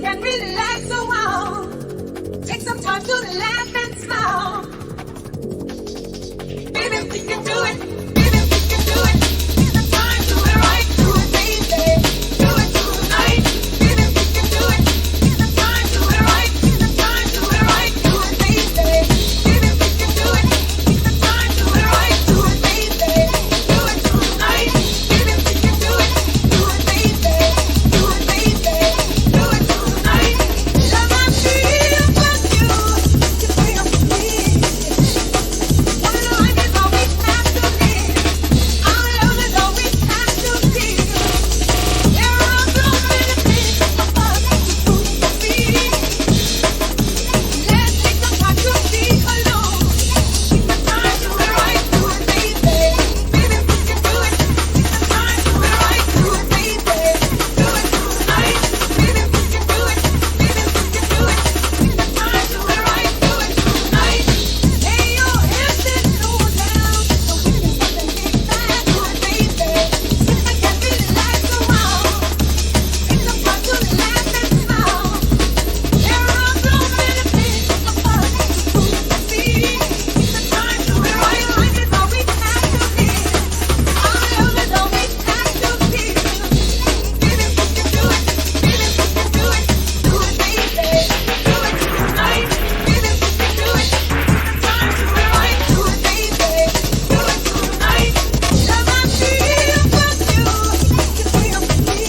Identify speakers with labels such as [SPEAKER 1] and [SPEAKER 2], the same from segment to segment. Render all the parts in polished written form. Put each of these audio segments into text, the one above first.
[SPEAKER 1] can relax a while. Take some time to laugh and smile. Baby, we can do it. Baby, we can do it. It's the time to do it right. Do it, baby. Do it tonight. Baby, we can do it. It's the time to do it right. It's the time to do it right. Do it, baby. Baby, we can do it. It's the time to do it right. Do it, baby. Do it tonight. Baby, we can do it. Do it, baby. Do it, baby. Do it tonight. Love, I feel for you. You feel for me. One life is all we have to live. Our love is all we have to give. There are so many things for us to be. Let's take some time to be alone. It's the time to do it right. Do it, baby. Baby, we can do it. It's the time to do it right. Do it, baby. Do it tonight. Baby, we can do it. Baby, we can do it. It's the time to do it right. Do it tonight. Lay your hips and slow down so we can start to kick back. Do it, baby. Sit back and relax a while. Take some time to laugh and smile. There are so many things for us to see. It's the time to do it right. Life is all we have to live. Our love is all we have to give. Baby, we can do it. Baby, we can do it. Do it, baby. Do it tonight. Baby, we can do it. It's the time to do it right. Do it, baby. Do it tonight. Love, I feel for you. You feel for me.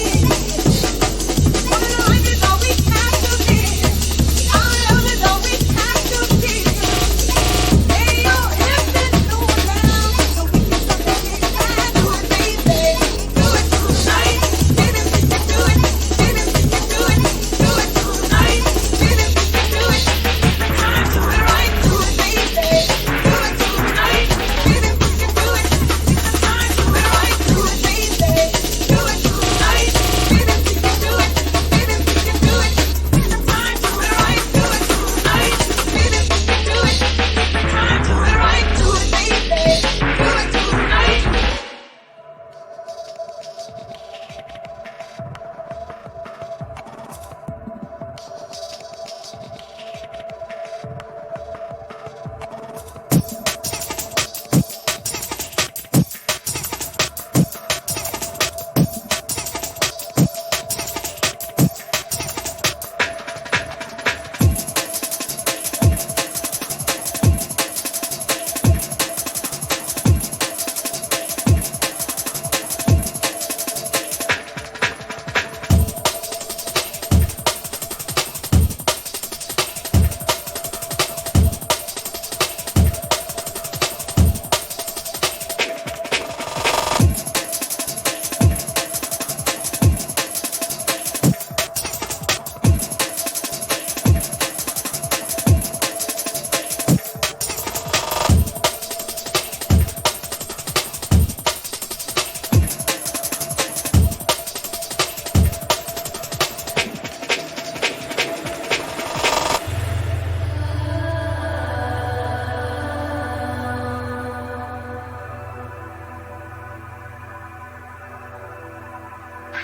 [SPEAKER 1] One life is all we have to live. Our love is all we have to give. Lay your hips and slow down so we can start to kick back. Do it, baby. Do it tonight. Baby, we can do it. Baby, we can do it. Do it tonight. Baby, we can do it. It's the time to do it right. Do it, baby. Do it tonight. Baby, we can do it. It's the time to do it right. Do it, baby. Do it tonight. Baby, we can do it. Baby, we can do it. It's the time to do it right. Do it tonight. Baby, we can do it. It's the time to do it right. Do it, baby. Do it tonight.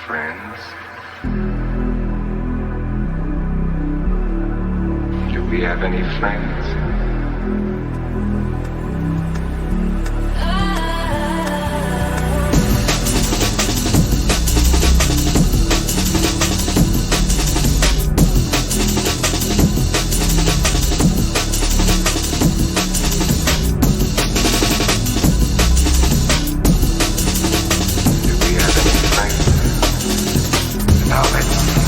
[SPEAKER 2] Friends, do we have any friends? Do we have any friends? Now let's see.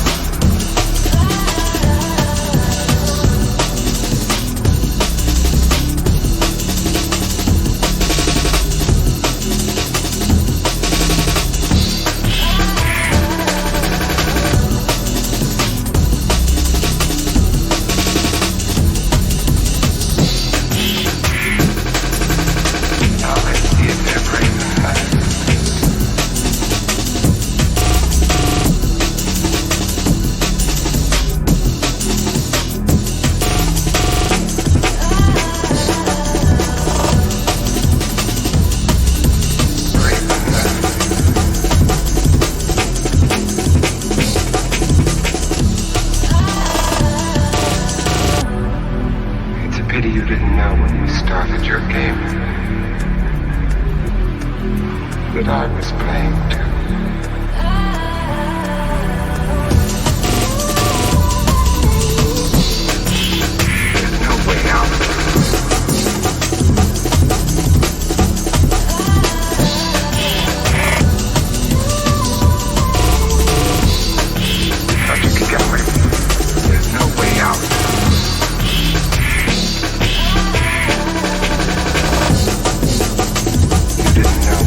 [SPEAKER 2] that I was playing to. There's no way out. Nothing can get away. There's no way out. You didn't know.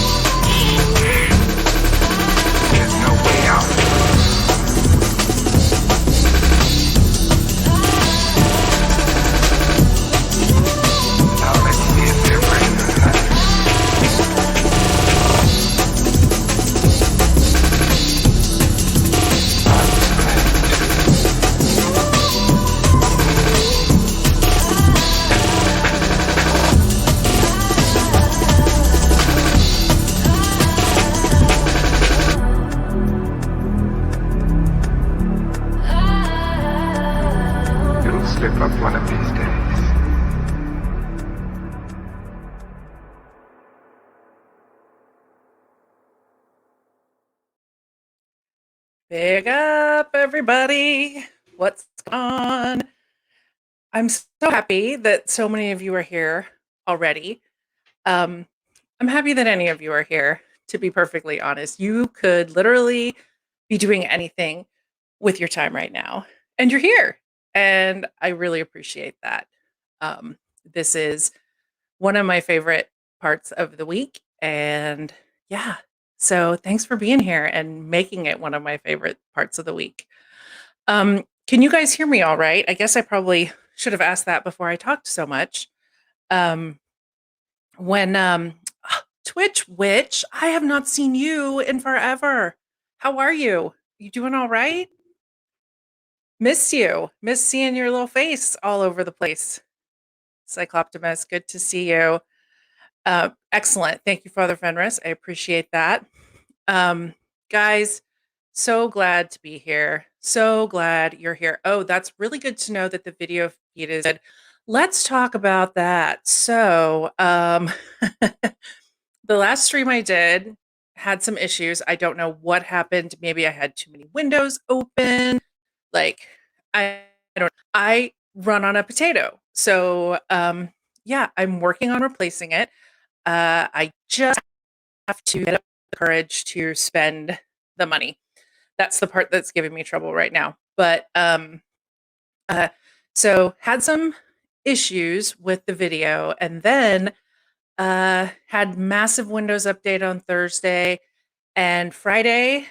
[SPEAKER 2] I was playing to. There's no way out. Now let's see if they're ready for that. I was playing to. You'll slip up one of these days.
[SPEAKER 3] Big up, everybody. What's going on? I'm so happy that so many of you are here already. I'm happy that any of you are here, to be perfectly honest. You could literally be doing anything with your time right now, and you're here. And I really appreciate that. This is one of my favorite parts of the week. And yeah, so thanks for being here and making it one of my favorite parts of the week. Can you guys hear me all right? I guess I probably should have asked that before I talked so much. Um, when Twitch Witch, I have not seen you in forever. How are you? You doing all right? Miss you. Miss seeing your little face all over the place. Cycloptimus, good to see you. Excellent. Thank you, Father Fenris. I appreciate that. Guys, so glad to be here. So glad you're here. Oh, that's really good to know that the video feed is good. Let's talk about that. So, the last stream I did had some issues. I don't know what happened. Maybe I had too many windows open. Like, I don't, I run on a potato. So, yeah, I'm working on replacing it. I just have to get up the courage to spend the money. That's the part that's giving me trouble right now. But so had some issues with the video, and then had massive Windows update on Thursday and Friday.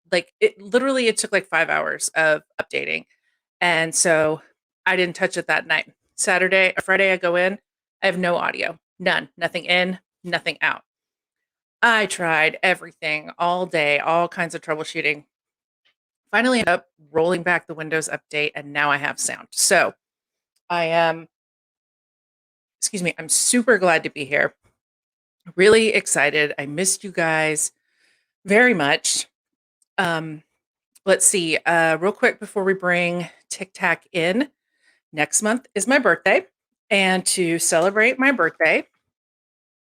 [SPEAKER 3] Like it took like 5 hours of updating, and so I didn't touch it that night. Saturday or Friday, I go in, I have no audio, none, nothing in, nothing out. I tried everything all day, all kinds of troubleshooting. Finally ended up rolling back the Windows update, and now I have sound. So I am, excuse me, I'm super glad to be here. Really excited. I missed you guys very much. Let's see, real quick before we bring Tik Tak in, next month is my birthday. And to celebrate my birthday,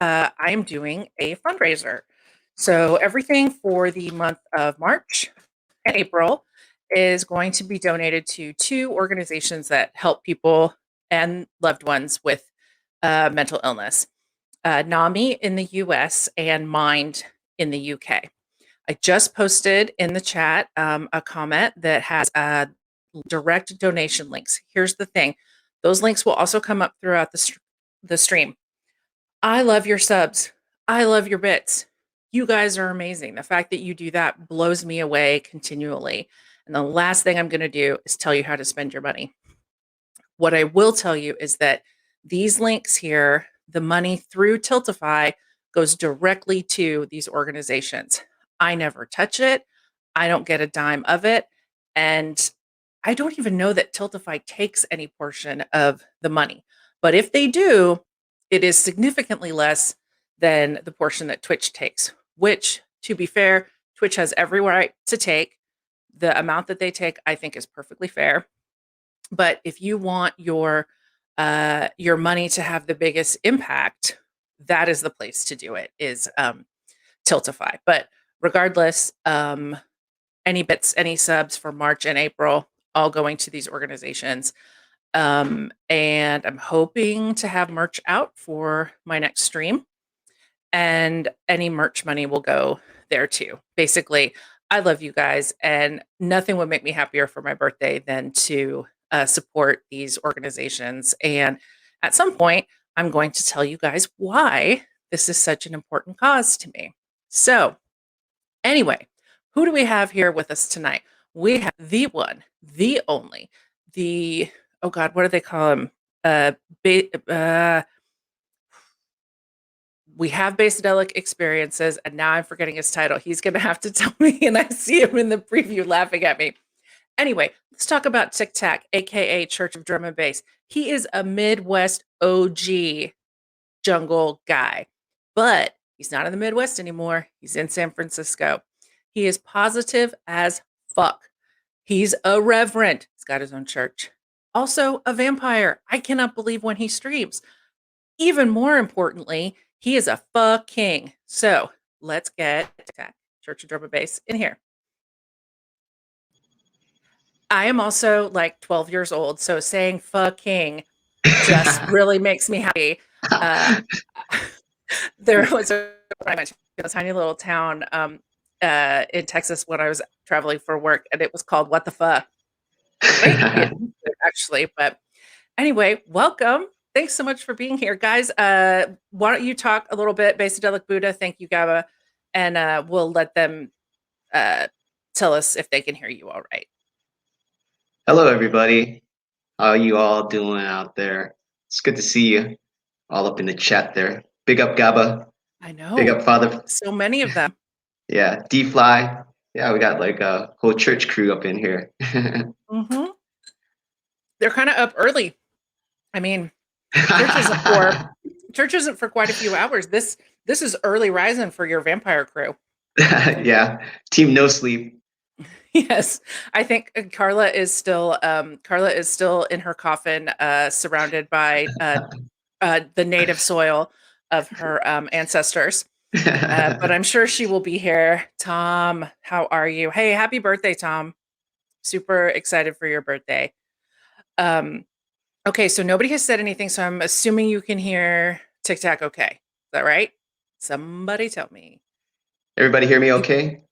[SPEAKER 3] I am doing a fundraiser. So everything for the month of March and April is going to be donated to two organizations that help people and loved ones with mental illness. NAMI in the US and Mind in the UK. I just posted in the chat a comment that has direct donation links. Here's the thing. Those links will also come up throughout the stream. I love your subs. I love your bits. You guys are amazing. The fact that you do that blows me away continually. And the last thing I'm going to do is tell you how to spend your money. What I will tell you is that these links here, the money through Tiltify goes directly to these organizations. I never touch it. I don't get a dime of it. And I don't even know that Tiltify takes any portion of the money. But if they do, it is significantly less than the portion that Twitch takes, which, to be fair, Twitch has every right to take. The amount that they take, I think, is perfectly fair. But if you want your your money to have the biggest impact, that is the place to do it, is Tiltify. But regardless, any bits, any subs for March and April, all going to these organizations. And I'm hoping to have merch out for my next stream, and any merch money will go there too. Basically, I love you guys, and nothing would make me happier for my birthday than to support these organizations. And at some point, I'm going to tell you guys why this is such an important cause to me. So, anyway, who do we have here with us tonight? We have the one, the only, the, oh God, what do they call him? We have Basedelic Experiences, and now I'm forgetting his title. He's going to have to tell me, and I see him in the preview laughing at me. Anyway, let's talk about Tik Tak, aka Church of Drum and Bass. He is a Midwest OG jungle guy, but he's not in the Midwest anymore. He's in San Francisco. He is positive as fuck. He's a reverend. He's got his own church. Also, a vampire. I cannot believe when he streams. Even more importantly, he is a king. So let's get Tik Tak, Church of Drum and Bass, in here. I am also like 12 years old, so saying king just really makes me happy. There was I went to a tiny little town in Texas when I was traveling for work, and it was called What the Fuck. Great, actually. But anyway, welcome. Thanks so much for being here, guys. Why don't you talk a little bit, Basedelic Buddha? Thank you, Gaba, and we'll let them tell us if they can hear you all right.
[SPEAKER 2] Hello, everybody. How are you all doing out there? It's good to see you all up in the chat there. Big up, Gaba.
[SPEAKER 3] I
[SPEAKER 2] Big
[SPEAKER 3] know
[SPEAKER 2] up, Father.
[SPEAKER 3] so many of them.
[SPEAKER 2] Yeah, D-Fly. Yeah, we got like a whole church crew up in here.
[SPEAKER 3] Mm-hmm. They're kind of up early. I mean, church isn't for quite a few hours. This is early rising for your vampire crew.
[SPEAKER 2] Yeah, Team No Sleep.
[SPEAKER 3] Yes, I think Carla is still in her coffin, surrounded by the native soil of her ancestors. But I'm sure she will be here. Tom, how are you? Hey, happy birthday, Tom! Super excited for your birthday. Okay, so nobody has said anything, so I'm assuming you can hear Tic Tac. Okay, is that right? Somebody tell me.
[SPEAKER 2] Everybody hear me okay?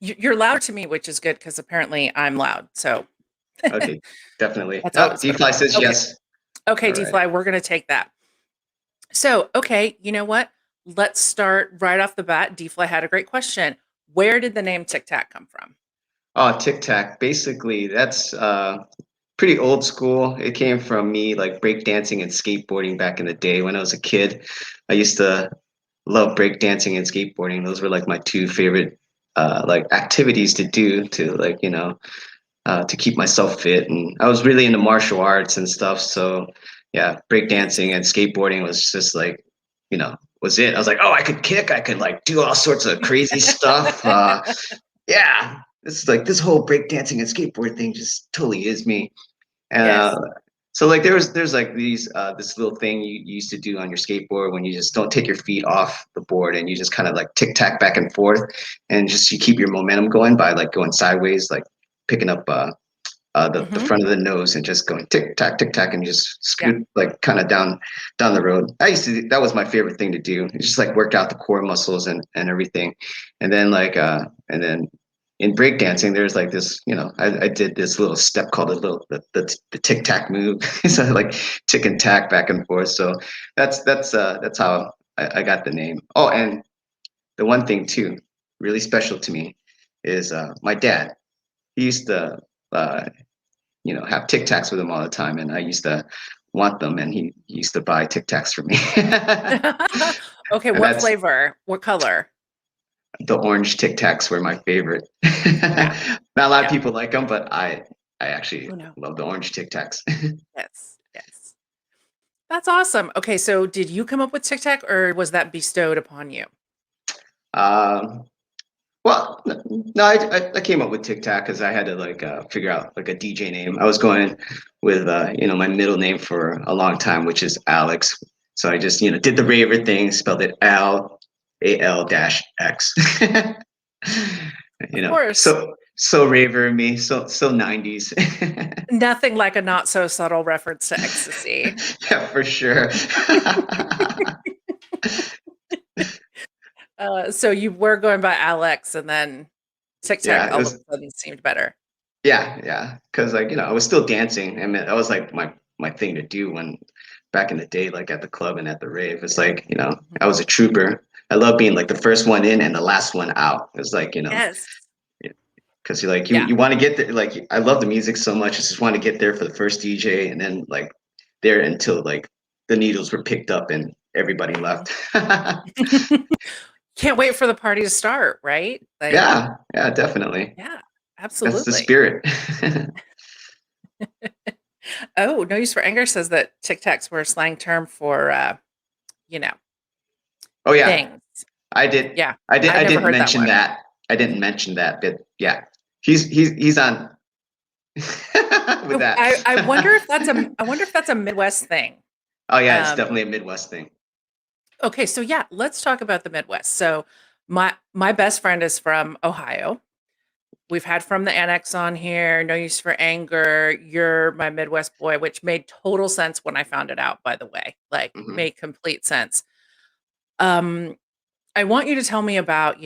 [SPEAKER 3] You're loud to me, which is good because apparently I'm loud. So
[SPEAKER 2] Okay, definitely.
[SPEAKER 3] that's
[SPEAKER 2] Oh,
[SPEAKER 3] always good.
[SPEAKER 2] D-Fly says
[SPEAKER 3] Okay.
[SPEAKER 2] yes.
[SPEAKER 3] Okay,
[SPEAKER 2] All right.
[SPEAKER 3] D-Fly, we're going to take that. So, okay, you know what? Let's start right off the bat. D-Fly had a great question. Where did the name Tic Tac come from?
[SPEAKER 2] Oh, Tic Tac. Basically, that's pretty old school. It came from me like breakdancing and skateboarding back in the day when I was a kid. I used to love breakdancing and skateboarding. Those were like my two favorite like activities to do to like, to keep myself fit. And I was really into martial arts and stuff. So yeah, breakdancing and skateboarding was just like, was it. I was like, oh, I could kick, I could like do all sorts of crazy stuff. Yeah, this is like this whole breakdancing and skateboard thing just totally is me. And
[SPEAKER 3] Yes.
[SPEAKER 2] so like there's like these this little thing you used to do on your skateboard when you just don't take your feet off the board and you just kind of like tic tac back and forth and just you keep your momentum going by like going sideways, like picking up the
[SPEAKER 3] Mm-hmm.
[SPEAKER 2] front of the nose and just going tick tack and just
[SPEAKER 3] Yeah.
[SPEAKER 2] scoot like kind of down the road. That was my favorite thing to do. It just like worked out the core muscles and everything. And then and then in breakdancing there's like this, I did this little step called the tic tac move. So like tick and tack back and forth. So that's how I got the name. Oh, and the one thing too, really special to me is my dad. He used to uh, have Tic Tacs with him all the time, and I used to want them, and he used to buy Tic Tacs for me.
[SPEAKER 3] Okay,
[SPEAKER 2] And
[SPEAKER 3] what
[SPEAKER 2] that's
[SPEAKER 3] flavor? What color?
[SPEAKER 2] the orange Tic Tacs were my favorite.
[SPEAKER 3] Yeah.
[SPEAKER 2] Not a lot of
[SPEAKER 3] Yeah.
[SPEAKER 2] people like them, but I actually
[SPEAKER 3] Oh no.
[SPEAKER 2] love the orange Tic Tacs.
[SPEAKER 3] Yes. Yes. That's awesome. Okay, so did you come up with Tic Tac, or was that bestowed upon you?
[SPEAKER 2] um, Well, no, I came up with Tic Tac because I had to like figure out like a DJ name. I was going with my middle name for a long time, which is Alex. So I just did the raver thing, spelled it Al-X.
[SPEAKER 3] Of course,
[SPEAKER 2] So raver me, so 90s.
[SPEAKER 3] nothing like a not so subtle reference to ecstasy.
[SPEAKER 2] Yeah, for sure.
[SPEAKER 3] So you were going by Alex, and then Tic Tac
[SPEAKER 2] Yeah, it
[SPEAKER 3] all of
[SPEAKER 2] was.
[SPEAKER 3] a sudden seemed better.
[SPEAKER 2] Yeah, because like I was still dancing. I mean, that was like my thing to do when back in the day, like at the club and at the rave. It's like I was a trooper. I love being like the first one in and the last one out. It's like
[SPEAKER 3] Yes.
[SPEAKER 2] because you like
[SPEAKER 3] Yeah.
[SPEAKER 2] you want to get there. Like I love the music so much. I just want to get there for the first DJ and then like there until like the needles were picked up and everybody left.
[SPEAKER 3] Can't wait for the party to start, right? Like,
[SPEAKER 2] Yeah, definitely.
[SPEAKER 3] yeah,
[SPEAKER 2] That's the
[SPEAKER 3] absolutely.
[SPEAKER 2] spirit.
[SPEAKER 3] Oh, No Use for Anger says that Tic Tacs were a slang term for, you know,
[SPEAKER 2] Oh yeah,
[SPEAKER 3] things.
[SPEAKER 2] I did.
[SPEAKER 3] Yeah,
[SPEAKER 2] I did.
[SPEAKER 3] I'd
[SPEAKER 2] I
[SPEAKER 3] never
[SPEAKER 2] didn't
[SPEAKER 3] heard that
[SPEAKER 2] mention
[SPEAKER 3] one.
[SPEAKER 2] that. I didn't mention that, but yeah, he's on with that.
[SPEAKER 3] I wonder if that's a Midwest thing.
[SPEAKER 2] Oh yeah, it's
[SPEAKER 3] Um,
[SPEAKER 2] definitely a Midwest thing.
[SPEAKER 3] okay, so yeah, let's talk about the Midwest. So my best friend is from Ohio. We've had From the Annex on here, No Use for Anger, You're My Midwest Boy, which made total sense when I found it out, by the way. Like,
[SPEAKER 2] Hmm.
[SPEAKER 3] made complete sense. Um, I want you to tell me about,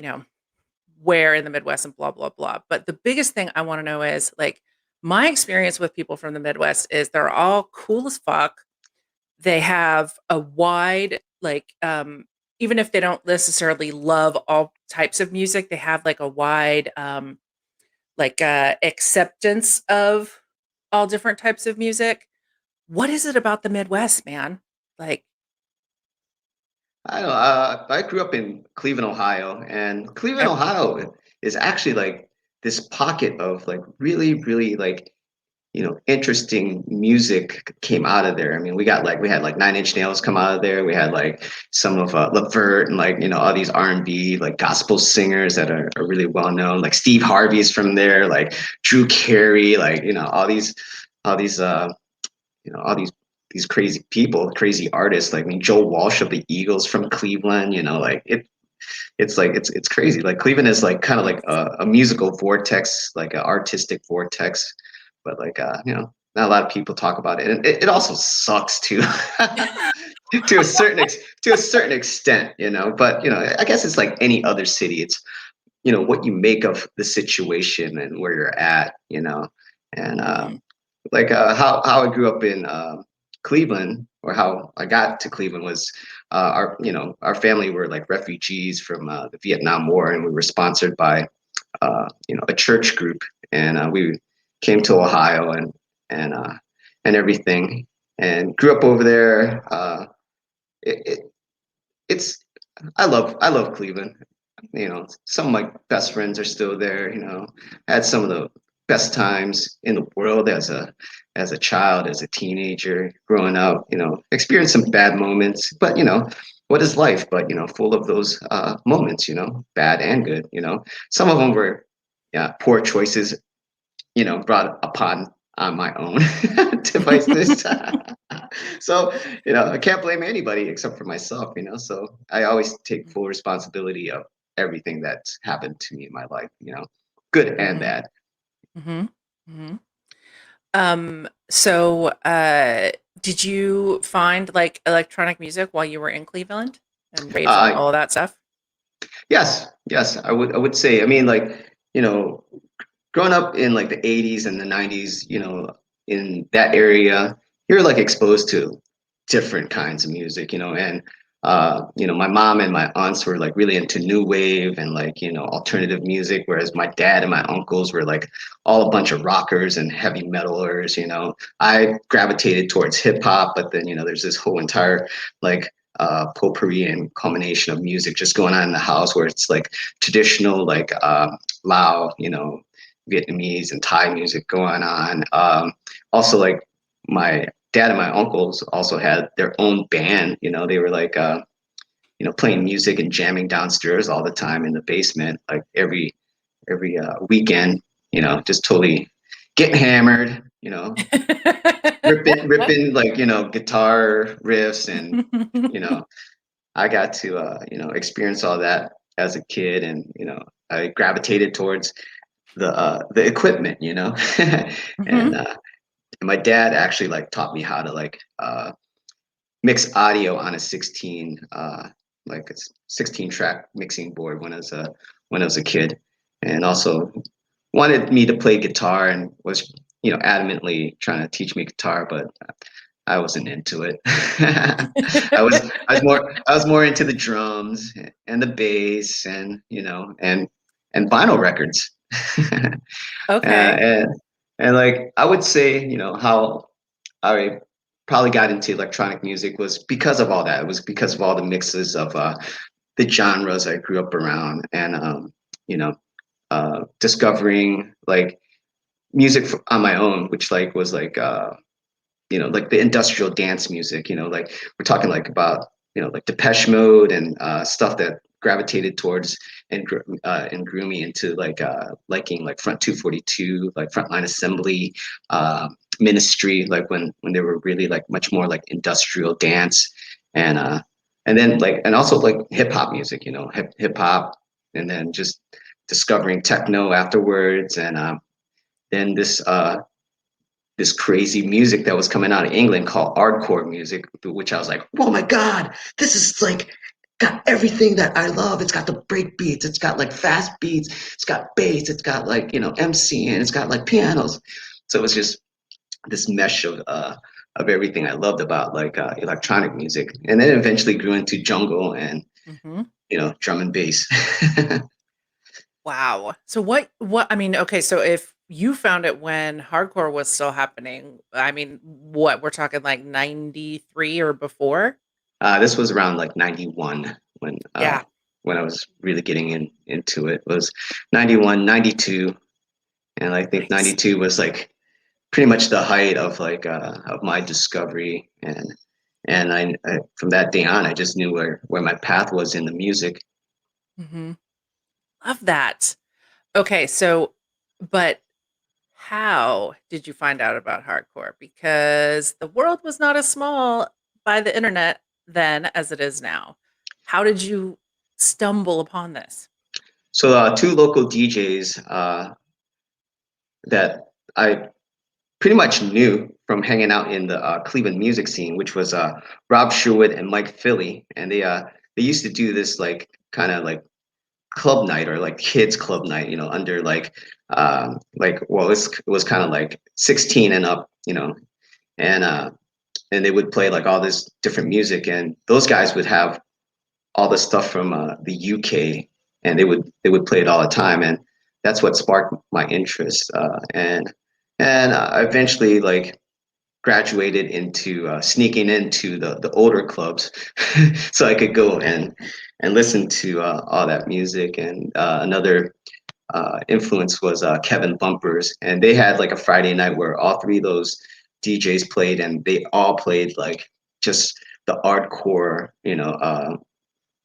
[SPEAKER 3] where in the Midwest and blah, blah, blah. But the biggest thing I want to know is like my experience with people from the Midwest is they're all cool as fuck. They have a wide, like, even if they don't necessarily love all types of music, they have like a wide, acceptance of all different types of music. What is it about the Midwest, man? Like,
[SPEAKER 2] I don't know. I grew up in Cleveland, Ohio, and Cleveland,
[SPEAKER 3] oh,
[SPEAKER 2] Ohio is actually like this pocket of like really, really like interesting music came out of there. I mean, we had like Nine Inch Nails come out of there. We had like some of Levert and like all these R&B like gospel singers that are really well known. Like Steve Harvey's from there. Like Drew Carey. Like all these all these crazy people, crazy artists. Like I mean, Joe Walsh of the Eagles from Cleveland. Like it's crazy. Like Cleveland is like kind of like
[SPEAKER 3] nice.
[SPEAKER 2] a musical vortex, like an artistic vortex, but like not a lot of people talk about it, and it also sucks too, to a certain extent, But I guess it's like any other city. It's what you make of the situation and where you're at, and
[SPEAKER 3] Mhm.
[SPEAKER 2] like how I grew up in Cleveland, or how I got to Cleveland was our family were like refugees from the Vietnam War, and we were sponsored by a church group, and we came to Ohio and uh, and everything, and grew up over there. It, it, it's I love Cleveland. Some of my best friends are still there. I had some of the best times in the world as a child, as a teenager, growing up. Experienced some bad moments, but what is life? But full of those moments. Bad and good. Some of them were yeah poor choices. Brought upon on my own devices. So I can't blame anybody except for myself. So I always take full responsibility of everything that's happened to me in my life, good and
[SPEAKER 3] Mhm.
[SPEAKER 2] bad.
[SPEAKER 3] Mhm. Mhm. So, did you find, like, electronic music while you were in Cleveland and raves and
[SPEAKER 2] uh
[SPEAKER 3] all of that stuff?
[SPEAKER 2] yes, I would say, I mean, like, growing up in like the 80s and the 90s, in that area, you're like exposed to different kinds of music, and my mom and my aunts were like really into new wave and like, alternative music, whereas my dad and my uncles were like all a bunch of rockers and heavy metalers. I gravitated towards hip hop, but then, there's this whole entire like potpourri and combination of music just going on in the house where it's like traditional, like Lao, Vietnamese and Thai music going on. Also, like my dad and my uncles also had their own band. They were like playing music and jamming downstairs all the time in the basement, like every weekend, just totally getting hammered, ripping like, guitar riffs and, you know, I got to, experience all that as a kid and, I gravitated towards the equipment, and,
[SPEAKER 3] Mhm.
[SPEAKER 2] and my dad actually like taught me how to like, mix audio on a 16 track mixing board when I was a kid, and also wanted me to play guitar and was adamantly trying to teach me guitar, but I wasn't into it. I was more into the drums and the bass and and vinyl records.
[SPEAKER 3] Okay.
[SPEAKER 2] And like I would say, how I probably got into electronic music was because of all that. It was because of all the mixes of the genres I grew up around, and you know, discovering like music on my own, which like was like like the industrial dance music. Like we're talking like about like Depeche Mode and stuff that gravitated towards and grew me into like liking like Front 242, like Frontline Assembly, Ministry, like when they were really like much more like industrial dance, and uh and then like and also like hip hop music, hip hop, and then just discovering techno afterwards, and then this crazy music that was coming out of England called hardcore music, which I was like, oh my God, this is like got everything that I love. It's got the break beats, it's got like fast beats, it's got bass, it's got like, MC, and it's got like pianos. So it was just this mesh of everything I loved about like electronic music. And then eventually grew into jungle and,
[SPEAKER 3] Mhm.
[SPEAKER 2] drum and bass.
[SPEAKER 3] Wow. So what I mean, okay, so if you found it when hardcore was still happening, I mean, what we're talking like 93 or before?
[SPEAKER 2] This was around like 91
[SPEAKER 3] Yeah.
[SPEAKER 2] when I was really getting into it. It was 91, 92, and I think
[SPEAKER 3] Nice.
[SPEAKER 2] 92 was like pretty much the height of like of my discovery, and from that day on I just knew where my path was in the music.
[SPEAKER 3] Mhm. Love that. Okay, so but how did you find out about hardcore? Because the world was not as small by the internet then as it is now. How did you stumble upon this?
[SPEAKER 2] So two local DJs that I pretty much knew from hanging out in the Cleveland music scene, which was Rob Sherwood and Mike Philly, and they used to do this like kind of like club night or like kids club night, under like well it was kind of like 16 and up, and and they would play like all this different music, and those guys would have all the stuff from the UK, and they would play it all the time, and that's what sparked my interest, and I eventually like graduated into sneaking into the older clubs so I could go and listen to all that music. And another influence was Kevin Bumpers, and they had like a Friday night where all three of those DJs played, and they all played like just the hardcore,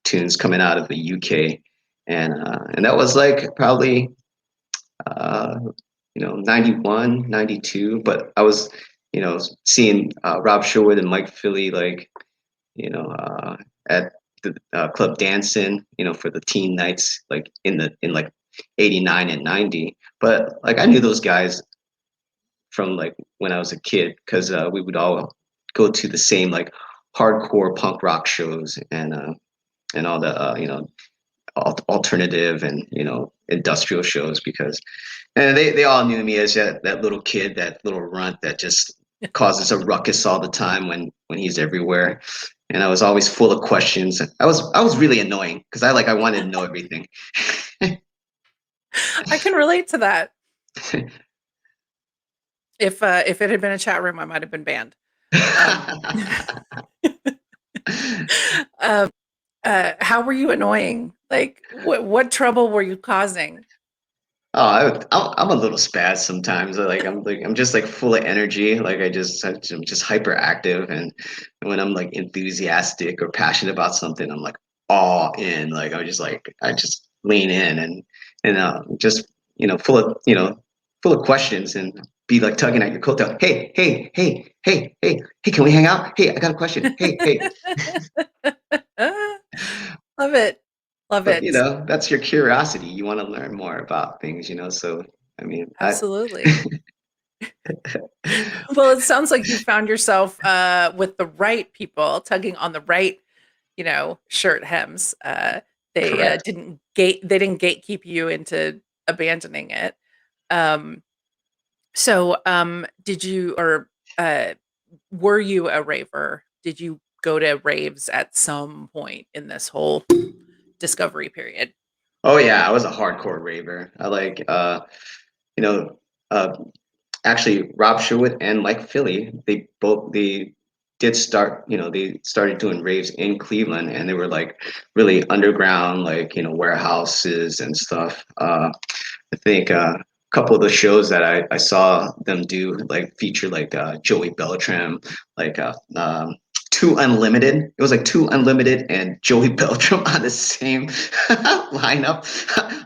[SPEAKER 2] tunes coming out of the UK, and that was like probably uh, 91, 92. But I was, seeing Rob Sherwood and Mike Philly like, at the club dancing, for the teen nights, like in like 89 and 90. But like I knew those guys from like when I was a kid because we would all go to the same like hardcore punk rock shows and all the alternative and industrial shows because and they all knew me as that little kid, that little runt that just causes a ruckus all the time when he's everywhere. And I was always full of questions. I was really annoying because I wanted to know everything.
[SPEAKER 3] I can relate to that. If it had been a chat room, I might have been banned. Um, um, how were you annoying? Like, what trouble were you causing?
[SPEAKER 2] Oh, I'm a little spaz sometimes. I'm just like full of energy. Like I'm just hyperactive, and when I'm like enthusiastic or passionate about something, I'm like all in. Like I just lean in and just full of questions and be like tugging at your coattail. Hey, can we hang out? Hey, I got a question. Hey.
[SPEAKER 3] Love it. Love
[SPEAKER 2] But
[SPEAKER 3] it.
[SPEAKER 2] that's your curiosity. You want to learn more about things. So I mean,
[SPEAKER 3] Absolutely. Well, it sounds like you found yourself with the right people tugging on the right, shirt hems.
[SPEAKER 2] correct.
[SPEAKER 3] They didn't gatekeep you into abandoning it. Um, did you or were you a raver? Did you go to raves at some point in this whole discovery period?
[SPEAKER 2] Oh yeah, I was a hardcore raver. I like you know uh actually Rob Sherwood and Mike Philly, they did start, they started doing raves in Cleveland, and they were like really underground, like, warehouses and stuff. I think a couple of the shows that I saw them do like feature like Joey Beltram, like Two Unlimited. It was like Two Unlimited and Joey Beltram on the same lineup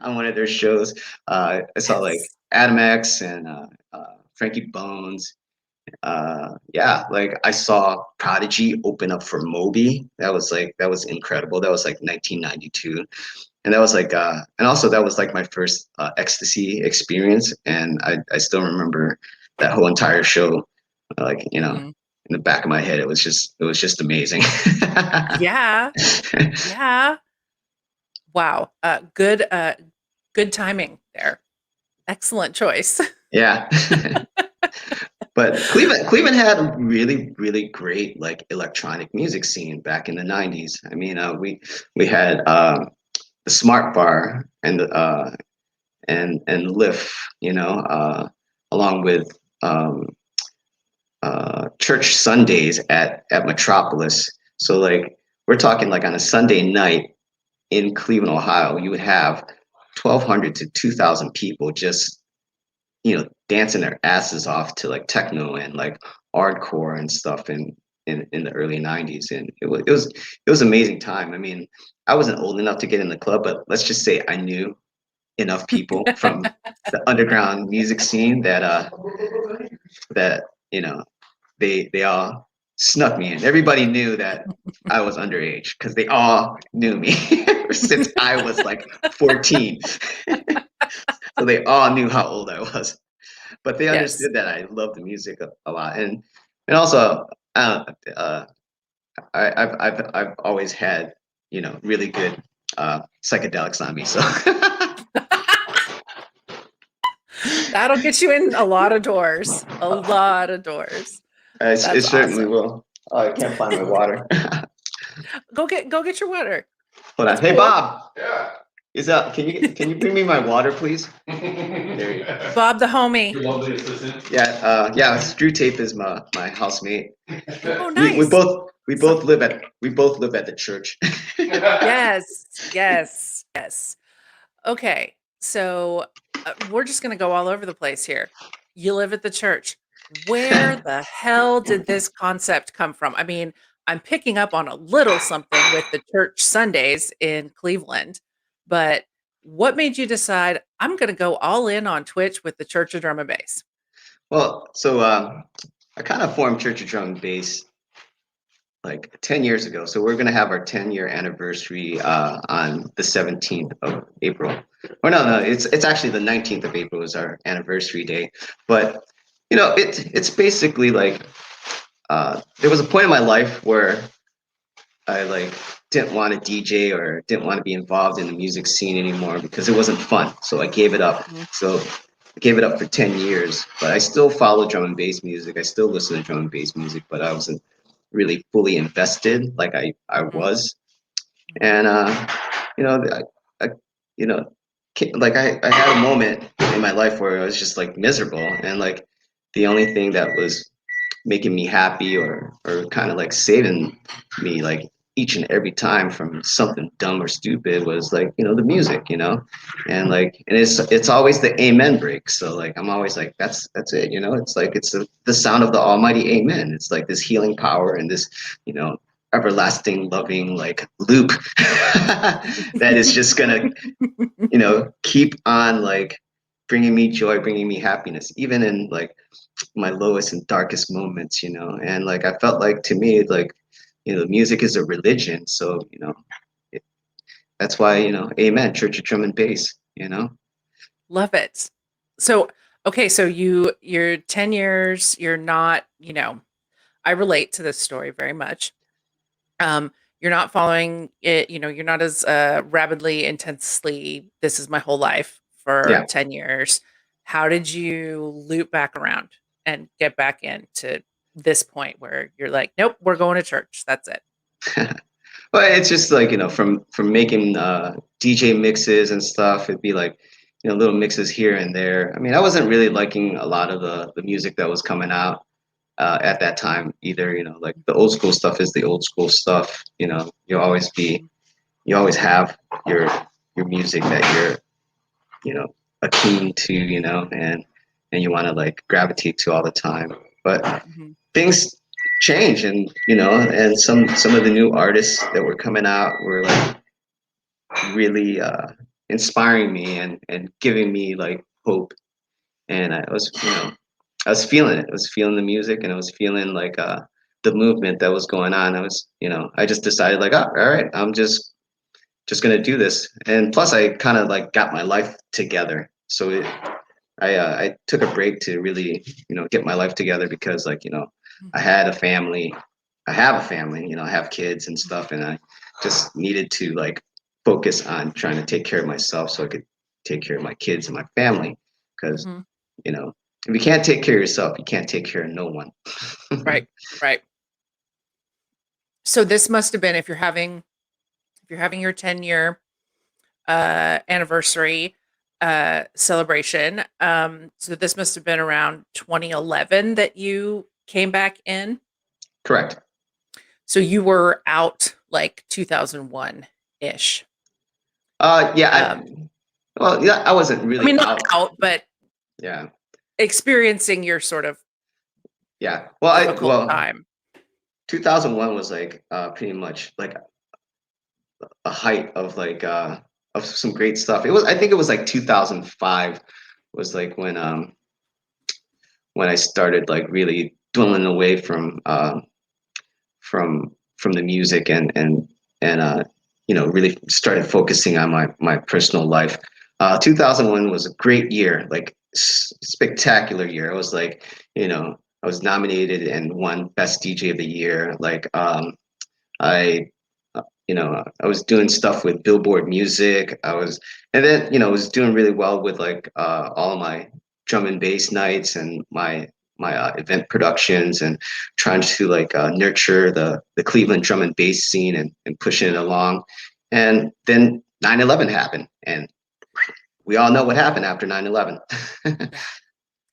[SPEAKER 2] on one of their shows. I saw like
[SPEAKER 3] Yes.
[SPEAKER 2] Adam X and Frankie Bones. Yeah, like I saw Prodigy open up for Moby. That was incredible. That was like 1992, and that was like and also that was like my first ecstasy experience, and I still remember that whole entire show. Like
[SPEAKER 3] Mhm.
[SPEAKER 2] in the back of my head, it was just amazing.
[SPEAKER 3] Yeah. Yeah. Wow. Good timing there. Excellent choice.
[SPEAKER 2] Yeah. But Cleveland had a really, really great like electronic music scene back in the 90s. I mean, we had the Smart Bar and Liff, along with um, church Sundays at Metropolis. So like we're talking like on a Sunday night in Cleveland, Ohio, you would have 1,200 to 2,000 people just dancing their asses off to like techno and like hardcore and stuff in the early 90s, and it was amazing time. I mean, I wasn't old enough to get in the club, but let's just say I knew enough people from the underground music scene that they all snuck me in. Everybody knew that I was underage because they all knew me since I was like 14. So they all knew how old I was, but they
[SPEAKER 3] Yes.
[SPEAKER 2] understood that I love the music a lot, and also uh, I've always had really good psychedelics on me, so
[SPEAKER 3] That'll get you in a lot of doors. A lot of doors.
[SPEAKER 2] it
[SPEAKER 3] That's
[SPEAKER 2] certainly
[SPEAKER 3] awesome.
[SPEAKER 2] will. Oh, I can't find my water.
[SPEAKER 3] Go get your water.
[SPEAKER 2] Hold on.
[SPEAKER 3] It's
[SPEAKER 2] Hey
[SPEAKER 3] cool.
[SPEAKER 2] Bob, is that can you bring me my water, please? There you go.
[SPEAKER 3] Bob the homie.
[SPEAKER 4] Your lovely assistant.
[SPEAKER 2] Yeah. Screw Tape is my housemate.
[SPEAKER 3] Oh,
[SPEAKER 2] We
[SPEAKER 3] nice.
[SPEAKER 2] both
[SPEAKER 3] So
[SPEAKER 2] we both live at the church.
[SPEAKER 3] yes. Okay. So we're just gonna go all over the place here. You live at the church. Where the hell did this concept come from? I mean, I'm picking up on a little something with the church Sundays in Cleveland, but what made you decide I'm gonna go all in on Twitch with the Church of Drum and Bass?
[SPEAKER 2] Well, so I kind of formed Church of Drum and Bass like 10 years ago. So we're gonna have our 10-year anniversary on the 17th of April. Or no, it's actually the 19th of April is our anniversary day. But it's basically like there was a point in my life where I like didn't want to DJ or didn't want to be involved in the music scene anymore because it wasn't fun. So I gave it up.
[SPEAKER 3] Mhm.
[SPEAKER 2] So I gave it up for 10 years, but I still follow drum and bass music. I still listen to drum and bass music, but I wasn't really fully invested like I
[SPEAKER 3] Mhm.
[SPEAKER 2] was.
[SPEAKER 3] Mhm.
[SPEAKER 2] And I you know like I had a moment in my life where I was just like miserable, and like the only thing that was making me happy or kind of like saving me like each and every time from something dumb or stupid was like the music, and
[SPEAKER 3] Mhm.
[SPEAKER 2] like and it's always the amen break. So like I'm always like that's it, it's like it's the sound of the almighty amen. It's like this healing power and this you know everlasting loving like loop that is just gonna, keep on like bringing me joy, bringing me happiness, even in like my lowest and darkest moments, and like I felt like to me like music is a religion, so it, that's why amen, church of drum and bass.
[SPEAKER 3] Love it. So, okay, so you're 10 years, you're not, I relate to this story very much. You're not following it, you're not as rapidly, intensely, this is my whole life for
[SPEAKER 2] Yeah.
[SPEAKER 3] 10 years. How did you loop back around and get back into this point where you're like, nope, we're going to church. That's it.
[SPEAKER 2] But it's just like from making DJ mixes and stuff. It'd be like little mixes here and there. I mean, I wasn't really liking a lot of the music that was coming out at that time either. Like the old school stuff is the old school stuff.
[SPEAKER 3] Mhm.
[SPEAKER 2] You always have your music that you're attuned to, and you want to like gravitate to all the time. But
[SPEAKER 3] Mhm.
[SPEAKER 2] things change, and and some of the new artists that were coming out were like really inspiring me and giving me like hope. And I was I was feeling it. I was feeling the music, and I was feeling like the movement that was going on. I was I just decided like, oh, all right, I'm just gonna do this. And plus I kind of like got my life together, so I took a break to really get my life together, because like I
[SPEAKER 3] Mhm.
[SPEAKER 2] had a family. I have a family, I have kids and stuff, and I just needed to like focus on trying to take care of myself so I could take care of my kids and my family. Because
[SPEAKER 3] Mhm.
[SPEAKER 2] if you can't take care of yourself, you can't take care of no one.
[SPEAKER 3] Right. Right. So this must have been if you're having your 10-year anniversary celebration. So this must have been around 2011 that you came back in.
[SPEAKER 2] Correct.
[SPEAKER 3] So you were out like 2001 ish.
[SPEAKER 2] Yeah.
[SPEAKER 3] Um,
[SPEAKER 2] Well, yeah, I wasn't
[SPEAKER 3] I
[SPEAKER 2] really
[SPEAKER 3] mean, not
[SPEAKER 2] out.
[SPEAKER 3] out, but
[SPEAKER 2] Yeah.
[SPEAKER 3] experiencing your sort of
[SPEAKER 2] Yeah. Well,
[SPEAKER 3] difficult time.
[SPEAKER 2] 2001 was like pretty much like a height of some great stuff. I think it was like 2005 was like when I started like really dwindling away from the music, and really started focusing on my personal life. 2001 was a great year, like spectacular year. It was like I was nominated and won Best DJ of the Year. Like I I was doing stuff with Billboard Music. And then I was doing really well with like all of my drum and bass nights and my event productions, and trying to like nurture the Cleveland drum and bass scene, and pushing it along. And then 9/11 happened, and we all know what happened after 9/11. I
[SPEAKER 3] Yeah.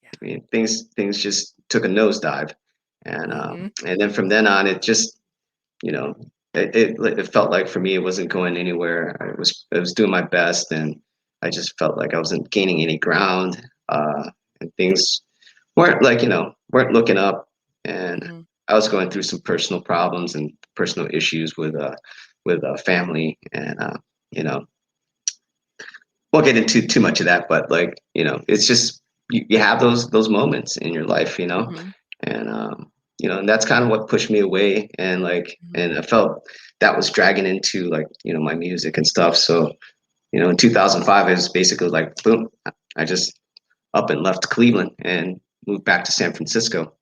[SPEAKER 3] Yeah.
[SPEAKER 2] mean, things just took a nosedive,
[SPEAKER 3] Hmm.
[SPEAKER 2] and then from then on, it just you know, it felt like for me it wasn't going anywhere. I was doing my best, and I just felt like I wasn't gaining any ground, and things weren't like weren't looking up, and
[SPEAKER 3] Hmm.
[SPEAKER 2] I was going through some personal problems and personal issues with family, and you know won't get into too much of that, but like it's just you have those moments in your life,
[SPEAKER 3] Hmm.
[SPEAKER 2] and and that's kind of what pushed me away, and like and I felt that was dragging into like my music and stuff. So in 2005 it was basically like boom, I just up and left Cleveland and moved back to San Francisco.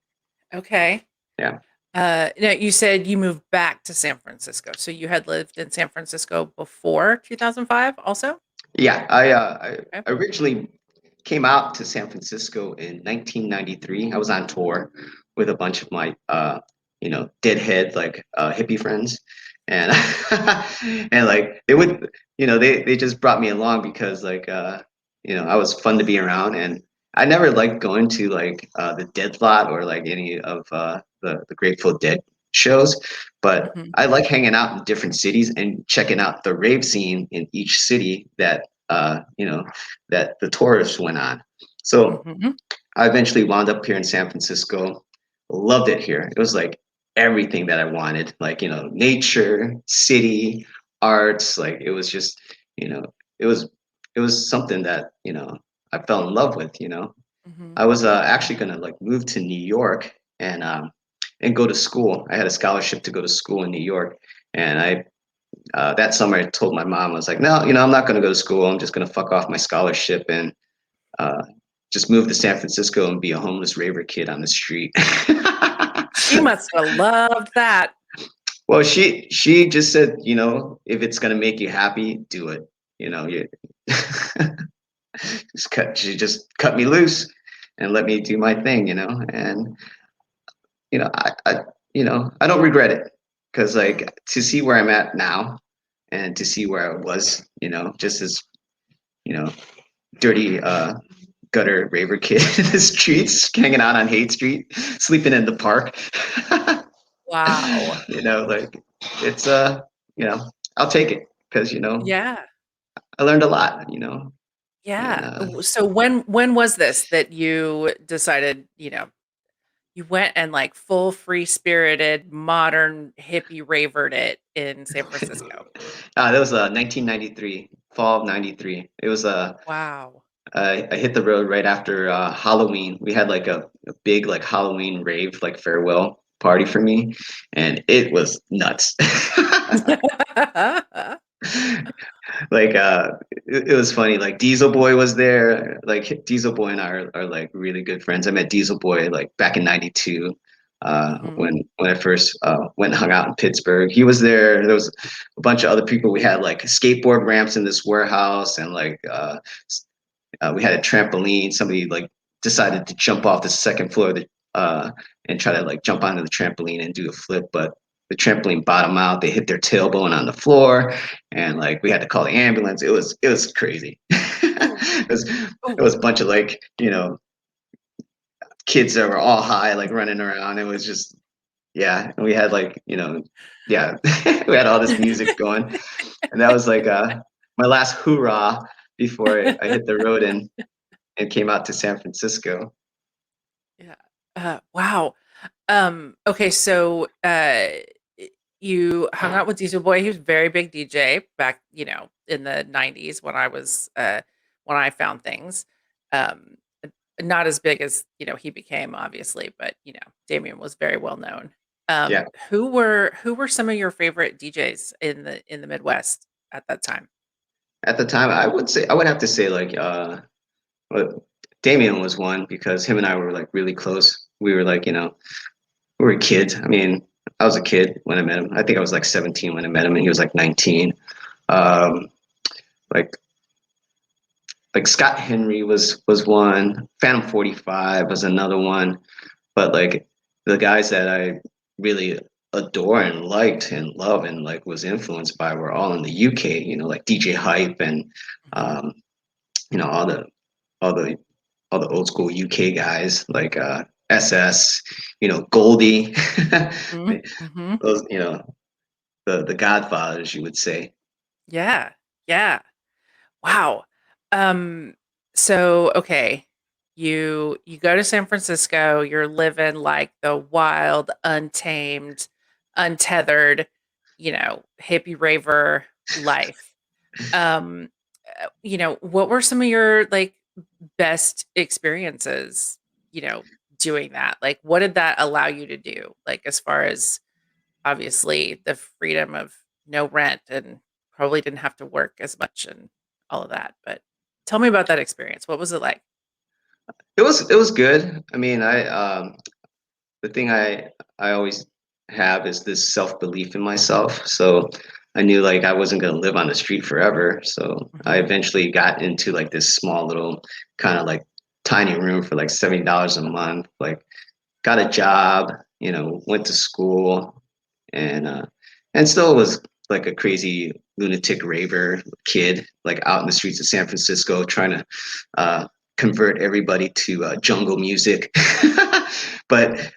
[SPEAKER 3] Okay.
[SPEAKER 2] Yeah.
[SPEAKER 3] Now you said you moved back to San Francisco. So you had lived in San Francisco before 2005 also?
[SPEAKER 2] Yeah,
[SPEAKER 3] Okay.
[SPEAKER 2] I originally came out to San Francisco in 1993. I was on tour with a bunch of my deadhead like hippie friends, and and like they would they just brought me along because like I was fun to be around, and I never liked going to like the Dead Lot or like any of the Grateful Dead shows, but
[SPEAKER 3] Mhm.
[SPEAKER 2] I like hanging out in different cities and checking out the rave scene in each city that that the tourists went on. So
[SPEAKER 3] Mhm.
[SPEAKER 2] I eventually wound up here in San Francisco. Loved it here. It was like everything that I wanted, like, nature, city, arts. Like it was just, you know, it was something that, I fell in love with.
[SPEAKER 3] Mhm.
[SPEAKER 2] I was actually gonna like move to New York and go to school. I had a scholarship to go to school in New York, and I that summer I told my mom, I was like, no, I'm not gonna go to school. I'm just gonna fuck off my scholarship and uh, just move to San Francisco and be a homeless raver kid on the street.
[SPEAKER 3] She must have loved that.
[SPEAKER 2] Well, she just said, if it's gonna make you happy, do it. You she just cut me loose and let me do my thing, and I don't regret it because
[SPEAKER 3] Mm.
[SPEAKER 2] like to see where I'm at now and to see where I was, just as you know dirty gutter raver kid in the streets, hanging out on Haight Street, sleeping in the park.
[SPEAKER 3] Wow.
[SPEAKER 2] Like it's I'll take it because
[SPEAKER 3] Yeah.
[SPEAKER 2] I learned a lot, and
[SPEAKER 3] Yeah. So when was this that you decided, you went and like full free spirited modern hippie ravered it in San Francisco?
[SPEAKER 2] that was 1993, fall of '93. It was
[SPEAKER 3] Wow.
[SPEAKER 2] I hit the road right after Halloween. We had like a big like Halloween rave, like farewell party for me, and it was nuts. Like it was funny. Like Diesel Boy was there. Like Diesel Boy and I are like really good friends. I met Diesel Boy like back in '92
[SPEAKER 3] Mhm.
[SPEAKER 2] when I first went and hung out in Pittsburgh. He was there. There was a bunch of other people. We had like skateboard ramps in this warehouse, and like we had a trampoline. Somebody like decided to jump off the second floor of and try to like jump onto the trampoline and do a flip, but the trampoline bottomed out. They hit their tailbone on the floor, and like we had to call the ambulance. It was crazy.
[SPEAKER 3] Oh,
[SPEAKER 2] It
[SPEAKER 3] oh.
[SPEAKER 2] was a bunch of like kids that were all high, like running around. It was just yeah. And we had like yeah, we had all this music going, and that was like my last hoorah before I hit the road and came out to San Francisco.
[SPEAKER 3] Yeah. Wow. Okay, so you hung out with Diesel Boy. He was a very big DJ back, in the 90s when I found things. Um not as big as, he became obviously, but Damien was very well known.
[SPEAKER 2] Yeah,
[SPEAKER 3] Who were some of your favorite DJs in the Midwest at that time?
[SPEAKER 2] at the time, I would have to say like well, Damien was one because him and I were like really close. We were like we were kids. I mean, I was a kid when I met him. I think I was like 17 when I met him, and he was like 19. Um, like Scott Henry was one. Phantom 45 was another one. But like the guys that I really adore and liked and love and like was influenced by were all in the UK. Like DJ Hype and
[SPEAKER 3] Mhm.
[SPEAKER 2] um, all the all the all the old school UK guys like SS. Goldie.
[SPEAKER 3] Mhm. Mhm.
[SPEAKER 2] Those the Godfathers, you would say.
[SPEAKER 3] Yeah. Yeah. Wow. Um, so okay, you go to San Francisco, you're living like the wild, untamed, untethered, hippie raver life. Um, what were some of your like best experiences, doing that? Like what did that allow you to do? Like as far as obviously the freedom of no rent and probably didn't have to work as much and all of that. But tell me about that experience. What was it like?
[SPEAKER 2] It was good. I mean, the thing I always have is this self belief in myself. So I knew like I wasn't gonna live on the street forever. So I
[SPEAKER 3] Mhm.
[SPEAKER 2] eventually got into like this small little kind of like tiny room for like $70 a month. Like got a job, went to school, and still was like a crazy lunatic raver kid, like out in the streets of San Francisco trying to uh, convert everybody to jungle music. But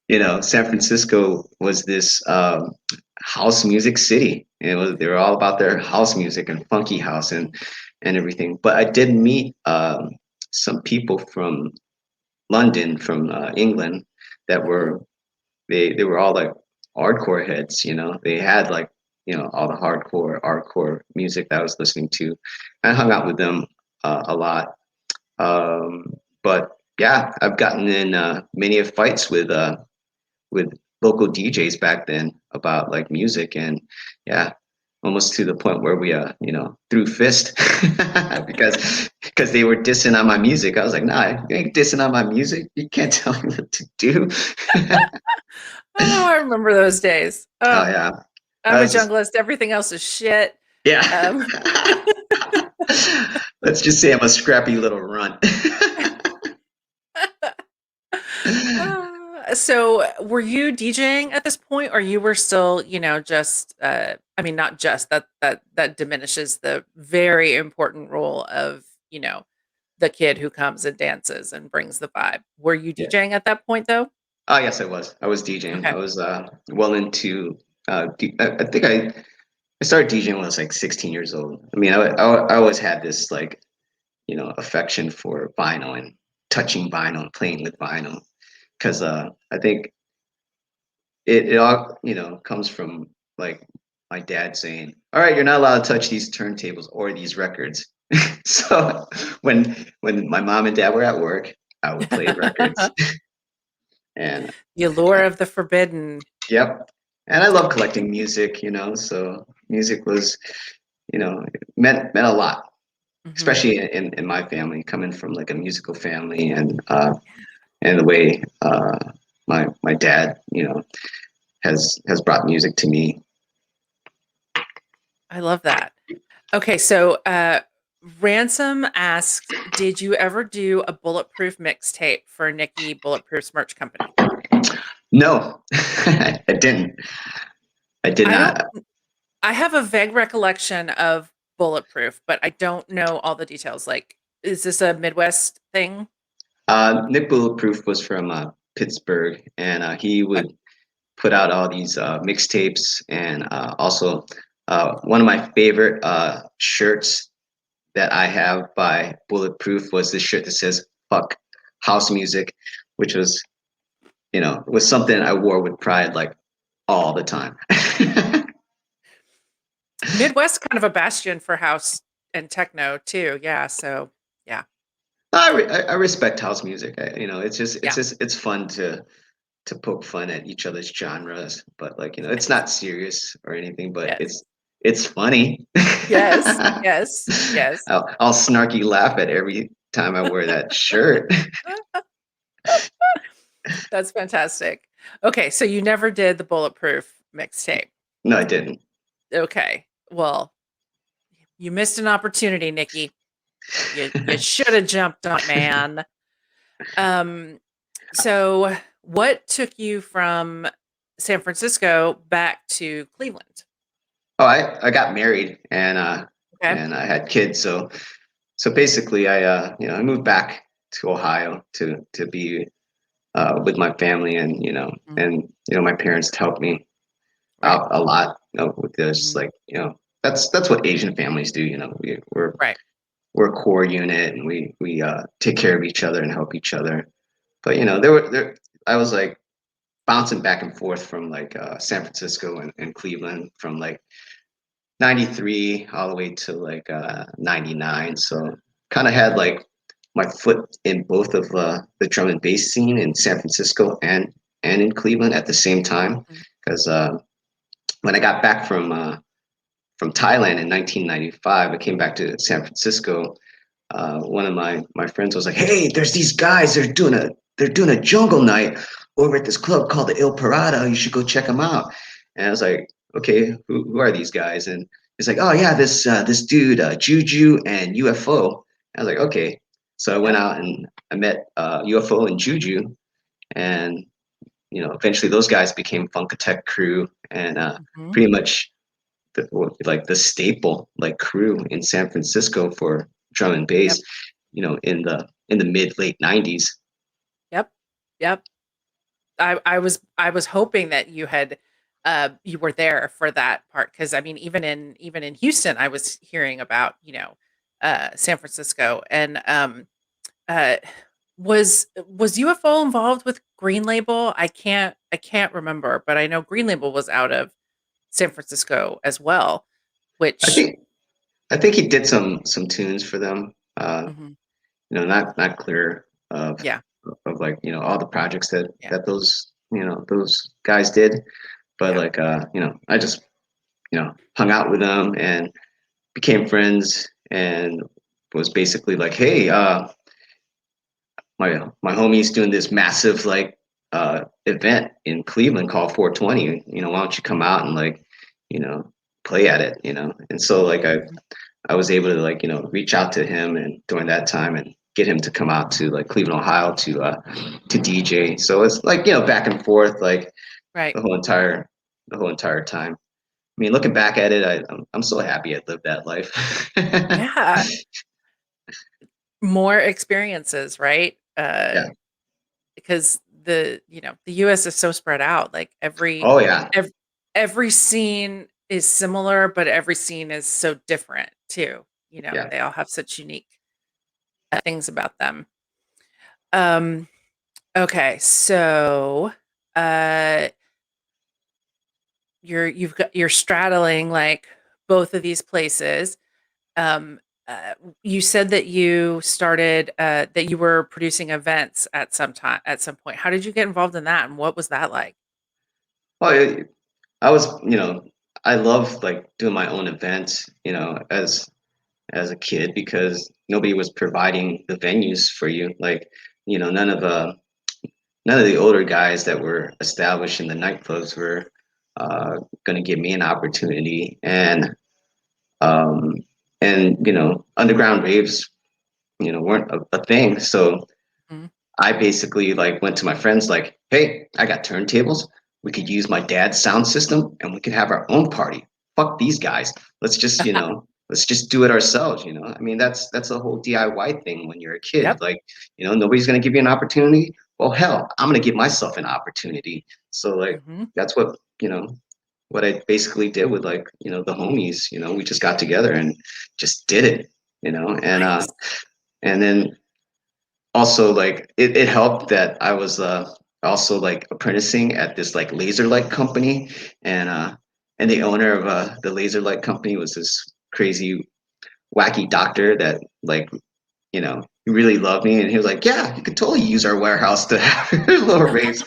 [SPEAKER 2] San Francisco was this house music city. They were all about their house music and funky house and everything. But I did meet some people from London, from England, that
[SPEAKER 3] Mhm.
[SPEAKER 2] were they were all like hardcore heads, you know. They had like, you know, all the hardcore music that I was listening to. I hung out with them a lot. Um, but yeah, I've gotten in many of fights with local DJs back then about like music, and yeah, almost to the point where we you know, threw fist because they were dissing on my music. I was like, nah, you ain't dissing on my music. You can't tell me what to do.
[SPEAKER 3] Oh, I remember those days.
[SPEAKER 2] Oh
[SPEAKER 3] Oh,
[SPEAKER 2] yeah,
[SPEAKER 3] I'm
[SPEAKER 2] that
[SPEAKER 3] a
[SPEAKER 2] was just
[SPEAKER 3] junglist. Everything else is shit.
[SPEAKER 2] yeah.
[SPEAKER 3] Um,
[SPEAKER 2] Let's just say I'm a scrappy little runt.
[SPEAKER 3] so were you DJing at this point, or you were still, just I mean, not just that diminishes the very important role of, the kid who comes and dances and brings the vibe. Were you
[SPEAKER 2] Yeah.
[SPEAKER 3] DJing at that point though?
[SPEAKER 2] Oh yes, I was. I was DJing. I
[SPEAKER 3] Okay.
[SPEAKER 2] was well into. I think I started DJing when I was like 16 years old. I mean, I always had this like, you know, affection for vinyl and touching vinyl and playing with vinyl because I think it all, you know, comes from like my dad saying, "All right, you're not allowed to touch these turntables or these records." So when my mom and dad were at work, I would play records and
[SPEAKER 3] The allure of the forbidden.
[SPEAKER 2] yep. And I love collecting music, you know, so music was, you know, meant a lot,
[SPEAKER 3] Hmm.
[SPEAKER 2] especially in my family, coming from like a musical family, and the way my dad, you know, has brought music to me.
[SPEAKER 3] I love that. Okay, so Ransom asked, "Did you ever do a bulletproof mixtape for Nikki Bulletproof's merch company?"
[SPEAKER 2] No, I didn't. I did
[SPEAKER 3] I don't.
[SPEAKER 2] not.
[SPEAKER 3] I have a vague recollection of Bulletproof, but I don't know all the details. Like, is this a Midwest thing?
[SPEAKER 2] Nick Bulletproof was from Pittsburgh, and he
[SPEAKER 3] Okay.
[SPEAKER 2] would put out all these mixtapes, and also one of my favorite shirts that I have by Bulletproof was this shirt that says "fuck house music," which was, you know, was something I wore with pride like all the time.
[SPEAKER 3] Midwest, kind of a bastion for house and techno too. Yeah. So yeah,
[SPEAKER 2] I respect house music. You know,
[SPEAKER 3] yeah,
[SPEAKER 2] it's fun to poke fun at each other's genres, but like, you know, it's
[SPEAKER 3] yes,
[SPEAKER 2] not serious or anything, but
[SPEAKER 3] yes,
[SPEAKER 2] it's funny.
[SPEAKER 3] yes, yes, yes.
[SPEAKER 2] I'll snarky laugh at every time I wear that shirt.
[SPEAKER 3] That's fantastic. Okay, so you never did the Bulletproof mixtape.
[SPEAKER 2] No, I didn't.
[SPEAKER 3] Okay, well, you missed an opportunity, Nikki. You should have jumped on it, man. Um, so what took you from San Francisco back to Cleveland?
[SPEAKER 2] Oh, I got married
[SPEAKER 3] Okay.
[SPEAKER 2] and I had kids, so basically I you know, I moved back to Ohio to be with my family, and you know,
[SPEAKER 3] Mhm.
[SPEAKER 2] and you know, my parents helped me
[SPEAKER 3] Right.
[SPEAKER 2] out a lot, you know, with this,
[SPEAKER 3] Mhm.
[SPEAKER 2] like, you know, that's what Asian families do, you know.
[SPEAKER 3] Right.
[SPEAKER 2] We're a core unit, and we take care of each other and help each other. But you know,
[SPEAKER 3] Mhm.
[SPEAKER 2] there I was like bouncing back and forth from like San Francisco and Cleveland from like 93 all the way to like 99. So kind of had like my foot in both of the drum and bass scene in San Francisco and in Cleveland at the same time.
[SPEAKER 3] Mhm.
[SPEAKER 2] Because when I got back from Thailand in 1995, I came back to San Francisco. One of my friends was like, "Hey, there's these guys. They're doing a jungle night over at this club called the Il Parada. You should go check them out." And I was like, "Okay, who are these guys?" And he's like, "Oh yeah, this dude, Juju and UFO." I was like, "Okay." So I went
[SPEAKER 3] Yep.
[SPEAKER 2] out and I met UFO and Juju, and you know, eventually those guys became Funkatech crew, and
[SPEAKER 3] Mhm.
[SPEAKER 2] pretty much like the staple like crew in San Francisco for drum and
[SPEAKER 3] Yep.
[SPEAKER 2] bass, you know, in the mid late 90s.
[SPEAKER 3] Yep. Yep. I was hoping that you were there for that part, because I mean, even in Houston, I was hearing about, San Francisco, and uh Was UFO involved with Green Label? I can't remember, but I know Green Label was out of San Francisco as well,
[SPEAKER 2] I
[SPEAKER 3] which
[SPEAKER 2] think I think he did some tunes for them.
[SPEAKER 3] Mhm.
[SPEAKER 2] Not clear
[SPEAKER 3] Yeah,
[SPEAKER 2] of like all the projects that
[SPEAKER 3] yeah,
[SPEAKER 2] those those guys did, but
[SPEAKER 3] yeah.
[SPEAKER 2] like I just hung out with them and became friends and was basically like, hey, my homie's doing this massive like event in Cleveland called 420. Why don't you come out and like you know play at it? And so like
[SPEAKER 3] Mhm.
[SPEAKER 2] I was able to like reach out to him and during that time and get him to come out to like Cleveland, Ohio to DJ. So it's like back and forth like
[SPEAKER 3] Right.
[SPEAKER 2] the whole entire time. I mean, looking back at it, I'm so happy I lived that life.
[SPEAKER 3] Yeah. More experiences, right?
[SPEAKER 2] Yeah.
[SPEAKER 3] Because the US is so spread out. Like
[SPEAKER 2] Oh yeah.
[SPEAKER 3] every scene is similar, but every scene is so different too.
[SPEAKER 2] Yeah.
[SPEAKER 3] They all have such unique things about them. Um, okay, so uh you're straddling like both of these places. Um, you said that you started that you were producing events at some point. How did you get involved in that, and what was that like?
[SPEAKER 2] Well, I was, I love like doing my own events, as a kid because nobody was providing the venues for you. Like, none of the older guys that were established in the nightclubs were going to give me an opportunity, um, and underground raves, weren't a thing. So
[SPEAKER 3] Mhm.
[SPEAKER 2] I basically like went to my friends like, "Hey, I got turntables. We could use my dad's sound system and we could have our own party. Fuck these guys. Let's just do it ourselves, I mean, that's a whole DIY thing when you're a kid.
[SPEAKER 3] Yep.
[SPEAKER 2] Like, nobody's going to give you an opportunity. Well, hell, I'm going to give myself an opportunity. So like
[SPEAKER 3] Mhm.
[SPEAKER 2] that's what I basically did with like, the homies, we just got together and just did it,
[SPEAKER 3] Nice.
[SPEAKER 2] and then also like it helped that I was also like apprenticing at this like laser light company and the owner of the laser light company was this crazy wacky doctor that like he really loved me and he was like, yeah, you could totally use our warehouse to have little raves.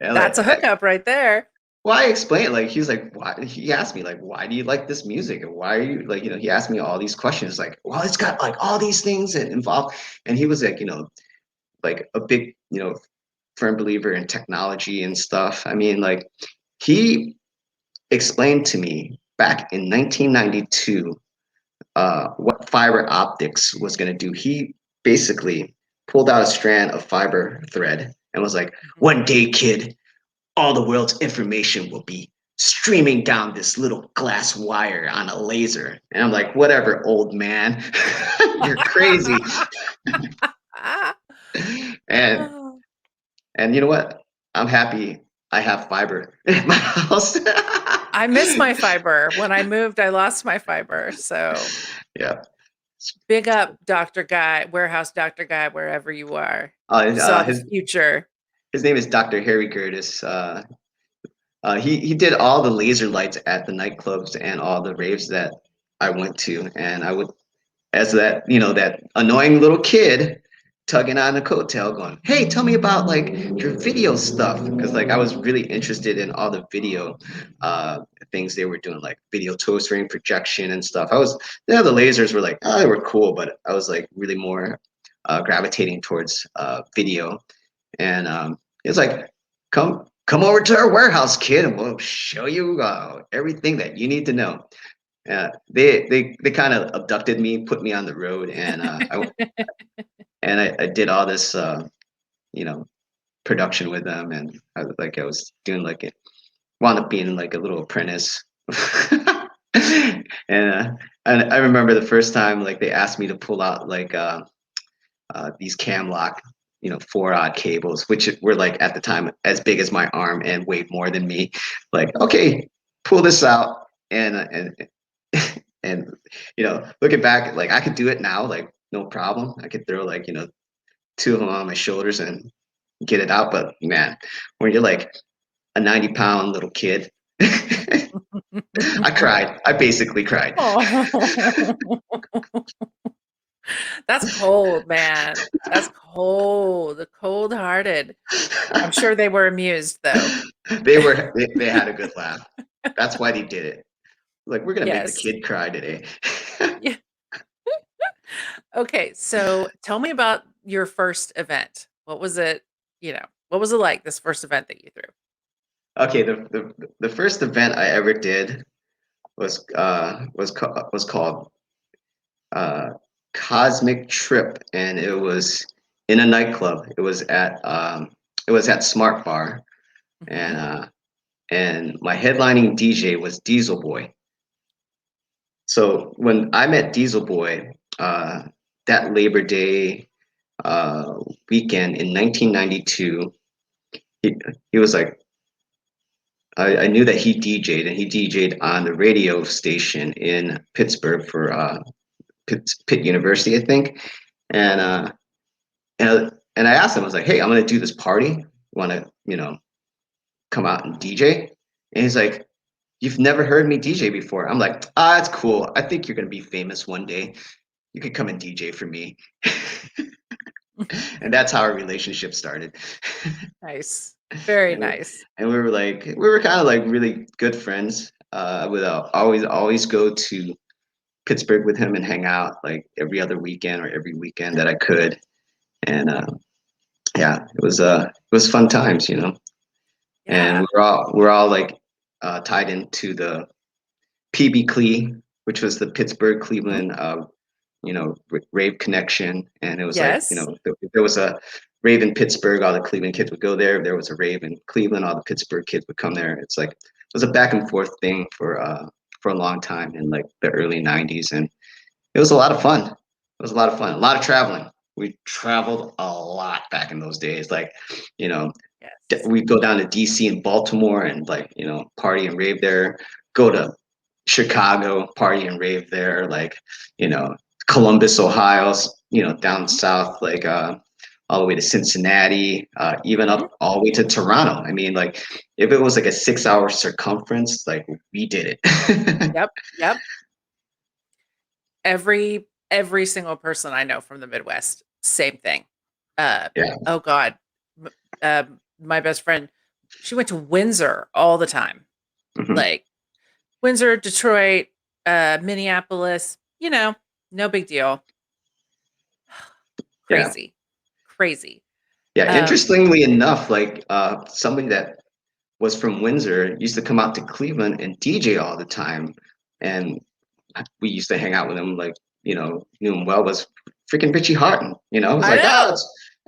[SPEAKER 2] And
[SPEAKER 3] That's a hookup right there.
[SPEAKER 2] well, I explained like he's like why he asked me like why do you like this music and why are you like he asked me all these questions like well it's got like all these things that involve and he was like a big, firm believer in technology and stuff. I mean, like he explained to me back in 1992 what fiber optics was going to do. He basically pulled out a strand of fiber thread and was like,
[SPEAKER 3] Mhm.
[SPEAKER 2] "One day, kid, all the world's information will be streaming down this little glass wire on a laser." And I'm like, "Whatever, old man, you're crazy." And
[SPEAKER 3] Oh.
[SPEAKER 2] And you know what? I'm happy I have fiber in my house.
[SPEAKER 3] I miss my fiber. When I moved, I lost my fiber. So
[SPEAKER 2] Yeah.
[SPEAKER 3] big up Dr. Guy, warehouse Dr. Guy, wherever you are.
[SPEAKER 2] Uh,
[SPEAKER 3] You saw
[SPEAKER 2] uh,
[SPEAKER 3] the
[SPEAKER 2] his
[SPEAKER 3] future.
[SPEAKER 2] his name is Dr. Harry Curtis. He did all the laser lights at the nightclubs and all the raves that I went to, and I would as that that annoying little kid tugging on the coattail going, hey, tell me about like your video stuff because like I was really interested in all the video uh things they were doing like video toast ring projection and stuff. I was the lasers were like oh they were cool but I was like really more gravitating towards video and it was like come over to our warehouse kid and we'll show you everything that you need to know. They kind of abducted me, put me on the road, and I did all this you know production with them, and I was doing like it, wound up being like a little apprentice. and and I remember the first time like they asked me to pull out like these cam lock 4 odd cables, which were like at the time as big as my arm and weighed more than me. Like okay, pull this out and and looking back, like I could do it now, like no problem. I could throw like, two of them on my shoulders and get it out. But man, when you're like a 90-pound little kid, I cried. I basically cried.
[SPEAKER 3] Oh, that's cold, man. That's cold. Cold-hearted. I'm sure they were amused though.
[SPEAKER 2] They had a good laugh. That's why they did it. Like, we're gonna make the
[SPEAKER 3] Yes.
[SPEAKER 2] kid cry today.
[SPEAKER 3] Yeah. Okay, so tell me about your first event. What was it, what was it like, this first event that you threw?
[SPEAKER 2] Okay, the first event I ever did was called uh, Cosmic Trip, and it was in a nightclub. It was at Smart Bar, and
[SPEAKER 3] Mhm.
[SPEAKER 2] my headlining DJ was Diesel Boy. So when I met Diesel Boy, that Labor Day uh, weekend in 1992, he he was like, I knew that he DJ'd, and he DJ'd on the radio station in Pittsburgh for Pitt University, I think. And and I asked him, I was like, "Hey, I'm gonna do this party. Want to, come out and DJ?" And he's like, "You've never heard me DJ before." I'm like, "Ah, that's cool. I think you're gonna be famous one day. You could come and DJ for me." And that's how our relationship started.
[SPEAKER 3] Nice. Very
[SPEAKER 2] and we,
[SPEAKER 3] nice.
[SPEAKER 2] and we were kind of like really good friends. I would always go to Pittsburgh with him and hang out like every other weekend or every weekend that I could. And yeah, it was fun times. And
[SPEAKER 3] Yeah.
[SPEAKER 2] we're all like tied into the PB Clee, which was the Pittsburgh
[SPEAKER 3] Mhm.
[SPEAKER 2] Cleveland rave connection. And it was like,
[SPEAKER 3] Yes.
[SPEAKER 2] if there was a rave in Pittsburgh, all the Cleveland kids would go there. If there was a rave in Cleveland, all the Pittsburgh kids would come there. It's like it was a back and forth thing for a long time in like the early '90s, and it was a lot of fun. It was a lot of fun. A lot of traveling. We traveled a lot back in those days. Like, you know,
[SPEAKER 3] Yes.
[SPEAKER 2] we'd go down to DC and Baltimore and like, party and rave there. Go to Chicago, party and rave there. Like, you know, Columbus, Ohio, down
[SPEAKER 3] Mhm.
[SPEAKER 2] south, like all the way to Cincinnati, even
[SPEAKER 3] Mhm.
[SPEAKER 2] up all the way to Toronto. I mean, like, if it was like a 6-hour circumference, like we did it.
[SPEAKER 3] Yep. Yep. Every single person I know from the Midwest, same thing. Uh,
[SPEAKER 2] Yeah.
[SPEAKER 3] oh God, my best friend, she went to Windsor all the time,
[SPEAKER 2] Mhm.
[SPEAKER 3] like Windsor, Detroit, Minneapolis. No big deal.
[SPEAKER 2] Yeah.
[SPEAKER 3] Crazy, crazy.
[SPEAKER 2] Yeah.
[SPEAKER 3] Um,
[SPEAKER 2] Interestingly enough, like somebody that was from Windsor used to come out to Cleveland and DJ all the time. And we used to hang out with him, like, knew him well, was freaking Richie Hawtin. I was
[SPEAKER 3] I
[SPEAKER 2] like, oh,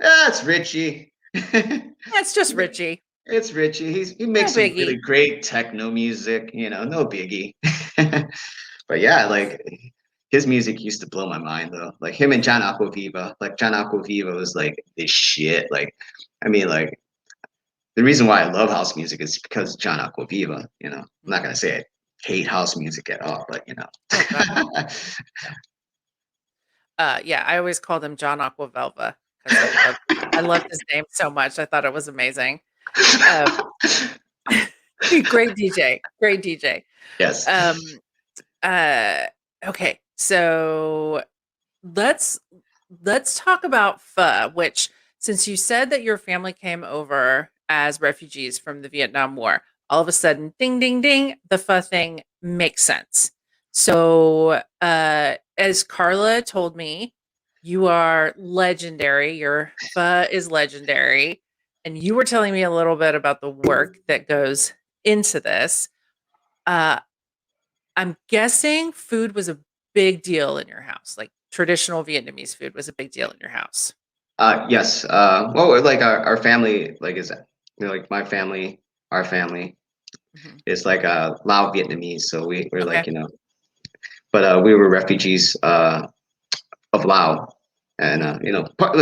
[SPEAKER 3] know.
[SPEAKER 2] it's Richie.
[SPEAKER 3] That's just Richie.
[SPEAKER 2] It's Richie. He
[SPEAKER 3] No
[SPEAKER 2] makes some really
[SPEAKER 3] biggie.
[SPEAKER 2] great techno music, no biggie. But yeah, like his music used to blow my mind though. Like him and John Aquaviva. Like John Aquaviva was like this shit. Like, I mean, like the reason why I love house music is because John Aquaviva. I'm not gonna
[SPEAKER 3] Mhm.
[SPEAKER 2] say I hate house music at all, but
[SPEAKER 3] Oh God, no. Yeah, I always called him John Aquavelva because I loved his name so much. I thought it was amazing. Um, great DJ, great DJ.
[SPEAKER 2] Yes.
[SPEAKER 3] Um, uh, okay, so let's let's talk about pho, which since you said that your family came over as refugees from the Vietnam War, all of a sudden, ding, ding, ding, the pho thing makes sense. So, as Carla told me, you are legendary. Your pho is legendary. And you were telling me a little bit about the work that goes into this. Uh, I'm guessing food was a big deal in your house, like traditional Vietnamese food was a big deal in your house.
[SPEAKER 2] Yes. Well, like our family, like is like my family, our family
[SPEAKER 3] Mhm.
[SPEAKER 2] is like Lao Vietnamese, so we're like
[SPEAKER 3] Okay.
[SPEAKER 2] but we were refugees of Lao, and
[SPEAKER 3] Mhm.
[SPEAKER 2] part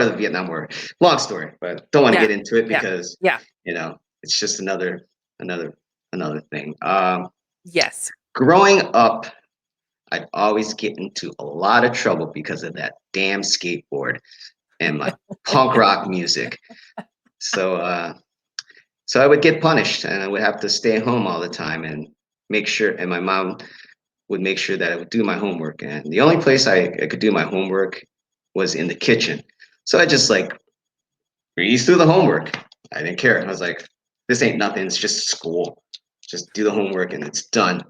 [SPEAKER 2] of the Vietnam War. Long story, but don't want to
[SPEAKER 3] Yeah.
[SPEAKER 2] get into it
[SPEAKER 3] Yeah.
[SPEAKER 2] because
[SPEAKER 3] Yeah.
[SPEAKER 2] it's just another another thing.
[SPEAKER 3] Yes.
[SPEAKER 2] Growing up, I'd always get into a lot of trouble because of that damn skateboard and my punk rock music. So so I would get punished and I would have to stay home all the time and make sure, and my mom would make sure that I would do my homework. And the only place I could do my homework was in the kitchen. So I just like breeze through the homework. I didn't care. I was like, this ain't nothing. It's just school. Just do the homework and it's done.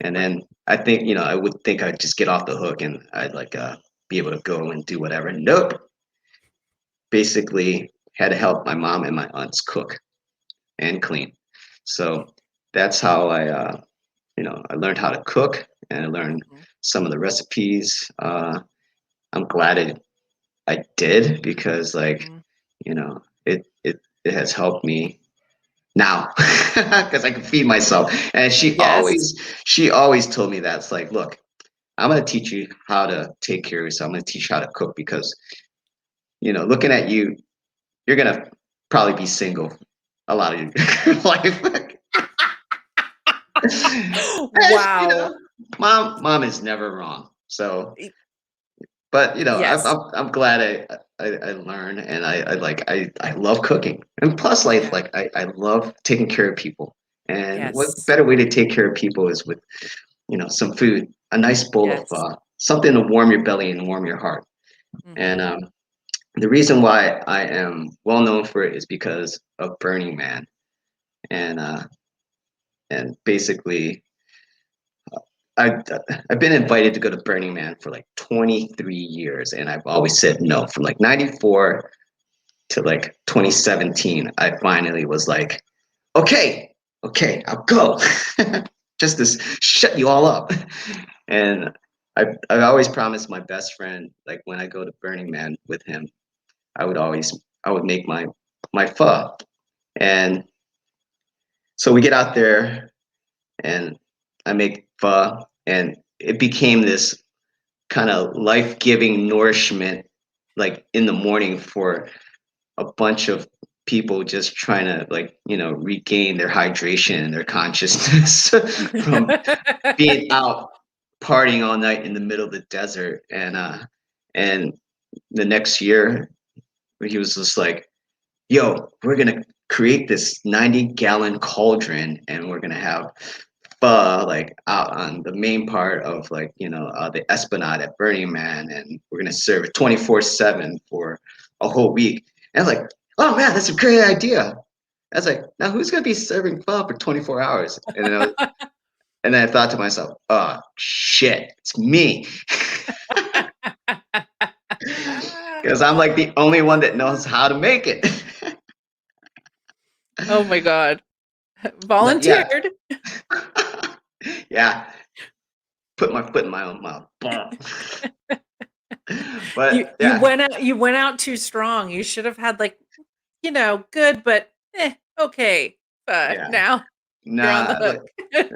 [SPEAKER 2] And
[SPEAKER 3] Right.
[SPEAKER 2] then I think, I would think I'd just get off the hook and I'd like be able to go and do whatever. Nope. Basically had to help my mom and my aunts cook and clean. So that's how I learned how to cook and I learned
[SPEAKER 3] Mhm.
[SPEAKER 2] some of the recipes. I'm glad I did because
[SPEAKER 3] Mhm.
[SPEAKER 2] it has helped me now because I can feed myself. And
[SPEAKER 3] Yes.
[SPEAKER 2] she always told me that it's like, look, I'm gonna teach you how to take care of yourself. I'm gonna teach you how to cook because looking at you, you're gonna probably be single a lot of your life. And,
[SPEAKER 3] Wow.
[SPEAKER 2] mom is never wrong. So,
[SPEAKER 3] Y
[SPEAKER 2] but
[SPEAKER 3] Yes.
[SPEAKER 2] I'm glad I learned and I love cooking and plus
[SPEAKER 3] Yeah.
[SPEAKER 2] I love taking care of people. And what
[SPEAKER 3] Yes.
[SPEAKER 2] better way to take care of people is with some food, a nice bowl of
[SPEAKER 3] Yes.
[SPEAKER 2] something to warm your belly and warm your heart. And
[SPEAKER 3] Mhm.
[SPEAKER 2] the reason why I am well known for it is because of Burning Man, and basically I've I've been invited to go to Burning Man for like 23 years, and I've always said no. From like '94 to like 2017, I finally was like, okay, okay, I'll go, just to shut you all up. And I always promised my best friend, like when I go to Burning Man with him, I would make my pho. And so we get out there and I make pho and it became this kind of life-giving nourishment like in the morning for a bunch of people just trying to like, regain their hydration and their consciousness from being out partying all night in the middle of the desert. And the next year he was just like, yo, we're gonna create this 90-gallon cauldron and we're gonna have pho like out on the main part of like the Esplanade at Burning Man, and we're gonna serve it 24/7 for a whole week. And I was like, oh man, that's a great idea. I was like, now who's gonna be serving pho for 24 hours? And then I thought to myself, oh shit, it's me. Because I'm like the only one that knows how to make it.
[SPEAKER 3] Oh my god.
[SPEAKER 2] But yeah,
[SPEAKER 3] Volunteered.
[SPEAKER 2] yeah, put my foot in my own mouth.
[SPEAKER 3] You
[SPEAKER 2] But
[SPEAKER 3] you
[SPEAKER 2] yeah,
[SPEAKER 3] went out too strong. You should have had, like, good, but, okay,
[SPEAKER 2] yeah.
[SPEAKER 3] now you're on the
[SPEAKER 2] Nah,
[SPEAKER 3] hook.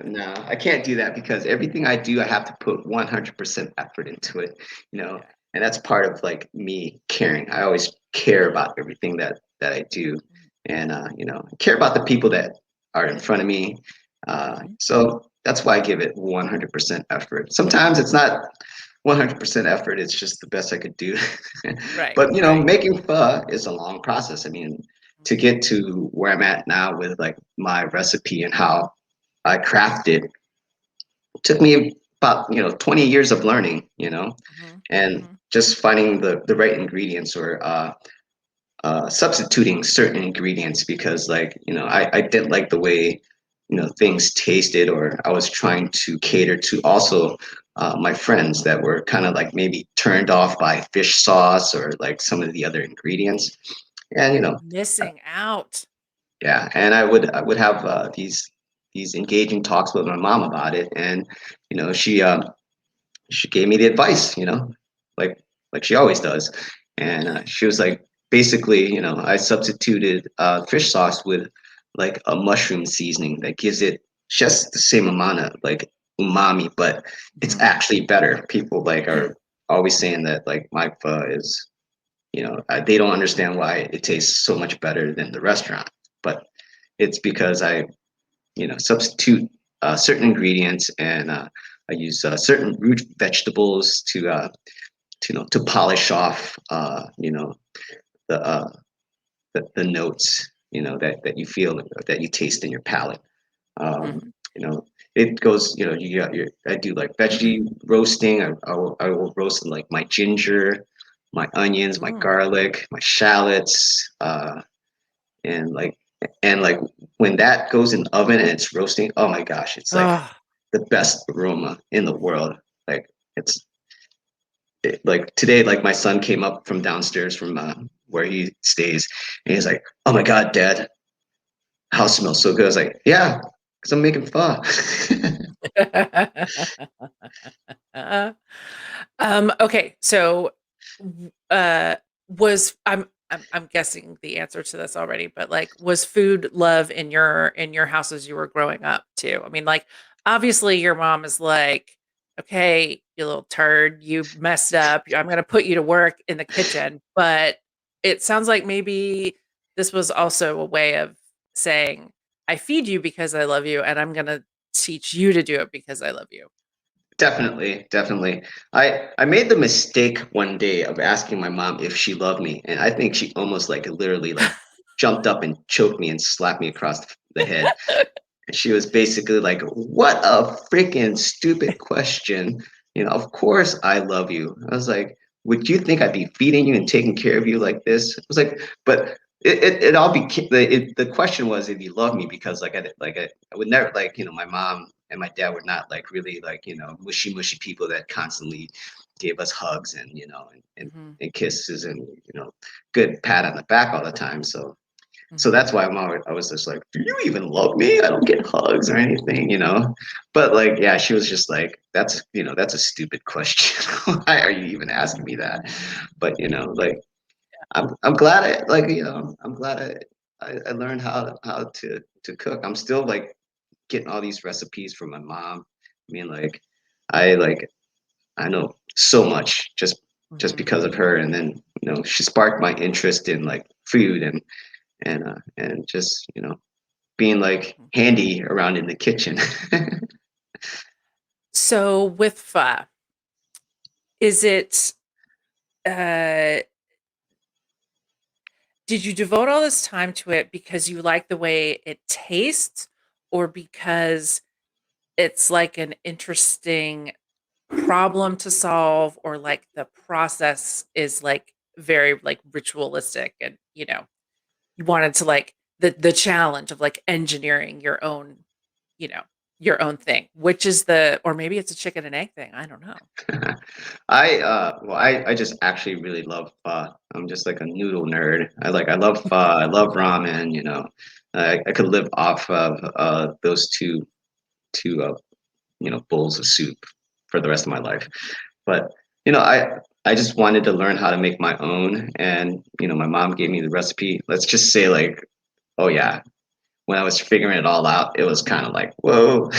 [SPEAKER 2] no, I can't do that because everything I do, I have to put 100% effort into it,
[SPEAKER 3] Yeah.
[SPEAKER 2] and that's part of like me caring. I always care about everything that I do, and care about the people that are in front of me.
[SPEAKER 3] Mhm.
[SPEAKER 2] So that's why I give it 100% effort. Sometimes it's not 100% effort; it's just the best I could do.
[SPEAKER 3] Right,
[SPEAKER 2] But
[SPEAKER 3] right.
[SPEAKER 2] making pho is a long process. I mean, to
[SPEAKER 3] Mhm,
[SPEAKER 2] get to where I'm at now with like my recipe and how I crafted took me about 20 years of learning,
[SPEAKER 3] mhm,
[SPEAKER 2] and
[SPEAKER 3] mhm,
[SPEAKER 2] just finding the right ingredients or substituting certain ingredients because like I didn't like the way things tasted, or I was trying to cater to also my friends that were kind of like maybe turned off by fish sauce or like some of the other ingredients. And
[SPEAKER 3] missing out.
[SPEAKER 2] yeah, and I would have these engaging talks with my mom about it, and she gave me the advice, like she always does, and she was like, basically, I substituted fish sauce with like a mushroom seasoning that gives it just the same amount of like umami, but it's
[SPEAKER 3] Mhm.
[SPEAKER 2] actually better. People like are always saying that like my pho is, they don't understand why it tastes so much better than the restaurant, but it's because I substitute certain ingredients and I use certain root vegetables to polish off the the notes that you feel that you taste in your palate.
[SPEAKER 3] Mhm.
[SPEAKER 2] You know, it goes. You got your. I do like veggie roasting. I will roast like my ginger, my onions, my
[SPEAKER 3] Mm.
[SPEAKER 2] garlic, my shallots, and like when that goes in the oven and it's roasting. Oh my gosh, it's like
[SPEAKER 3] Oh,
[SPEAKER 2] the best aroma in the world. Like like today, like my son came up from downstairs from where he stays, and he's like, "Oh my God, Dad, house smells so good." I was like, "Yeah, because I'm making pho."
[SPEAKER 3] okay, so was I'm guessing the answer to this already, but like was food love in your house as you were growing up too? I mean, like obviously your mom is like, okay, you little turd, you messed up. I'm gonna put you to work in the kitchen. But it sounds like maybe this was also a way of saying, I feed you because I love you, and I'm gonna teach you to do it because I love you.
[SPEAKER 2] Definitely, definitely. I made the mistake one day of asking my mom if she loved me, and I think she almost like literally like jumped up and choked me and slapped me across the head. She was basically like, "What a freaking stupid question! Of course I love you." I was like, "Would you think I'd be feeding you and taking care of you like this?" I was like, but it all became the question was if you love me because I would never my mom and my dad were not like really like mushy mushy people that constantly gave us hugs and
[SPEAKER 3] Mhm,
[SPEAKER 2] and kisses and good pat on the back all the time. So
[SPEAKER 3] mhm.
[SPEAKER 2] that's why I was just like, "Do you even love me? I don't get hugs or anything." But like, yeah, she was just like, that's a stupid question. Why are you even asking me that?" But like, I'm glad I'm glad I learned how to cook. I'm still like getting all these recipes from my mom. I mean, like I know so much just
[SPEAKER 3] Mhm.
[SPEAKER 2] because of her, and then she sparked my interest in like food and just being like
[SPEAKER 3] Mhm.
[SPEAKER 2] handy around in the kitchen.
[SPEAKER 3] So with pho, is it uh did you devote all this time to it because you like the way it tastes or because it's like an interesting problem to solve or like the process is like very like ritualistic and you wanted to like the challenge of like engineering you know, your own thing, which is the or maybe it's a chicken and egg thing, I don't know.
[SPEAKER 2] I just actually really love pho. I'm just like a noodle nerd. I love pho. I love ramen. I could live off of those two bowls of soup for the rest of my life. But I just wanted to learn how to make my own, and my mom gave me the recipe. Let's just say like, oh yeah, when I was figuring it all out, it was kind of like, whoa,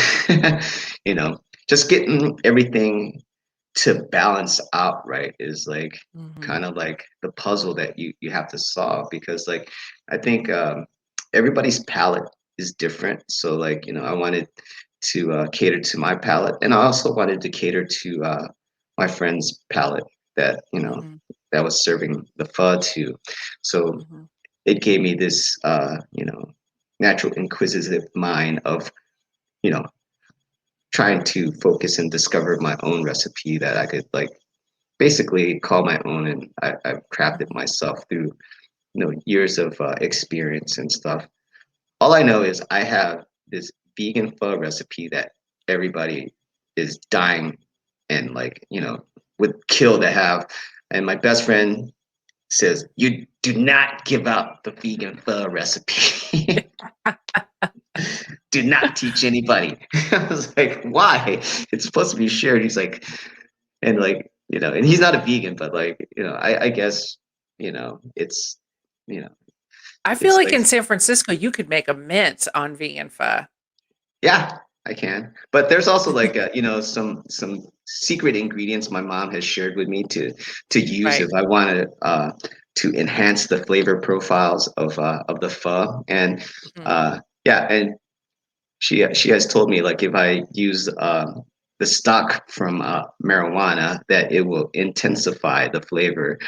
[SPEAKER 2] you know, just getting everything to balance out right is like
[SPEAKER 3] Mhm,
[SPEAKER 2] kind of like the puzzle that you have to solve because like I think everybody's palate is different. So like I wanted to cater to my palate, and I also wanted to cater to my friend's palate that
[SPEAKER 3] mhm,
[SPEAKER 2] that was serving the pho to. So
[SPEAKER 3] mhm,
[SPEAKER 2] it gave me this natural inquisitive mind of you know trying to focus and discover my own recipe that I could like basically call my own, and I've crafted
[SPEAKER 3] mhm,
[SPEAKER 2] myself through years of experience and stuff. All I know is I have this vegan pho recipe that everybody is dying and like would kill to have, and my best friend says you do not give out the vegan pho recipe. Do not teach anybody. I was like, why? It's supposed to be shared. He's like, and like, and he's not a vegan, but like, I guess, it's, you know,
[SPEAKER 3] I feel
[SPEAKER 2] it's
[SPEAKER 3] like
[SPEAKER 2] like,
[SPEAKER 3] in San Francisco, you could make a mint on vegan pho.
[SPEAKER 2] yeah, I can. But there's also like, some secret ingredients my mom has shared with me to use
[SPEAKER 3] Right.
[SPEAKER 2] if I want to enhance the flavor profiles of the pho. And
[SPEAKER 3] Mhm,
[SPEAKER 2] yeah, and she has told me like if I use the stock from marijuana that it will intensify the flavor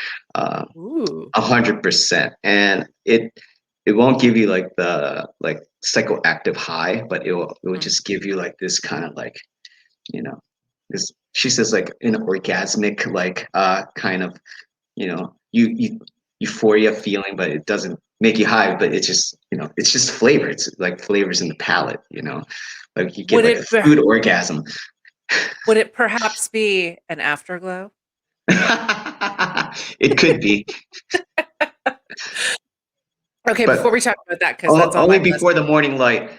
[SPEAKER 3] Ooh.
[SPEAKER 2] 100%, and it won't give you like the like psychoactive high, but it will
[SPEAKER 3] Mm.
[SPEAKER 2] just give you like this kind of like, you know, this, she says, like an orgasmic like kind of, you euphoria feeling, but it doesn't make you high, but it's just, it's just flavor. It's like flavors in the palate, like you get
[SPEAKER 3] Would
[SPEAKER 2] like a
[SPEAKER 3] it be
[SPEAKER 2] food orgasm.
[SPEAKER 3] would it perhaps be an afterglow?
[SPEAKER 2] It could be,
[SPEAKER 3] Okay, before
[SPEAKER 2] but
[SPEAKER 3] we talk about that, because that's on
[SPEAKER 2] only
[SPEAKER 3] my list.
[SPEAKER 2] before the morning light.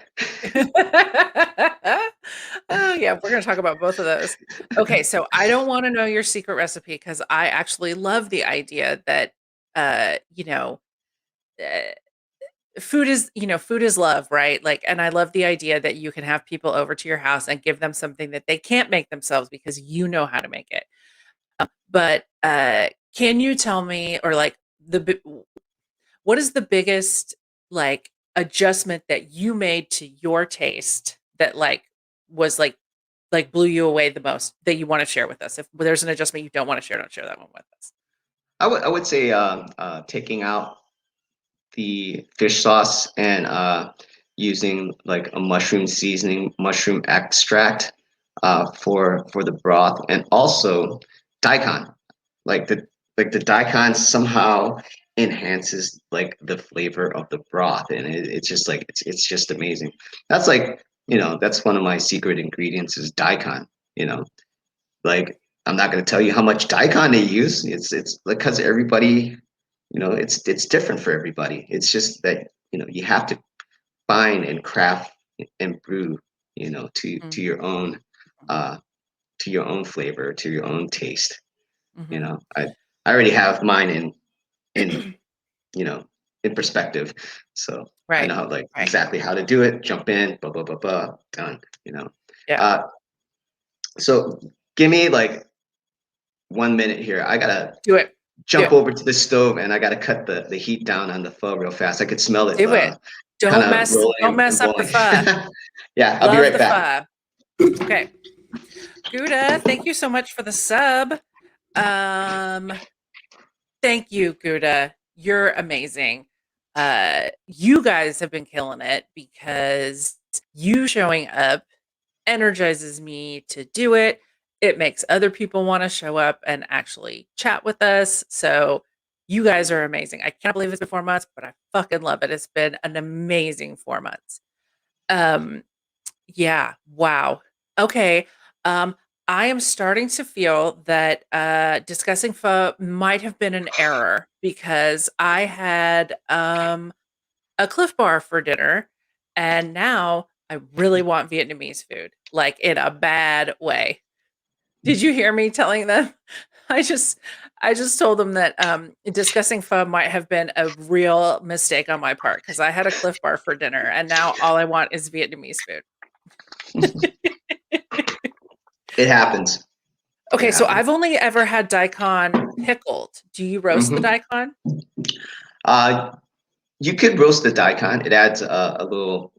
[SPEAKER 3] Oh, yeah, we're gonna talk about both of those. Okay, so I don't wanna know your secret recipe because I actually love the idea that, uh, you know, eh, food is love, right? Like, and I love the idea that you can have people over to your house and give them something that they can't make themselves because you know how to make it. But, can you tell me or, like, what is the biggest, like, adjustment that you made to your taste that, like, was, like, blew you away the most that you wanna share with us? If there's an adjustment you don't wanna share, don't share that one with us.
[SPEAKER 2] I would say taking out the fish sauce and using like a mushroom seasoning, mushroom extract for the broth, and also daikon. Like the daikon somehow enhances like the flavor of the broth, and it's just like it's just amazing. That's like, that's one of my secret ingredients is daikon. You know, like I'm not going to tell you how much daikon they use. It's because everybody, it's different for everybody. It's just that, you have to find and craft and brew, to
[SPEAKER 3] Mm,
[SPEAKER 2] your own
[SPEAKER 3] mhm,
[SPEAKER 2] uh to your own flavor, to your own taste. You
[SPEAKER 3] mhm.
[SPEAKER 2] know, I already have mine in you know in perspective, so I
[SPEAKER 3] Right,
[SPEAKER 2] know like
[SPEAKER 3] right.
[SPEAKER 2] exactly how to do it. Jump in, blah blah blah blah, done.
[SPEAKER 3] Yeah,
[SPEAKER 2] Uh, so give me like 1 minute here. I gotta
[SPEAKER 3] do it, do
[SPEAKER 2] jump
[SPEAKER 3] it,
[SPEAKER 2] over to the stove and I gotta cut the heat down on the pho real fast. I could smell it
[SPEAKER 3] do it.
[SPEAKER 2] kind
[SPEAKER 3] Don't
[SPEAKER 2] of
[SPEAKER 3] mess
[SPEAKER 2] rolling
[SPEAKER 3] don't
[SPEAKER 2] and
[SPEAKER 3] mess up the
[SPEAKER 2] boiling.
[SPEAKER 3] pho.
[SPEAKER 2] Yeah, I'll be
[SPEAKER 3] Love
[SPEAKER 2] right
[SPEAKER 3] the
[SPEAKER 2] back.
[SPEAKER 3] pho. Okay. Gouda, thank you so much for the sub. Um, Thank you, Gouda. You're amazing. You guys have been killing it because you showing up energizes me to do it. It makes other people want to show up and actually chat with us. So you guys are amazing. I can't believe it's been 4 months, but I fucking love it. It's been an amazing 4 months. Um, yeah, wow. Okay. Um, I am starting to feel that discussing pho might have been an error because I had a Cliff Bar for dinner, and now I really want Vietnamese food, like in a bad way. Did you hear me telling them? I just I just told them that discussing pho might have been a real mistake on my part because I had a Cliff Bar for dinner, and now all I want is Vietnamese food.
[SPEAKER 2] It happens. It
[SPEAKER 3] Okay, so
[SPEAKER 2] happens.
[SPEAKER 3] I've only ever had daikon pickled. Do you roast the
[SPEAKER 2] Hmm.
[SPEAKER 3] daikon?
[SPEAKER 2] Uh, you could roast the daikon. It adds a little,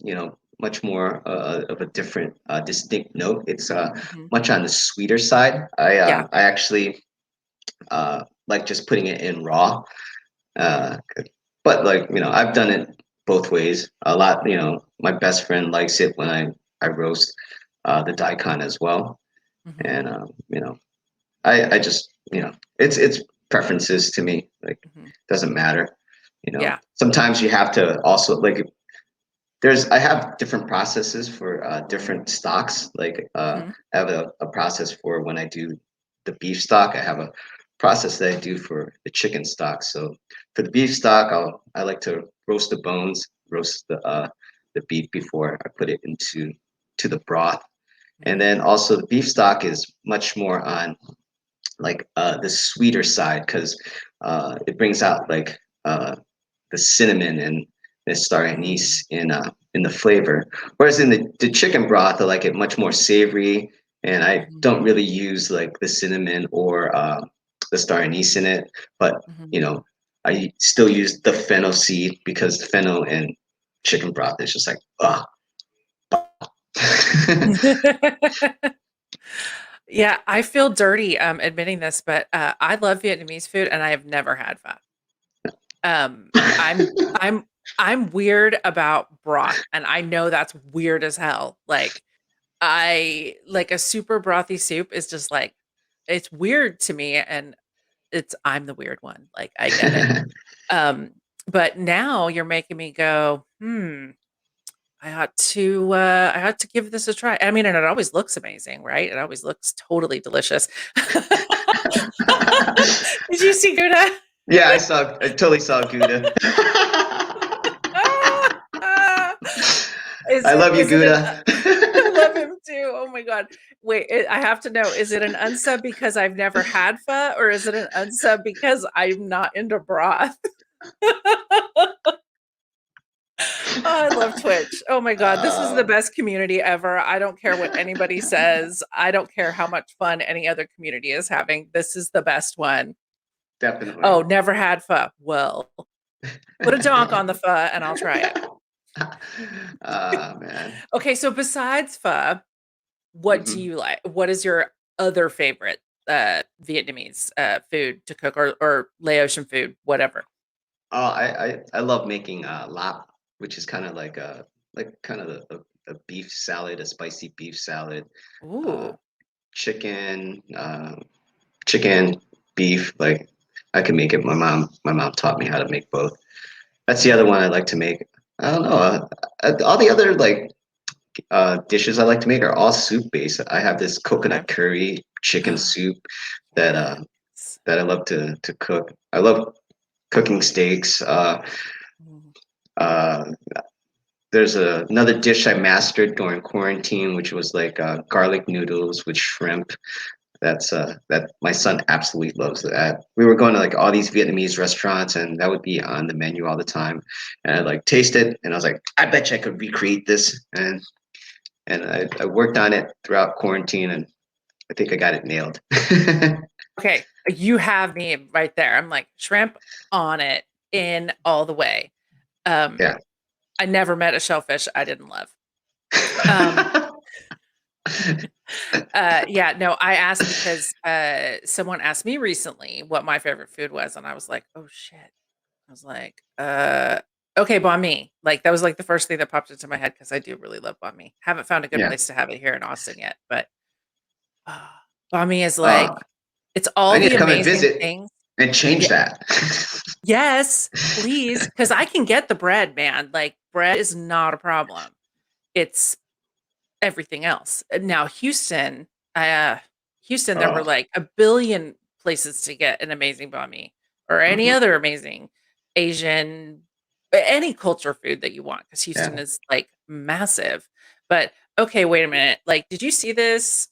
[SPEAKER 2] much more of a different, distinct note. It's
[SPEAKER 3] Mhm.
[SPEAKER 2] much on the sweeter side. I
[SPEAKER 3] Yeah.
[SPEAKER 2] I actually like just putting it in raw.
[SPEAKER 3] Mhm.
[SPEAKER 2] Uh, but like, I've done it both ways. A lot, my best friend likes it when I roast the daikon as well.
[SPEAKER 3] Mhm.
[SPEAKER 2] And I just, it's preferences to me. Like,
[SPEAKER 3] Mhm.
[SPEAKER 2] doesn't matter.
[SPEAKER 3] Yeah.
[SPEAKER 2] Sometimes you have to also like, I have different processes for different stocks. Like
[SPEAKER 3] Mhm.
[SPEAKER 2] I have a process for when I do the beef stock. I have a process that I do for the chicken stock. So for the beef stock, I like to roast the bones, roast the beef before I put it to the broth. And
[SPEAKER 3] Mhm.
[SPEAKER 2] then also the beef stock is much more on like the sweeter side because it brings out like the cinnamon and the star
[SPEAKER 3] Mm.
[SPEAKER 2] anise in the flavor. Whereas in the chicken broth, I like it much more savory, and I
[SPEAKER 3] Mhm.
[SPEAKER 2] don't really use like the cinnamon or the star anise in it. But
[SPEAKER 3] Mhm.
[SPEAKER 2] you know, I still use the fennel seed because fennel and chicken broth is just like ah.
[SPEAKER 3] Yeah, I feel dirty admitting this, but I love Vietnamese food and I have never had pho. Um, I'm I'm I'm weird about broth, and I know that's weird as hell. Like I like a super brothy soup is just like it's weird to me, and I'm the weird one. Like I get it. Um, but now you're making me go, I ought to give this a try. I mean, and it always looks amazing, right? It always looks totally delicious. Did you see Gouda?
[SPEAKER 2] Yeah, I totally saw Gouda.
[SPEAKER 3] Ah, ah.
[SPEAKER 2] I love you,
[SPEAKER 3] Is it an
[SPEAKER 2] Gouda.
[SPEAKER 3] I love him too. Oh my god. Wait, I have to know, is it an unsub because I've never had pho, or is it an unsub because I'm not into broth? Oh, I love Twitch. Oh my god, this is the
[SPEAKER 2] Um,
[SPEAKER 3] best community ever. I don't care what anybody says. I don't care how much fun any other community is having. This is the best one. Oh,
[SPEAKER 2] definitely.
[SPEAKER 3] never had pho. Well, put a donk on the pho and I'll try it.
[SPEAKER 2] Ah, man.
[SPEAKER 3] Okay, so besides pho, what do
[SPEAKER 2] Hmm.
[SPEAKER 3] you like? What is your other favorite Vietnamese food to cook, or Laotian food, whatever?
[SPEAKER 2] Oh, I love making lap, which is kind of like kind of a beef salad, a spicy beef salad. Uh,
[SPEAKER 3] Ooh.
[SPEAKER 2] chicken, chicken, beef. Like I can make it. My mom taught me how to make both. That's the other one I like to make. I don't know. All the other dishes I like to make are all soup based. I have this
[SPEAKER 3] Okay.
[SPEAKER 2] coconut curry chicken soup that
[SPEAKER 3] Yes.
[SPEAKER 2] that I love to cook. I love cooking steaks.
[SPEAKER 3] Mm.
[SPEAKER 2] Uh, there's another dish I mastered during quarantine, which was like garlic noodles with shrimp. That my son absolutely loves that. We were going to like all these Vietnamese restaurants, and that would be on the menu all the time. And I like taste it, and I was like, I bet you I could recreate this. And I worked on it throughout quarantine, and I think I got it nailed.
[SPEAKER 3] Okay, you have me right there. I'm like shrimp on it in all the way. Um,
[SPEAKER 2] Yeah.
[SPEAKER 3] I never met a shellfish I didn't love. Um, yeah, no, I asked because someone asked me recently what my favorite food was, and I was like, oh shit. I was like, okay, banh mi. Like that was like the first thing that popped into my head because I do really love banh mi. Haven't found a good
[SPEAKER 2] Yeah.
[SPEAKER 3] place to have it here in Austin yet, but uh, banh mi is
[SPEAKER 2] Uh,
[SPEAKER 3] like it's
[SPEAKER 2] I
[SPEAKER 3] all
[SPEAKER 2] need
[SPEAKER 3] the
[SPEAKER 2] to come and
[SPEAKER 3] amazing
[SPEAKER 2] visit
[SPEAKER 3] things.
[SPEAKER 2] and change
[SPEAKER 3] Yeah,
[SPEAKER 2] that.
[SPEAKER 3] yes, please, because I can get the bread, man. Like bread is not a problem. It's everything else. Now uh, Houston, there were
[SPEAKER 2] Oh,
[SPEAKER 3] like a billion places to get an amazing banh mi or any
[SPEAKER 2] mhm.
[SPEAKER 3] other amazing Asian, any culture food that you want, because Houston
[SPEAKER 2] Yeah.
[SPEAKER 3] is like massive. But okay, wait a minute. Like, did you see this?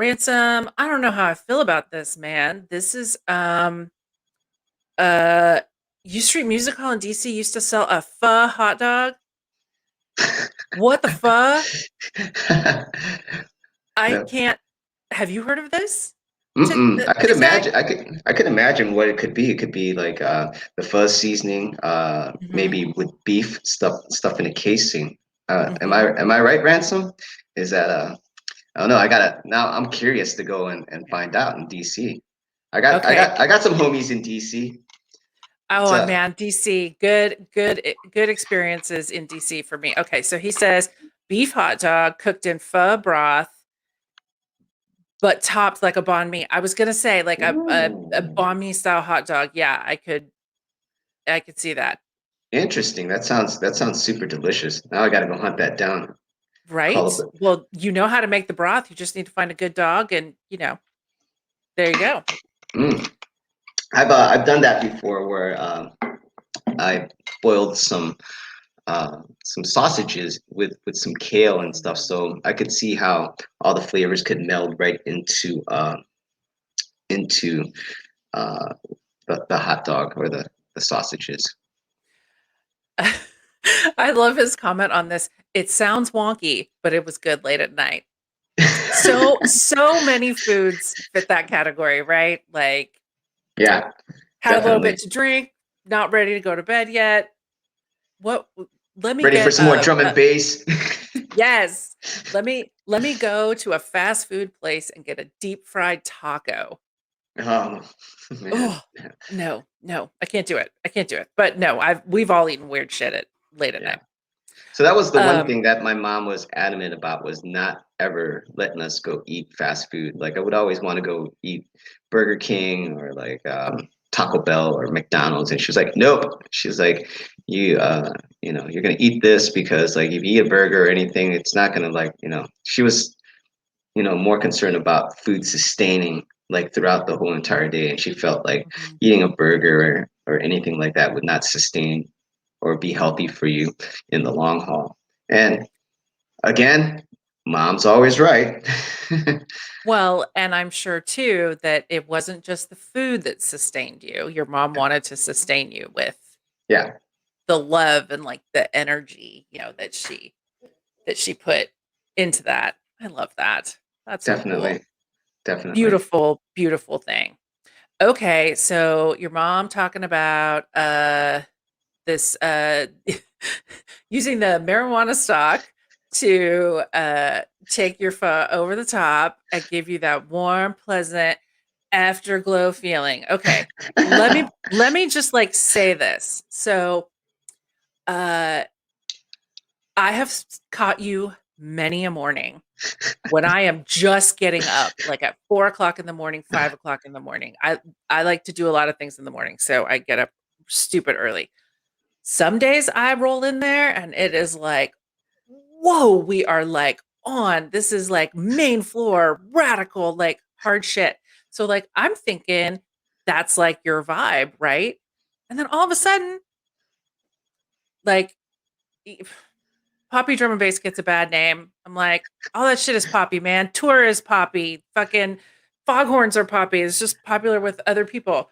[SPEAKER 3] Ransom, I don't know how I feel about this, man. This is uh U Street Music Hall in DC used to sell a pho hot dog. What the pho? I
[SPEAKER 2] No.
[SPEAKER 3] can't. Have you heard of this?
[SPEAKER 2] Mm-mm. I could
[SPEAKER 3] Tic Tac?
[SPEAKER 2] imagine. I could imagine what it could be. It could be like the fuzz seasoning,
[SPEAKER 3] Mhm,
[SPEAKER 2] maybe with beef stuff in a casing. Am I
[SPEAKER 3] mhm.
[SPEAKER 2] am I right, Ransom? Is that I don't know. I gotta now. I'm curious to go and find out in DC.
[SPEAKER 3] Okay.
[SPEAKER 2] I got some homies in DC. It's
[SPEAKER 3] Oh, man, DC, good experiences in DC for me. Okay, so he says, "Beef hot dog cooked in pho broth, but topped like a banh mi." I was gonna say, like, a
[SPEAKER 2] Ooh,
[SPEAKER 3] banh mi style hot dog. Yeah, I could see that.
[SPEAKER 2] interesting. That sounds super delicious. Now I gotta go hunt that down. Call
[SPEAKER 3] Right?
[SPEAKER 2] up.
[SPEAKER 3] Well, you know how to make the broth, you just need to find a good dog and, there you go.
[SPEAKER 2] Mm. I've done that before where I boiled some sausages with some kale and stuff,
[SPEAKER 3] Ooh.
[SPEAKER 2] so I could see how all the flavors could meld right into uh, the hot dog or the sausages.
[SPEAKER 3] I love his comment on this. It sounds wonky, but it was good late at night. So many foods fit that category, right? Like
[SPEAKER 2] Yeah,
[SPEAKER 3] had a little bit
[SPEAKER 2] definitely.
[SPEAKER 3] to drink, not ready to go to bed yet. What let me
[SPEAKER 2] Ready for
[SPEAKER 3] get
[SPEAKER 2] some more drum and bass?
[SPEAKER 3] Yes. Let me go to a fast food place and get a deep fried taco.
[SPEAKER 2] Oh man.
[SPEAKER 3] Oh, no, no, I can't do it. I can't do it. But no, we've all eaten weird shit at late at
[SPEAKER 2] Yeah.
[SPEAKER 3] night.
[SPEAKER 2] So that was the one
[SPEAKER 3] Um,
[SPEAKER 2] thing that my mom was adamant about, was not ever letting us go eat fast food. Like I would always want to go eat Burger King or like Taco Bell or McDonald's, and she was like, "Nope." She's like, "You you're gonna eat this because like if you eat a burger or anything, it's not gonna like She was more concerned about food sustaining like throughout the whole entire day, and she felt like
[SPEAKER 3] mhm,
[SPEAKER 2] eating a burger or anything like that would not sustain or be healthy for you in the long haul. And again, mom's always right.
[SPEAKER 3] well, and I'm sure too that it wasn't just the food that sustained you. Your mom wanted to sustain you with
[SPEAKER 2] Yeah,
[SPEAKER 3] the love and like the energy, that she put into that. I love that. That's so cool.
[SPEAKER 2] definitely, definitely.
[SPEAKER 3] Beautiful, beautiful thing. Okay, so your mom talking about this using the marijuana stock to take your pho over the top and give you that warm, pleasant afterglow feeling. Okay. Let me just like say this. So uh I have caught you many a morning when I am just getting up, like at 4 o'clock in the morning, 5 o'clock in the morning. I like to do a lot of things in the morning, so I get up stupid early. Some days I roll in there and it is like, whoa, we are like on. This is like main floor, radical, like hard shit. So like I'm thinking that's like your vibe, right? And then all of a sudden, like e- Poppy drum and bass gets a bad name. I'm like, all that shit is poppy, man. Tour is poppy. Fucking foghorns are poppy. It's just popular with other people.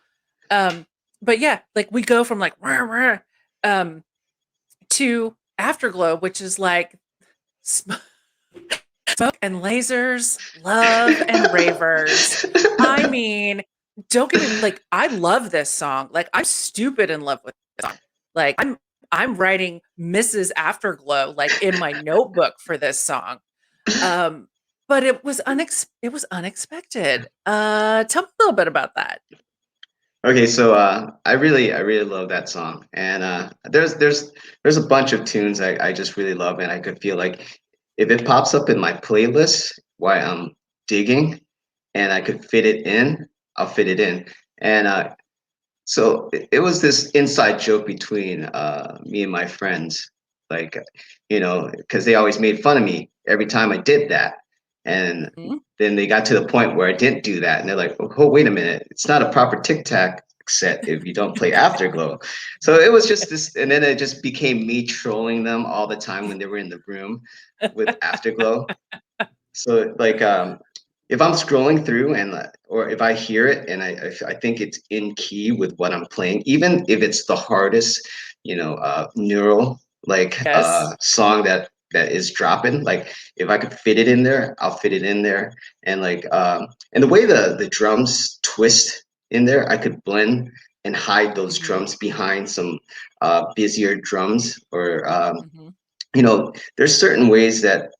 [SPEAKER 3] Um, but yeah, like we go from like rah, rah, um to Afterglow, which is like smoke and lasers, love and ravers. I mean, don't get me like I love this song. Like I'm stupid in love with this song. Like I'm writing Mrs. Afterglow like in my notebook for this song. Um, but it was unexpected. Tell me a little bit about that.
[SPEAKER 2] Okay, so I really love that song, and there's a bunch of tunes I just really love, and I could feel like if it pops up in my playlist while I'm digging, and I could fit it in, I'll fit it in. And so it was this inside joke between me and my friends, like, because they always made fun of me every time I did that. And
[SPEAKER 3] Mhm.
[SPEAKER 2] then they got to the point where I didn't do that. And they're like, oh, wait a minute. It's not a proper Tic Tac set if you don't play Afterglow. So it was just this. And then it just became me trolling them all the time when they were in the room with Afterglow. So like if I'm scrolling through and or if I hear it and I think it's in key with what I'm playing, even if it's the hardest, neural like
[SPEAKER 3] Yes.
[SPEAKER 2] song that is dropping, like if I could fit it in there, I'll fit it in there. And like and the way the drums twist in there, I could blend and hide those
[SPEAKER 3] Mhm.
[SPEAKER 2] drums behind some busier drums or
[SPEAKER 3] Mhm.
[SPEAKER 2] there's certain ways that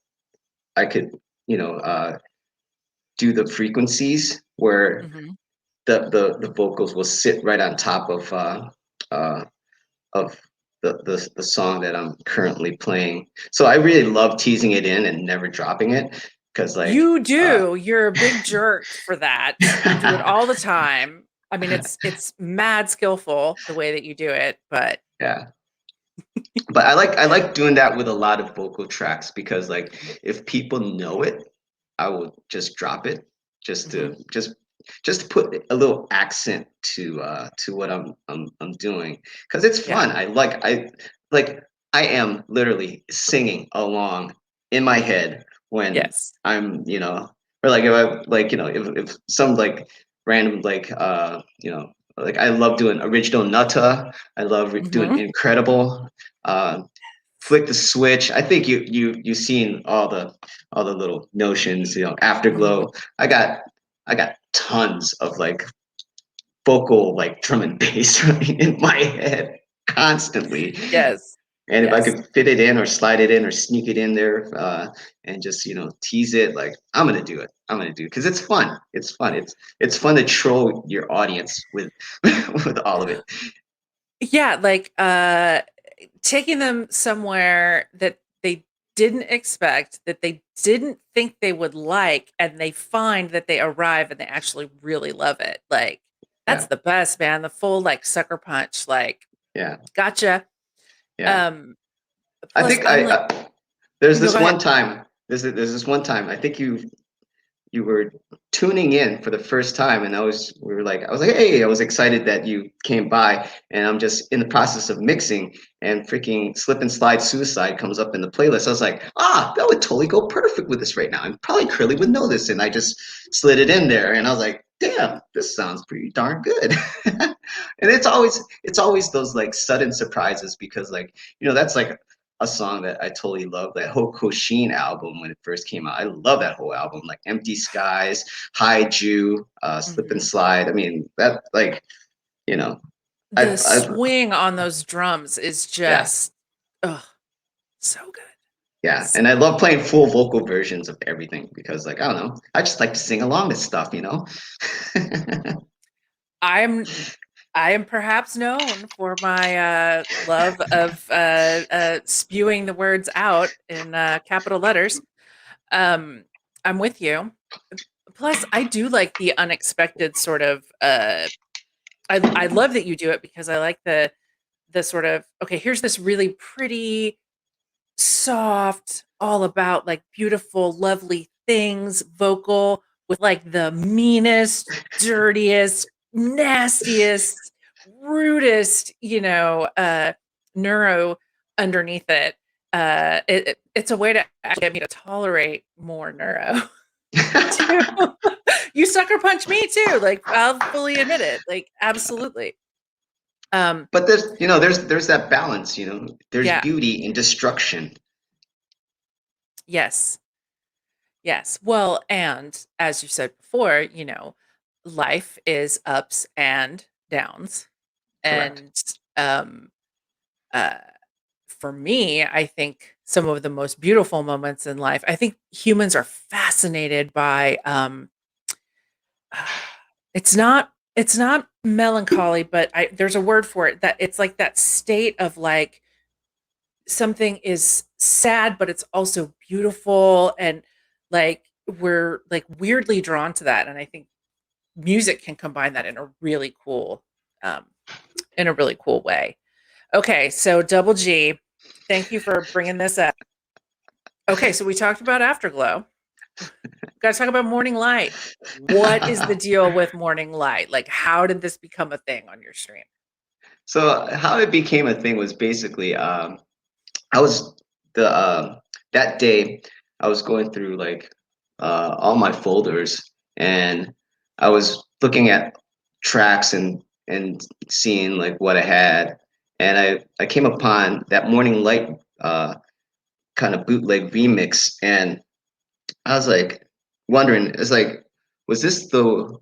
[SPEAKER 2] I could, you know, do the frequencies where
[SPEAKER 3] Mhm.
[SPEAKER 2] the vocals will sit right on top uh, of the song that I'm currently playing. So I really love teasing it in and never dropping it because like
[SPEAKER 3] You do. You're a big jerk for that. You do it all the time. I mean, it's mad skillful the way that you do it, but
[SPEAKER 2] yeah. But I like doing that with a lot of vocal tracks because like if people know it, I will just drop it just
[SPEAKER 3] mhm.
[SPEAKER 2] to just to put a little accent to what I'm doing because it's
[SPEAKER 3] Yeah.
[SPEAKER 2] fun. I I am literally singing along in my head when
[SPEAKER 3] Yes.
[SPEAKER 2] I'm or like if I like if some like random like like I love doing original Nutta. I love doing
[SPEAKER 3] Mhm.
[SPEAKER 2] incredible. Uh, Flick the switch. I think you've seen all the little notions,
[SPEAKER 3] Mhm.
[SPEAKER 2] Afterglow. I got tons of like vocal like drum and bass running in my head constantly.
[SPEAKER 3] Yes.
[SPEAKER 2] And if I
[SPEAKER 3] Yes.
[SPEAKER 2] could fit it in or slide it in or sneak it in there, and just tease it, like I'm gonna do it. I'm gonna do it because it's fun. It's fun. It's fun to troll your audience with with all of it.
[SPEAKER 3] Yeah, like taking them somewhere that they didn't expect, that they didn't think they would like, and they find that they arrive and they actually really love it. Like that's
[SPEAKER 2] Yeah,
[SPEAKER 3] the best, man. The full like sucker punch, like
[SPEAKER 2] yeah,
[SPEAKER 3] gotcha.
[SPEAKER 2] yeah.
[SPEAKER 3] Um,
[SPEAKER 2] I
[SPEAKER 3] plus
[SPEAKER 2] think
[SPEAKER 3] I'm like,
[SPEAKER 2] there's
[SPEAKER 3] no,
[SPEAKER 2] this
[SPEAKER 3] go ahead.
[SPEAKER 2] one time. There's this one time. I think you were tuning in for the first time, and I was like, hey, I was excited that you came by, and I'm just in the process of mixing, and freaking Slip and Slide Suicide comes up in the playlist. I was like, that would totally go perfect with this right now, and probably Curly would know this, and I just slid it in there, and I was like, damn, this sounds pretty darn good. And it's always those like sudden surprises, because like that's like a song that I totally love, that whole Koshin album when it first came out. I love that whole album, like Empty Skies, Haiju, Slip and
[SPEAKER 3] Mhm.
[SPEAKER 2] Slide. I mean, that like, you know,
[SPEAKER 3] The
[SPEAKER 2] I've
[SPEAKER 3] swing on those drums is
[SPEAKER 2] yeah,
[SPEAKER 3] just, oh, so good.
[SPEAKER 2] yeah.
[SPEAKER 3] So
[SPEAKER 2] And I love playing full vocal versions of everything because like, I don't know, I just like to sing along to stuff.
[SPEAKER 3] I'm I am perhaps known for my love of spewing the words out in capital letters. Um, I'm with you. Plus, I do like the unexpected sort of. I love that you do it because I like the sort of okay. Here's this really pretty, soft, all about like beautiful, lovely things, vocal with like the meanest, dirtiest, nastiest, rudest, neuro underneath it. It's a way to actually get me to tolerate more neuro too. You sucker punch me too. Like I'll fully admit it. Like absolutely. Um,
[SPEAKER 2] But there's that balance. There's
[SPEAKER 3] yeah.
[SPEAKER 2] beauty in destruction.
[SPEAKER 3] Yes. Yes. Well, and as you said before, life is ups and downs.
[SPEAKER 2] Correct.
[SPEAKER 3] And uh, for me, I think some of the most beautiful moments in life, I think humans are fascinated by it's not melancholy, but there's a word for it that it's like that state of like something is sad, but it's also beautiful and like we're like weirdly drawn to that. And I think music can combine that um, in a really cool way. Okay, so Double G, thank you for bringing this up. Okay, so we talked about Afterglow. Got to talk about Morning Light. What is the deal with Morning Light? Like, how did this become a thing on your stream?
[SPEAKER 2] So how it became a thing was basically, I was the that day I was going through like all my folders, and I was looking at tracks and seeing like what I had, and I came upon that Morning Light kind of bootleg remix, and I was like wondering, it's like, was this the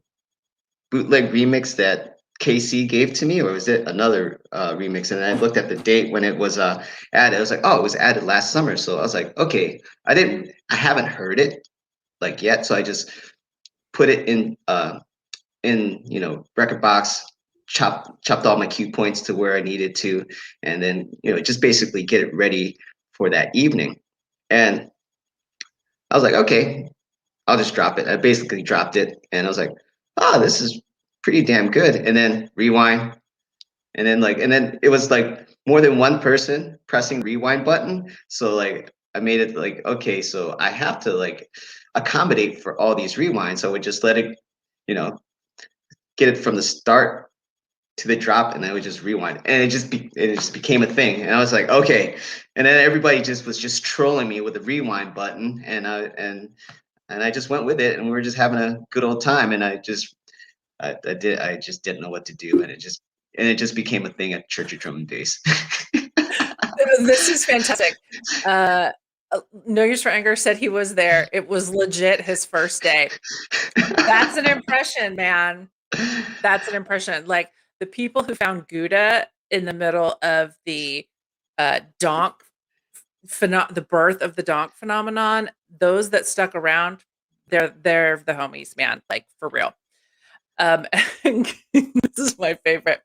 [SPEAKER 2] bootleg remix that KC gave to me, or was it another remix? And I looked at the date when it was added. I was like, oh, it was added last summer. So I was like, okay, I haven't heard it like yet. So I just put it in record box, chopped all my cue points to where I needed to, and then just basically get it ready for that evening. And I was like, okay, I'll just drop it. I basically dropped it, and I was like, oh, this is pretty damn good. And then rewind, and then it was like more than one person pressing the rewind button. So like I made it like, okay, so I have to like accommodate for all these rewinds. So I would just let it, you know, get it from the start to the drop, and then I would just rewind, and it just became a thing. And I was like, okay. And then everybody just was just trolling me with the rewind button, and I just went with it, and we were just having a good old time. And I just didn't know what to do, and it just became a thing at Church of Drum and Bass.
[SPEAKER 3] This is fantastic. Uh, no Use for Anger said he was there. It was legit his first day. That's an impression, man. That's an impression. Like the people who found Gouda in the middle of the donk the birth of the donk phenomenon, those that stuck around, they're the homies, man, like for real. And this is my favorite.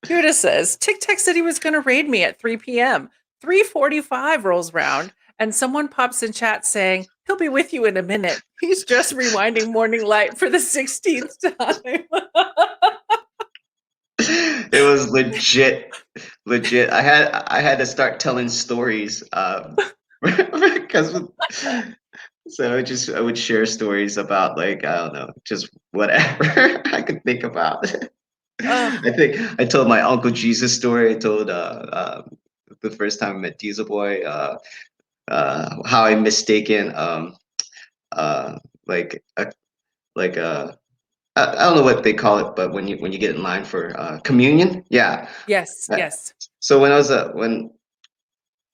[SPEAKER 3] Huda says, Tic Tac said he was going to raid me at 3 p.m. 3:45 rolls round, and someone pops in chat saying, he'll be with you in a minute. He's just rewinding Morning Light for the 16th time.
[SPEAKER 2] It was legit. I had to start telling stories because so I would share stories about like I don't know, just whatever I could think about.
[SPEAKER 3] Oh,
[SPEAKER 2] I think I told my Uncle Jesus story. I told the first time I met Diesel Boy, how I mistaken uh like a like I don't know what they call it, but when you get in line for communion, yeah.
[SPEAKER 3] yes,
[SPEAKER 2] Uh,
[SPEAKER 3] yes.
[SPEAKER 2] So when I was when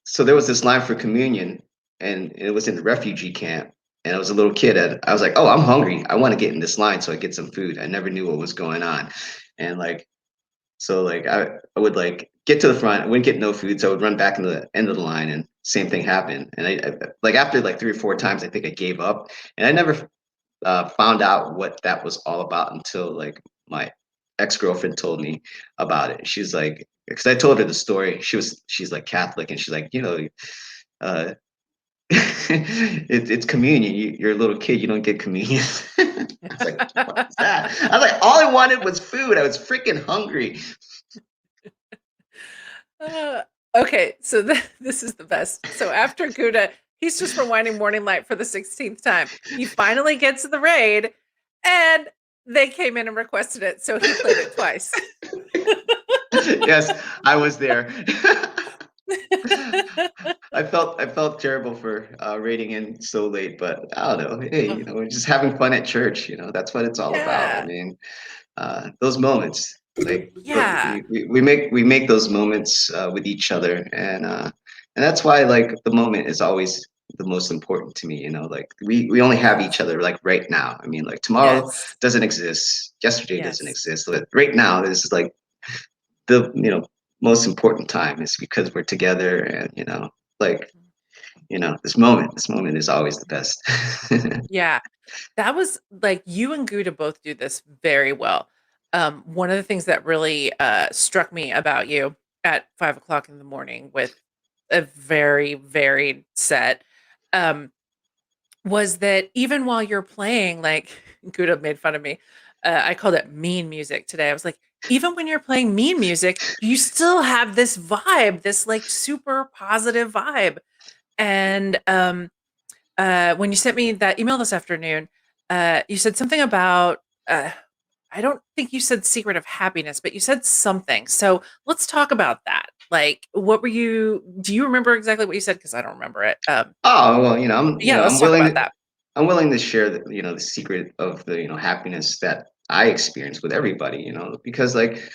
[SPEAKER 2] so there was this line for communion, and it was in the refugee camp, and I was a little kid, and I was like, oh, I'm hungry. I want to get in this line so I get some food. I never knew what was going on, and like so like I would like get to the front. I wouldn't get no food, so I would run back into the end of the line, and same thing happened. And I like after like 3 or 4 times, I think I gave up, and I never found out what that was all about until like my ex-girlfriend told me about it. She's like, because I told her the story. She's like Catholic, and she's like, uh, it's communion. You're a little kid. You don't get communion. I was like, what is that? I was like, all I wanted was food. I was freaking hungry.
[SPEAKER 3] Uh, okay, so this is the best. So after Gouda, he's just rewinding Morning Light for the 16th time. He finally gets to the raid, and they came in and requested it, so he played it twice.
[SPEAKER 2] Yes, I was there. I felt terrible for raiding in so late, but I don't know. Hey,
[SPEAKER 3] Oh,
[SPEAKER 2] we're just having fun at church. That's what it's all about. I
[SPEAKER 3] yeah,
[SPEAKER 2] mean, those moments, like
[SPEAKER 3] yeah,
[SPEAKER 2] we make those moments with each other, and that's why like the moment is always the most important to me. Like we only have each other like right now. I mean, like tomorrow
[SPEAKER 3] yes,
[SPEAKER 2] doesn't exist, yesterday doesn't
[SPEAKER 3] yes.
[SPEAKER 2] exist. But right now is like the most important time is because we're together, and like this moment is always the best.
[SPEAKER 3] Yeah, that was like you and Gouda both do this very well. One of the things that really struck me about you at 5 o'clock in the morning with a very varied set um, was that even while you're playing, like Gouda made fun of me. I called it mean music today. I was like, even when you're playing mean music, you still have this vibe, this like super positive vibe. And when you sent me that email this afternoon, you said something about, I don't think you said secret of happiness, but you said something. So let's talk about that. Like, do you remember exactly what you said? Because I don't remember it.
[SPEAKER 2] Oh, well,
[SPEAKER 3] Yeah, let's talk about that.
[SPEAKER 2] I'm willing to share the secret of the, happiness that I experience with everybody, because like,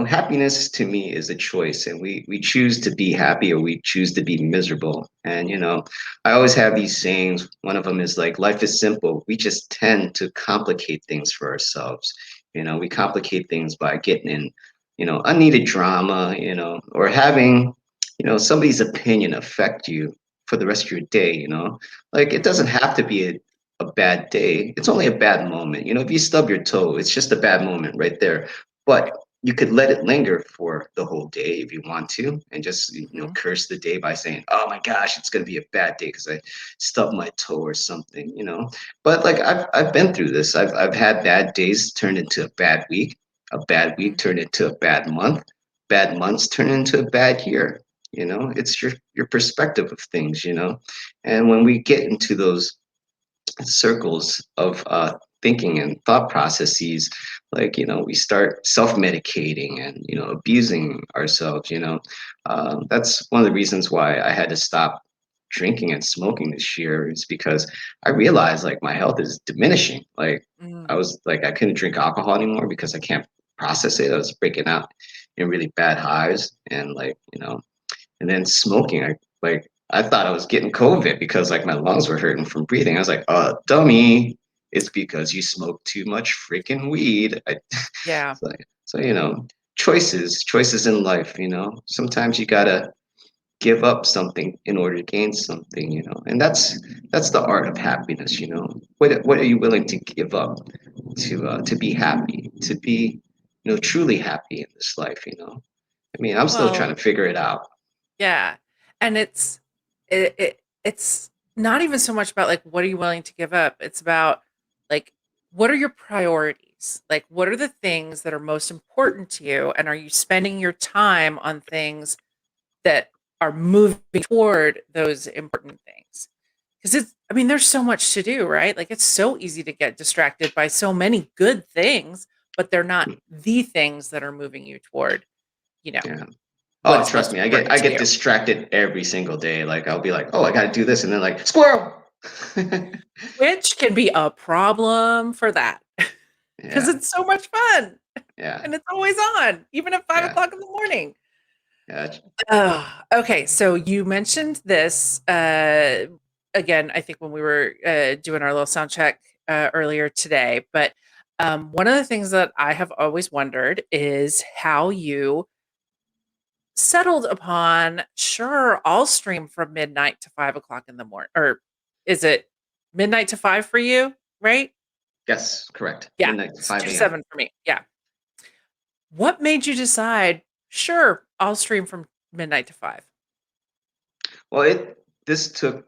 [SPEAKER 2] happiness to me is a choice, and we choose to be happy or we choose to be miserable. And, I always have these sayings. One of them is like, life is simple. We just tend to complicate things for ourselves. We complicate things by getting in, unneeded drama, or having, somebody's opinion affect you for the rest of your day. Like it
[SPEAKER 3] Mhm,
[SPEAKER 2] doesn't have to be a bad day. It's only a bad moment. If you stub your toe, it's just a bad moment right there. But you could let it linger for the whole day if you want to, and just
[SPEAKER 3] mhm,
[SPEAKER 2] curse the day by saying, oh my gosh, it's going to be a bad day because I stubbed my toe or something. But like I've been through this. I've had bad days turned into a bad week, a bad week
[SPEAKER 3] mhm,
[SPEAKER 2] turned into a bad month, bad months turn into a bad year. It's your perspective of things. And when we get into those circles of thinking and thought processes, like we start self-medicating and abusing ourselves. That's one of the reasons why I had to stop drinking and smoking this year, is because I realized like my health is diminishing. Like I
[SPEAKER 3] mm,
[SPEAKER 2] was like I couldn't drink alcohol anymore because I can't process it. I was breaking out in really bad highs, and like and then smoking, I thought I was getting COVID because like my lungs were hurting from breathing. I was like, dummy, it's because you smoke too much freaking weed.
[SPEAKER 3] yeah.
[SPEAKER 2] So, so. choices in life, you know. Sometimes you gotta give up something in order to gain something, you know. And that's the art of happiness, you know. What are you willing to give up to be happy, to be, you know, truly happy in this life, you know. I mean, I'm still
[SPEAKER 3] Well,
[SPEAKER 2] trying to figure it out.
[SPEAKER 3] yeah. And it's not even so much about like what are you willing to give up? It's about like what are your priorities? Like what are the things that are most important to you and are you spending your time on things that are moving toward those important things? Because it's I mean there's so much to do, right? Like it's so easy to get distracted by so many good things, but they're not the things that are moving you toward, you know,
[SPEAKER 2] Yeah.
[SPEAKER 3] what
[SPEAKER 2] Oh,
[SPEAKER 3] is
[SPEAKER 2] trust
[SPEAKER 3] most
[SPEAKER 2] me,
[SPEAKER 3] important
[SPEAKER 2] I
[SPEAKER 3] to
[SPEAKER 2] get
[SPEAKER 3] you.
[SPEAKER 2] distracted every single day. Like I'll be like, oh, I gotta do this, and then like squirrel.
[SPEAKER 3] Which can be a problem for that, because
[SPEAKER 2] Yeah,
[SPEAKER 3] it's so much fun,
[SPEAKER 2] yeah,
[SPEAKER 3] and it's always on, even at five
[SPEAKER 2] yeah,
[SPEAKER 3] o'clock in the morning.
[SPEAKER 2] yeah.
[SPEAKER 3] Okay, so you mentioned this, again, I think when we were, doing our little sound check, earlier today, but, one of the things that I have always wondered is how you settled upon, "Sure, I'll stream from midnight to 5 o'clock in the morning," or is it midnight to 5 for you, right?
[SPEAKER 2] Yes, correct.
[SPEAKER 3] Yeah,
[SPEAKER 2] Midnight to
[SPEAKER 3] it's
[SPEAKER 2] 5
[SPEAKER 3] 2 to
[SPEAKER 2] a.m.
[SPEAKER 3] 7 for me, yeah. What made you decide, "Sure, I'll stream from midnight to 5?"
[SPEAKER 2] Well, it this took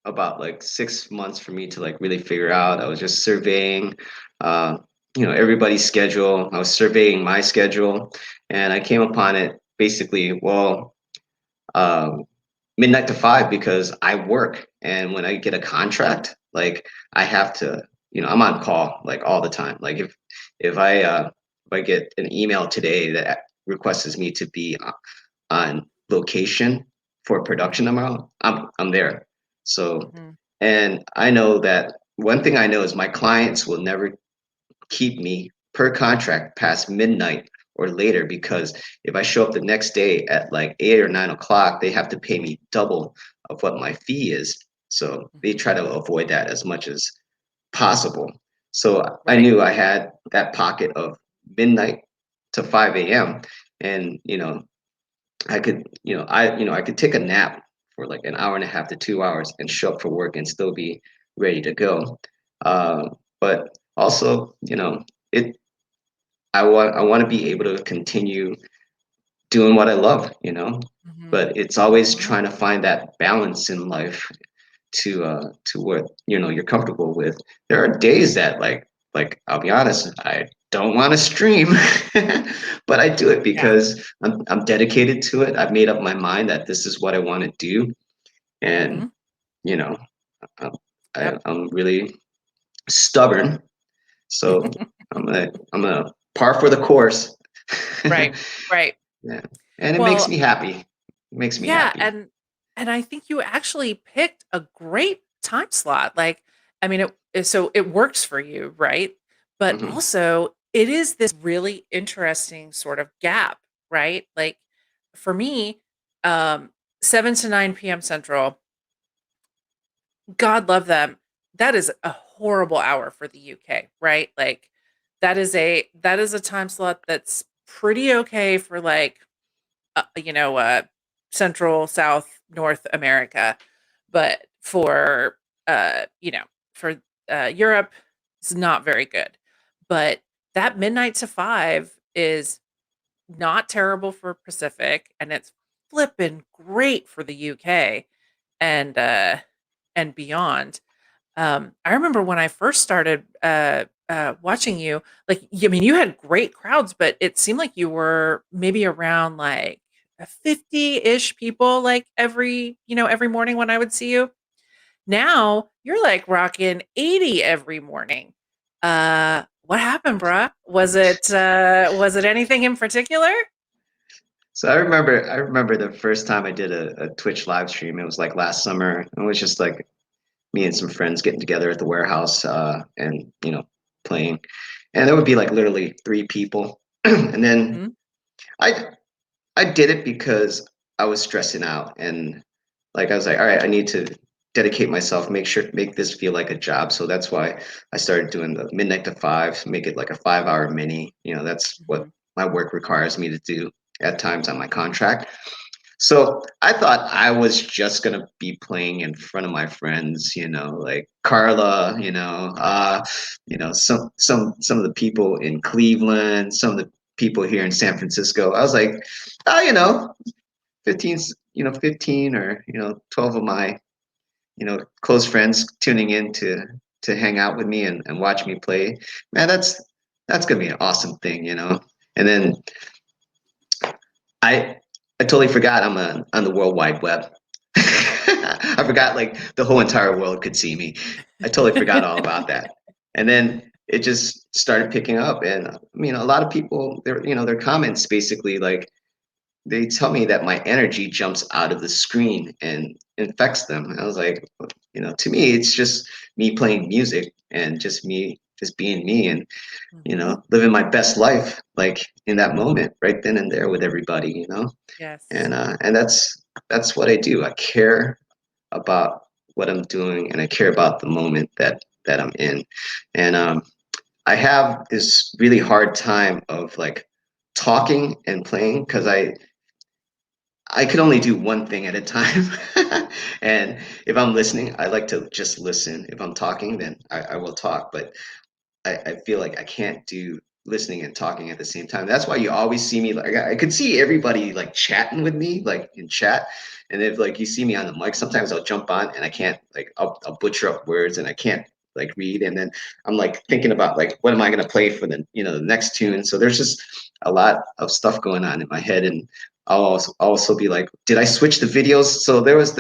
[SPEAKER 2] about like 6 months for me to like really figure out. I was just surveying, uh, you know, everybody's schedule. I was surveying my schedule, and I came upon it basically. Well, um, midnight to 5 because I work, and when I get a contract, like I have to, you know, I'm on call like all the time. Like if I get an email today that requests me to be on location for production
[SPEAKER 3] Mhm,
[SPEAKER 2] tomorrow, I'm there. So,
[SPEAKER 3] mhm,
[SPEAKER 2] and I know that one thing I know is my clients will never keep me per contract past midnight or later, because if I show up the next day at like 8 or 9 o'clock, they have to pay me double of what my fee is. So they
[SPEAKER 3] mhm.
[SPEAKER 2] try to avoid that as much as possible. So I
[SPEAKER 3] Right.
[SPEAKER 2] knew I had that pocket of midnight to 5 a.m. And, you know, I could, I could take a nap for like an hour and a half to 2 hours and show up for work and still be ready to go. But also, you know, it I want to be able to continue doing what I love, you know.
[SPEAKER 3] Mhm,
[SPEAKER 2] But it's always
[SPEAKER 3] mhm.
[SPEAKER 2] trying to find that balance in life to what, you know, you're comfortable with. There are days that like I'll be honest, I don't want to stream, but I do it
[SPEAKER 3] Yeah.
[SPEAKER 2] because I'm dedicated to it. I've made up my mind that this is what I want to do, and
[SPEAKER 3] Mhm.
[SPEAKER 2] you know, I'm,
[SPEAKER 3] Yep.
[SPEAKER 2] I'm really stubborn, so I'm gonna par for the course.
[SPEAKER 3] Right, right.
[SPEAKER 2] Yeah, and it makes
[SPEAKER 3] Well,
[SPEAKER 2] me happy. It makes me
[SPEAKER 3] yeah,
[SPEAKER 2] happy.
[SPEAKER 3] and I think you actually picked a great time slot, like, I mean, so it works for you, right? But
[SPEAKER 2] Hmm.
[SPEAKER 3] also, it is this really interesting sort of gap, right? Like, for me, um, 7 to 9 PM Central, God love them. That is a horrible hour for the UK, right? Like that is a time slot that's pretty okay for like you know, Central, South, North America, but for you know, for Europe, it's not very good. But that midnight to 5 is not terrible for Pacific, and it's flipping great for the UK and beyond. I remember when I first started, watching you, like, I mean, you had great crowds, but it seemed like you were maybe around, like, 50-ish people, like, every morning when I would see you. Now, you're, like, rocking 80 every morning. What happened, bruh? Was it anything in particular?
[SPEAKER 2] So I remember the first time I did a Twitch live stream. It was like last summer. It was just like me and some friends getting together at the warehouse, and you know, playing. And there would be like literally 3 people. And then
[SPEAKER 3] Mhm,
[SPEAKER 2] I I did it because I was stressing out, and like I was like, all right, I need to dedicate myself, make this feel like a job. So that's why I started doing the midnight to 5, make it like a 5 hour mini. You know, that's what
[SPEAKER 3] mhm.
[SPEAKER 2] my work requires me to do at times on my contract. So I thought I was just gonna be playing in front of my friends, like Carla, some of the people in Cleveland, some of the people here in San Francisco. I was like, oh, 15, 15 or 12 of my close friends tuning in to hang out with me and watch me play. Man, that's gonna be an awesome thing, And then I I totally forgot I'm on the World Wide Web. I forgot like the whole entire world could see me. I totally forgot all about that. And then it just started picking up, and a lot of people, their comments basically like they tell me that my energy jumps out of the screen and infects them. And I was like, to me, it's just me playing music and just me just being me and
[SPEAKER 3] Mhm.
[SPEAKER 2] living my best life like in that moment right then and there with everybody,
[SPEAKER 3] Yes.
[SPEAKER 2] and that's what I do. I care about what I'm doing, and I care about the moment that I'm in. And I have this really hard time of like talking and playing because I could only do one thing at a time. And if I'm listening, I like to just listen. If I'm talking, then I will talk. But I feel like I can't do listening and talking at the same time. That's why you always see me like I could see everybody like chatting with me like in chat. And if like you see me on the mic, sometimes I'll jump on and I can't like I'll butcher up words and I can't like read. And then I'm like thinking about like what am I gonna play for the next tune. So there's just a lot of stuff going on in my head, and I'll also be like, did I switch the videos? So there's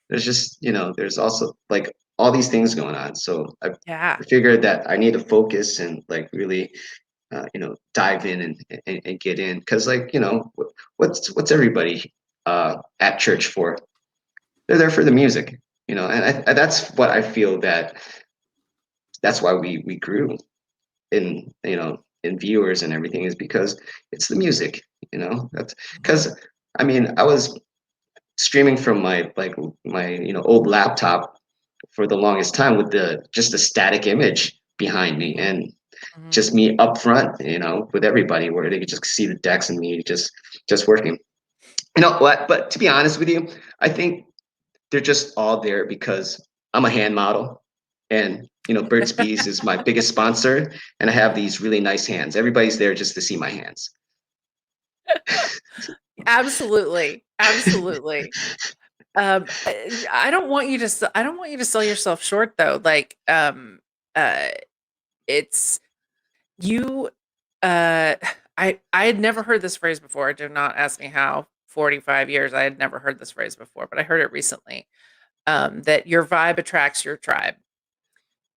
[SPEAKER 2] just there's also like all these things going on. So
[SPEAKER 3] Yeah.
[SPEAKER 2] I figured that I need to focus and like really, dive in and get in because like what's everybody at church for? They're there for the music, and that's what I feel that's why we grew in viewers and everything is because it's the music, that's
[SPEAKER 3] Mhm.
[SPEAKER 2] because I was streaming from my old laptop for the longest time with the just a static image behind me
[SPEAKER 3] Mhm.
[SPEAKER 2] and
[SPEAKER 3] Mhm.
[SPEAKER 2] just me up front, with everybody where they could just see the decks and me just working. You know what? But to be honest with you, I think they're just all there because I'm a hand model and Burt's Bees is my biggest sponsor and I have these really nice hands. Everybody's there just to see my hands.
[SPEAKER 3] Absolutely. Absolutely. I don't want you to I don't want you to sell yourself short though. Like, uh, it's you, uh, I had never heard this phrase before. Do not ask me how. 45 years, I had never heard this phrase before, but I heard it recently. That your vibe attracts your tribe.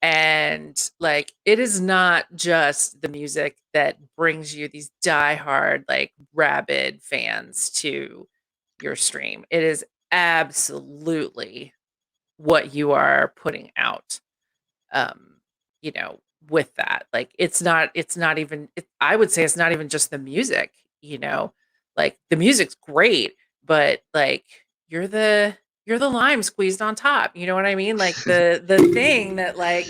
[SPEAKER 3] And like it is not just the music that brings you these diehard, like rabid fans to your stream. It is absolutely what you are putting out. Um, you know, with that. Like it's not even I would say it's not even just the music, you know. Like the music's great, but like you're the you're the lime squeezed on top. You know what I mean? Like the thing that like,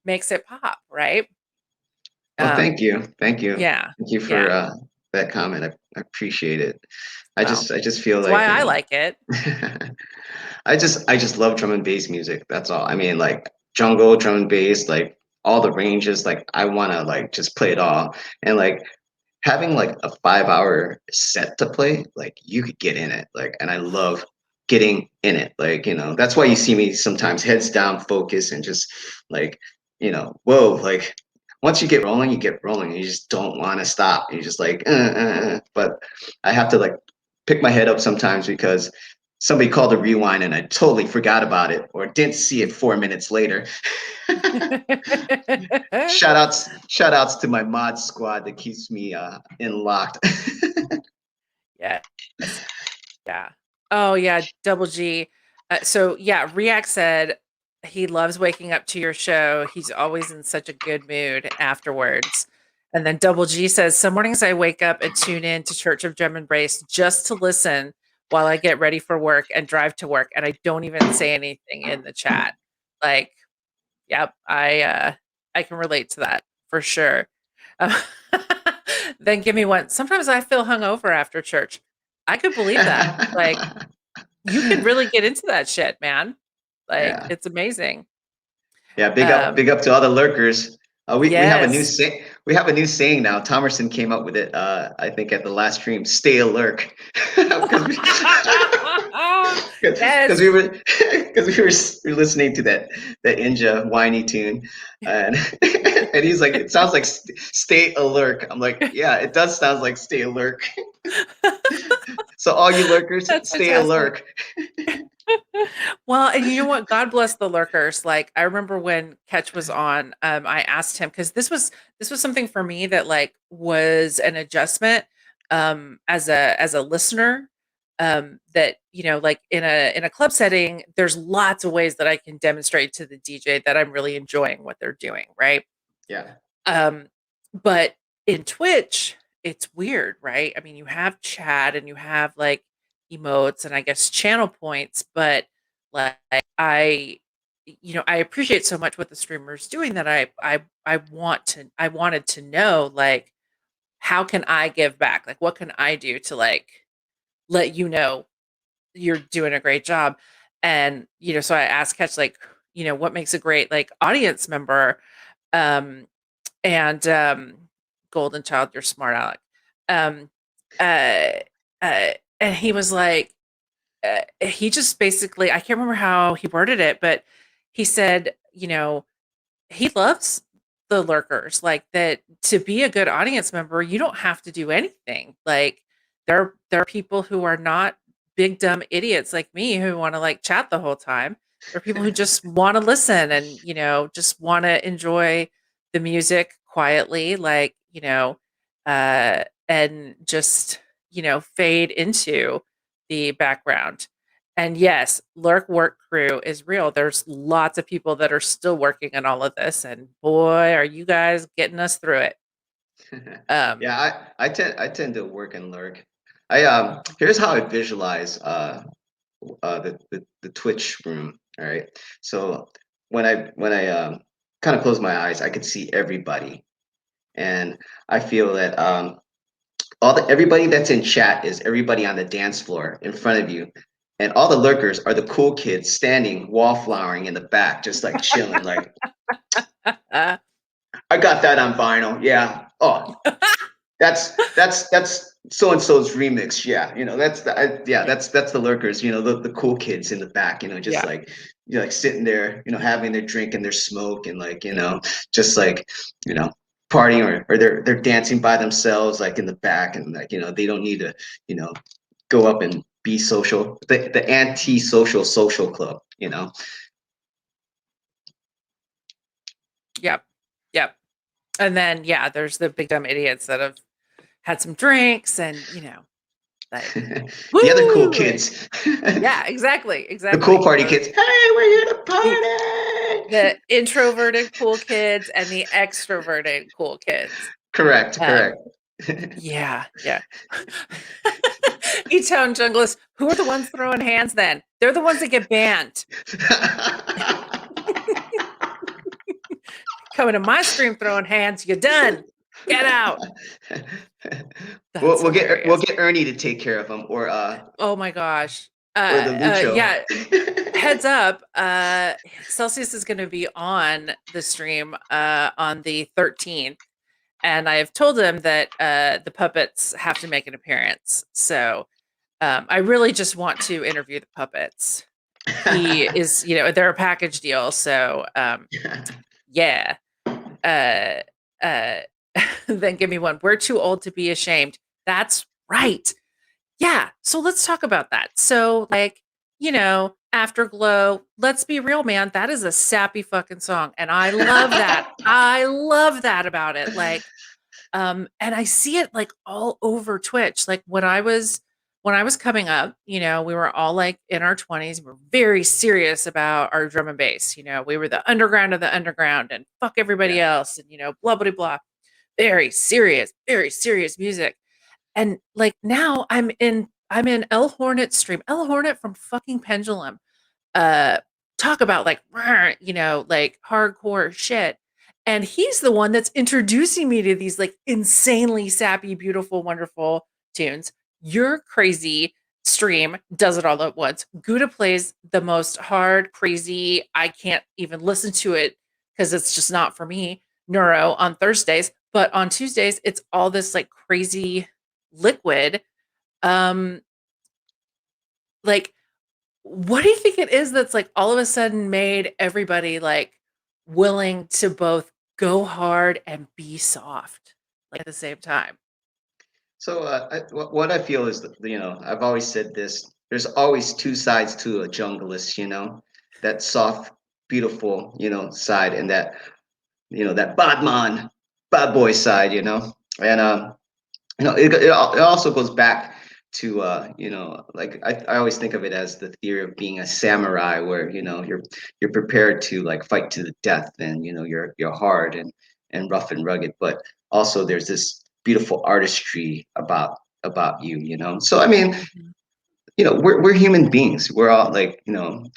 [SPEAKER 3] makes it pop, right?
[SPEAKER 2] Well,
[SPEAKER 3] Um,
[SPEAKER 2] thank you,
[SPEAKER 3] yeah,
[SPEAKER 2] thank you for
[SPEAKER 3] yeah.
[SPEAKER 2] that comment. I appreciate it. I
[SPEAKER 3] Well,
[SPEAKER 2] just I just feel
[SPEAKER 3] that's
[SPEAKER 2] like
[SPEAKER 3] why I like it.
[SPEAKER 2] I just love drum and bass music. That's all. I mean, like jungle drum and bass, like all the ranges. Like I want to like just play it all. And like having like a 5 hour set to play, like you could get in it. Like, and I love getting in it. Like, that's why you see me sometimes heads down, focus, and just like, whoa, like once you get rolling, you get rolling. You just don't want to stop. You're just like, but I have to like pick my head up sometimes because somebody called a rewind and I totally forgot about it or didn't see it 4 minutes later. Shout outs to my mod squad that keeps me in locked.
[SPEAKER 3] Yes. Yeah. Oh, yeah, Double G. So, yeah, React said he loves waking up to your show. He's always in such a good mood afterwards. And then Double G says, some mornings I wake up and tune in to Church of Gem Embrace just to listen while I get ready for work and drive to work. And I don't even say anything in the chat. Like, yep, I can relate to that for sure. Uh, Then give me one. Sometimes I feel hungover after church. I could believe that. Like, you can really get into that shit, man. Like,
[SPEAKER 2] Yeah.
[SPEAKER 3] it's amazing.
[SPEAKER 2] Yeah,
[SPEAKER 3] Um,
[SPEAKER 2] big up to all the lurkers. We have a new
[SPEAKER 3] yes.
[SPEAKER 2] say we have a new saying now. Thomerson came up with it. I think at the last stream, "Stay a lurk," because because
[SPEAKER 3] Yes.
[SPEAKER 2] we were because we were listening to that Inja whiny tune, and and he's like, it sounds like "Stay a lurk." I'm like, yeah, it does sound like "Stay a lurk." So all you lurkers,
[SPEAKER 3] That's
[SPEAKER 2] stay a
[SPEAKER 3] fantastic.
[SPEAKER 2] lurk.
[SPEAKER 3] Well, and you know what? God bless the lurkers. Like, I remember when Catch was on, I asked him because this was something for me that like was an adjustment as a listener. That like in a club setting, there's lots of ways that I can demonstrate to the DJ that I'm really enjoying what they're doing, right?
[SPEAKER 2] Yeah.
[SPEAKER 3] Um, but in Twitch, it's weird, right? I mean, you have chat and you have like emotes and I guess channel points, but like I appreciate so much what the streamer's doing that I wanted to know like how can I give back? Like what can I do to like let you know you're doing a great job? And so I asked Catch like, what makes a great like audience member? Um and golden child, you're smart, Alec. Um, uh, and he was like, he just basically, I can't remember how he worded it, but he said, he loves the lurkers. Like that to be a good audience member, you don't have to do anything. Like there are people who are not big dumb idiots like me who want to like chat the whole time. There are people who just want to listen and just want to enjoy the music quietly, like and just fade into the background. And yes, Lurk Work Crew is real. There's lots of people that are still working on all of this, and boy, are you guys getting us through it. Um,
[SPEAKER 2] Yeah, I tend to work and lurk. I Here's how I visualize the Twitch room. All right. So when I kind of close my eyes, I could see everybody, and I feel that everybody that's in chat is everybody on the dance floor in front of you, and all the lurkers are the cool kids standing wallflowering in the back, just like chilling. Like,
[SPEAKER 3] uh,
[SPEAKER 2] I got that on vinyl. Yeah. Oh, that's so and so's remix. Yeah, yeah,
[SPEAKER 3] yeah,
[SPEAKER 2] that's the lurkers. The cool kids in the back. Just
[SPEAKER 3] yeah,
[SPEAKER 2] like like sitting there, having their drink and their smoke, and like just like you know partying, or they're dancing by themselves, like in the back, and like they don't need to you know go up and be social. The anti-social social club.
[SPEAKER 3] yep, yep. And then yeah, there's the big dumb idiots that have had some drinks and like
[SPEAKER 2] The other cool
[SPEAKER 3] woo.
[SPEAKER 2] kids.
[SPEAKER 3] Yeah, exactly,
[SPEAKER 2] The cool
[SPEAKER 3] exactly.
[SPEAKER 2] party kids. Hey, we're here to
[SPEAKER 3] The
[SPEAKER 2] party.
[SPEAKER 3] the introverted cool kids and the extroverted cool kids.
[SPEAKER 2] Correct,
[SPEAKER 3] Um,
[SPEAKER 2] correct.
[SPEAKER 3] yeah, yeah. E-Town Junglist, who are the ones throwing hands then? They're the ones that get banned. Coming to my stream throwing hands, you're done. Get out.
[SPEAKER 2] we'll,
[SPEAKER 3] That's
[SPEAKER 2] we'll get we'll
[SPEAKER 3] hilarious.
[SPEAKER 2] get Ernie to take care of them,
[SPEAKER 3] Oh my gosh.
[SPEAKER 2] or the Lucho.
[SPEAKER 3] Yeah, heads up, Celsius is gonna be on the stream on the 13th. And I've told him that the puppets have to make an appearance. So I really just want to interview the puppets. He is, they're a package deal. So yeah. Uh, uh, then give me one. We're too old to be ashamed. That's right. Yeah. So let's talk about that. So, like, Afterglow, let's be real, man. That is a sappy fucking song. And I love that. I love that about it. Like, and I see it like all over Twitch. Like when I was coming up, we were all like in our 20s. We're very serious about our drum and bass. We were the underground of the underground and fuck everybody
[SPEAKER 2] Yeah.
[SPEAKER 3] else and blah blah blah. Very serious music. And like now I'm in L Hornet stream. L Hornet from fucking Pendulum. Uh talk about like like hardcore shit. And he's the one that's introducing me to these like insanely sappy, beautiful, wonderful tunes. Your crazy stream does it all at once. Gouda plays the most hard, crazy, I can't even listen to it because it's just not for me, neuro on Thursdays. But on Tuesdays, it's all this like crazy liquid. Um, like, what do you think it is that's like all of a sudden made everybody like willing to both go hard and be soft like at the same time?
[SPEAKER 2] So what I feel is that, I've always said this. There's always two sides to a junglist, that soft, beautiful, side, and that that bad boy side, and it also goes back to like I always think of it as the theory of being a samurai, where you're prepared to like fight to the death, and you're hard and rough and rugged, but also there's this beautiful artistry about you, so I mean,
[SPEAKER 3] Mhm.
[SPEAKER 2] we're human beings. We're all like,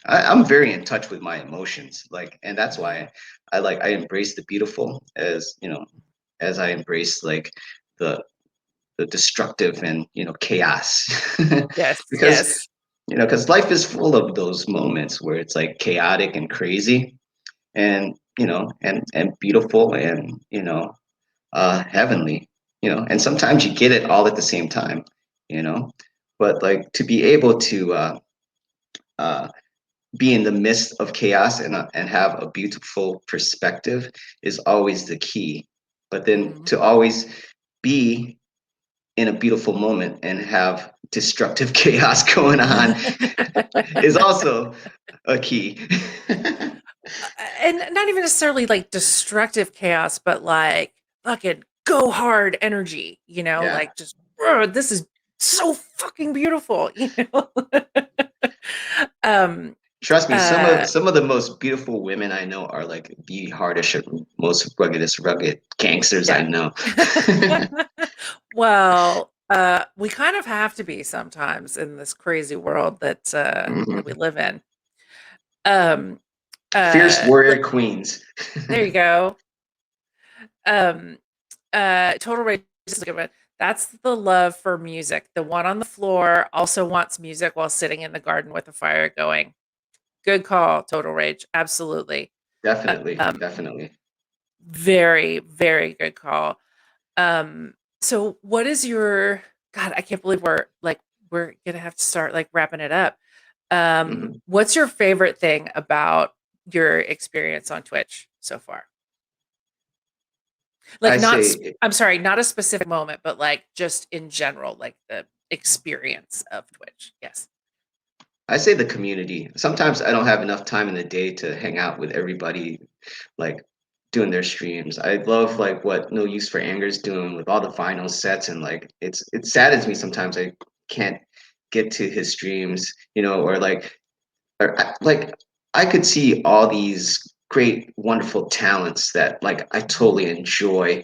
[SPEAKER 2] I'm very in touch with my emotions, like, and that's
[SPEAKER 3] Mhm.
[SPEAKER 2] why I embrace the beautiful, as I embrace like the destructive and chaos.
[SPEAKER 3] Yes,
[SPEAKER 2] Because
[SPEAKER 3] yes.
[SPEAKER 2] because life is full of those moments where it's like chaotic and crazy, and and beautiful, and heavenly, and sometimes you get it all at the same time, you know but like to be able to uh be in the midst of chaos, and have a beautiful perspective is always the key. But then
[SPEAKER 3] Mhm.
[SPEAKER 2] to always be in a beautiful moment and have destructive chaos going on is also a key.
[SPEAKER 3] And not even necessarily like destructive chaos, but like fucking go hard energy,
[SPEAKER 2] Yeah.
[SPEAKER 3] like just this is so fucking beautiful, um
[SPEAKER 2] Trust me, some of
[SPEAKER 3] uh
[SPEAKER 2] some of the most beautiful women I know are like the hardest, most rugged gangsters I
[SPEAKER 3] yeah.
[SPEAKER 2] know.
[SPEAKER 3] Well, we kind of have to be sometimes in this crazy world that we
[SPEAKER 2] Mhm.
[SPEAKER 3] live in. Um
[SPEAKER 2] Fierce
[SPEAKER 3] but
[SPEAKER 2] warrior queens.
[SPEAKER 3] there you go. Um Total Rage is a good one. That's the love for music. The one on the floor also wants music while sitting in the garden with a fire going. Good call, Total Rage. Absolutely.
[SPEAKER 2] Definitely,
[SPEAKER 3] Um,
[SPEAKER 2] definitely.
[SPEAKER 3] very, very good call. So what is your God, I can't believe we're gonna have to start like wrapping it up.
[SPEAKER 2] Mhm.
[SPEAKER 3] What's your favorite thing about your experience on Twitch so far? Like
[SPEAKER 2] I say
[SPEAKER 3] I'm sorry, not a specific moment, but like just in general, like the experience of Twitch. Yes.
[SPEAKER 2] I say the community. Sometimes I don't have enough time in the day to hang out with everybody, like doing their streams. I love like what No Use for Anger is doing with all the vinyl sets, and like it saddens me sometimes I can't get to his streams, or like I could see all these great, wonderful talents that like I
[SPEAKER 3] Mhm.
[SPEAKER 2] totally enjoy,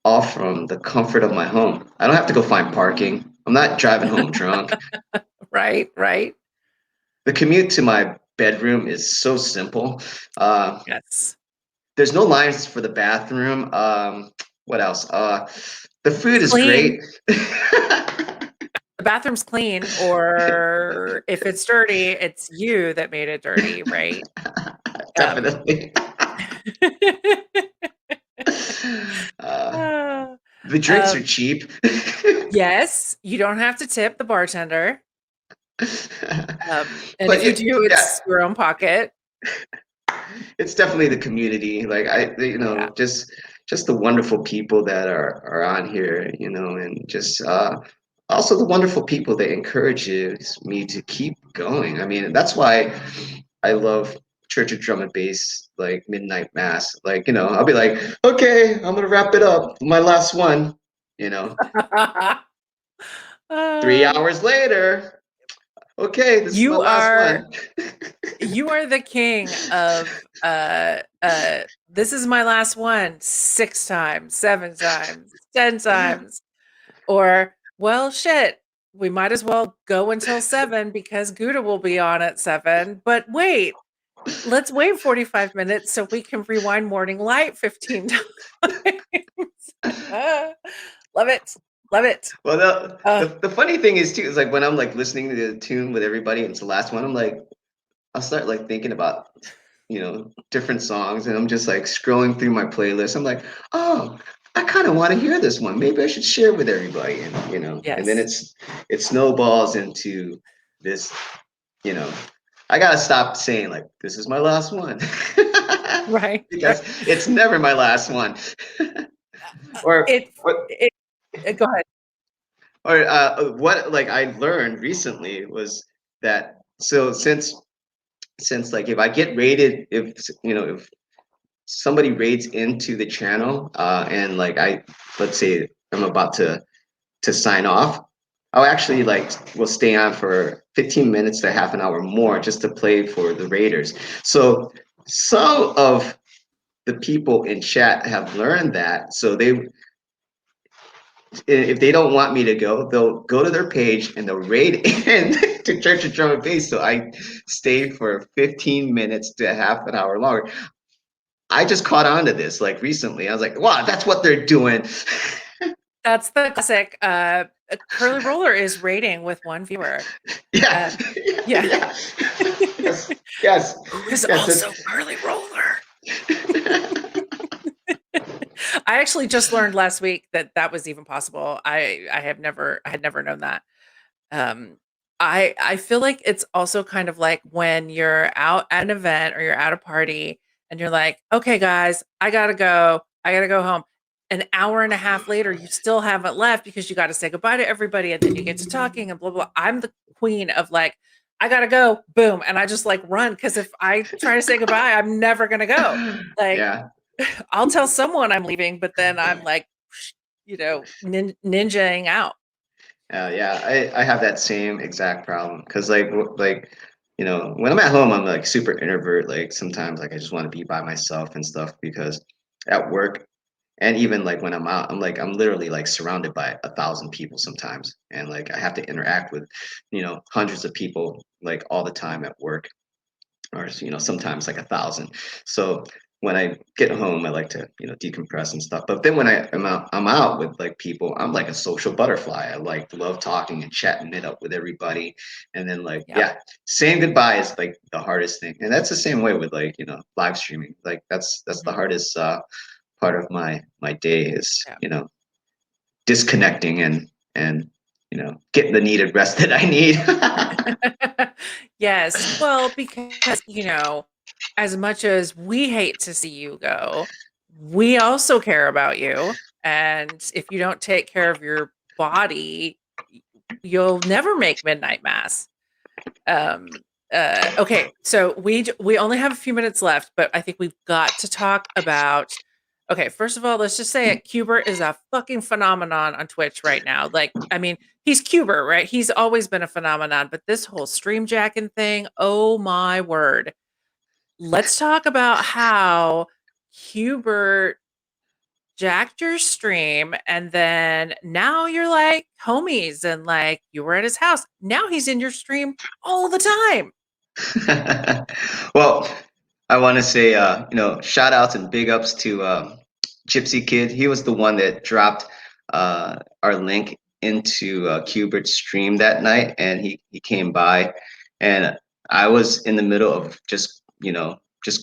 [SPEAKER 2] all from the comfort of my home. I don't have to go find parking. I'm not driving home drunk.
[SPEAKER 3] Right, right.
[SPEAKER 2] The commute to my bedroom is so simple.
[SPEAKER 3] Yes.
[SPEAKER 2] There's no lines for the bathroom. What else? The food
[SPEAKER 3] It's
[SPEAKER 2] is
[SPEAKER 3] clean.
[SPEAKER 2] great.
[SPEAKER 3] The bathroom's clean, or if it's dirty, it's you that made it dirty, right? Um
[SPEAKER 2] Definitely. Uh,
[SPEAKER 3] Ah,
[SPEAKER 2] the drinks are
[SPEAKER 3] um,
[SPEAKER 2] cheap.
[SPEAKER 3] yes, you don't have to tip the bartender. And
[SPEAKER 2] But
[SPEAKER 3] if you
[SPEAKER 2] it,
[SPEAKER 3] do,
[SPEAKER 2] yeah,
[SPEAKER 3] it's your own pocket.
[SPEAKER 2] it's definitely the community. Like
[SPEAKER 3] Yeah.
[SPEAKER 2] just the wonderful people that are on here, and just also the wonderful people that encourages me to keep going. I mean, that's why I love Church of Drum and Bass, like midnight mass. Like, I'll be like, okay, I'm gonna wrap it up. My last one, you know. three
[SPEAKER 3] Uh,
[SPEAKER 2] hours later, okay, this is my
[SPEAKER 3] you
[SPEAKER 2] last
[SPEAKER 3] are
[SPEAKER 2] one.
[SPEAKER 3] you are the king of this is my last one 6 times, 7 times, 10 times. Or, well, shit, we might as well go until 7 because Gouda will be on at 7. But wait, let's wait 45 minutes so we can rewind Morning Light 15 times. Love it. Love it.
[SPEAKER 2] Well,
[SPEAKER 3] Uh,
[SPEAKER 2] the funny thing is too is like when I'm like listening to the tune with everybody and it's the last one, I'm like I'll start like thinking about different songs and I'm just like scrolling through my playlist. I'm like, oh, I kind of want to hear this one. Maybe I should share with everybody. And and then
[SPEAKER 3] yes.
[SPEAKER 2] it snowballs into this, you know, I gotta stop saying like this is my last one.
[SPEAKER 3] Right.
[SPEAKER 2] Because it's never my last one. Or
[SPEAKER 3] It, it, go ahead.
[SPEAKER 2] what like I learned recently was that so since like if I get rated if somebody rates into the channel and like let's say I'm about to sign off, I'll actually like will stay on for 15 minutes to half an hour more just to play for the raiders. So some of the people in chat have learned that, so they if they don't want me to go, they'll go to their page and they'll raid in to Church of Drum and Bass, so I stay for 15 minutes to half an hour longer. I just caught on to this like recently. I was like, wow, that's what they're doing.
[SPEAKER 3] That's the classic. Curly Roller is rating with one viewer.
[SPEAKER 2] Yeah.
[SPEAKER 3] Yeah.
[SPEAKER 2] Yeah. Yes. Yes.
[SPEAKER 3] Who is
[SPEAKER 2] Yes.
[SPEAKER 3] also Curly Roller? I actually just learned last week that that was even possible. I had never known that. Um, I feel like it's also kind of like when you're out at an event or you're at a party and you're like, okay, guys, I gotta go. I gotta go home. An hour and a half later, you still haven't left because you got to say goodbye to everybody and then you get to talking and blah, blah. I'm the queen of like, I gotta go, boom. And I just like run because if I try to say goodbye, I'm never gonna go. Like,
[SPEAKER 2] Yeah.
[SPEAKER 3] I'll tell someone I'm leaving, but then I'm like, ninjaing out.
[SPEAKER 2] Yeah, I have that same exact problem because like when I'm at home I'm like super introvert. Like sometimes like I just want to be by myself and stuff because at work and even like when I'm out I'm literally like surrounded by 1,000 people sometimes and like I have to interact with hundreds of people like all the time at work or sometimes like 1,000. So when I get home, I like to decompress and stuff. But then when I'm out with like people. I'm like a social butterfly. I like love talking and chatting it up with everybody. And then like
[SPEAKER 3] Yep.
[SPEAKER 2] yeah, saying goodbye is like the hardest thing. And that's the same way with like live streaming. Like that's the
[SPEAKER 3] Mhm.
[SPEAKER 2] hardest part of my day is
[SPEAKER 3] Yeah.
[SPEAKER 2] disconnecting and getting the needed rest that I need.
[SPEAKER 3] Yes. Well, because, as much as we hate to see you go, we also care about you. And if you don't take care of your body, you'll never make midnight mass. Um, okay, so we only have a few minutes left, but I think we've got to talk about. Okay, first of all, let's just say it. Cubert is a fucking phenomenon on Twitch right now. Like, I mean, he's Cubert, right? He's always been a phenomenon, but this whole stream jacking thing, oh my word! Let's talk about how Cubert jacked your stream, and then now you're like homies, and like you were at his house. Now he's in your stream all the time.
[SPEAKER 2] Well, I want to say, shout outs and big ups to Gypsy Kid. He was the one that dropped our link into Cubert's stream that night, and he came by, and I was in the middle of just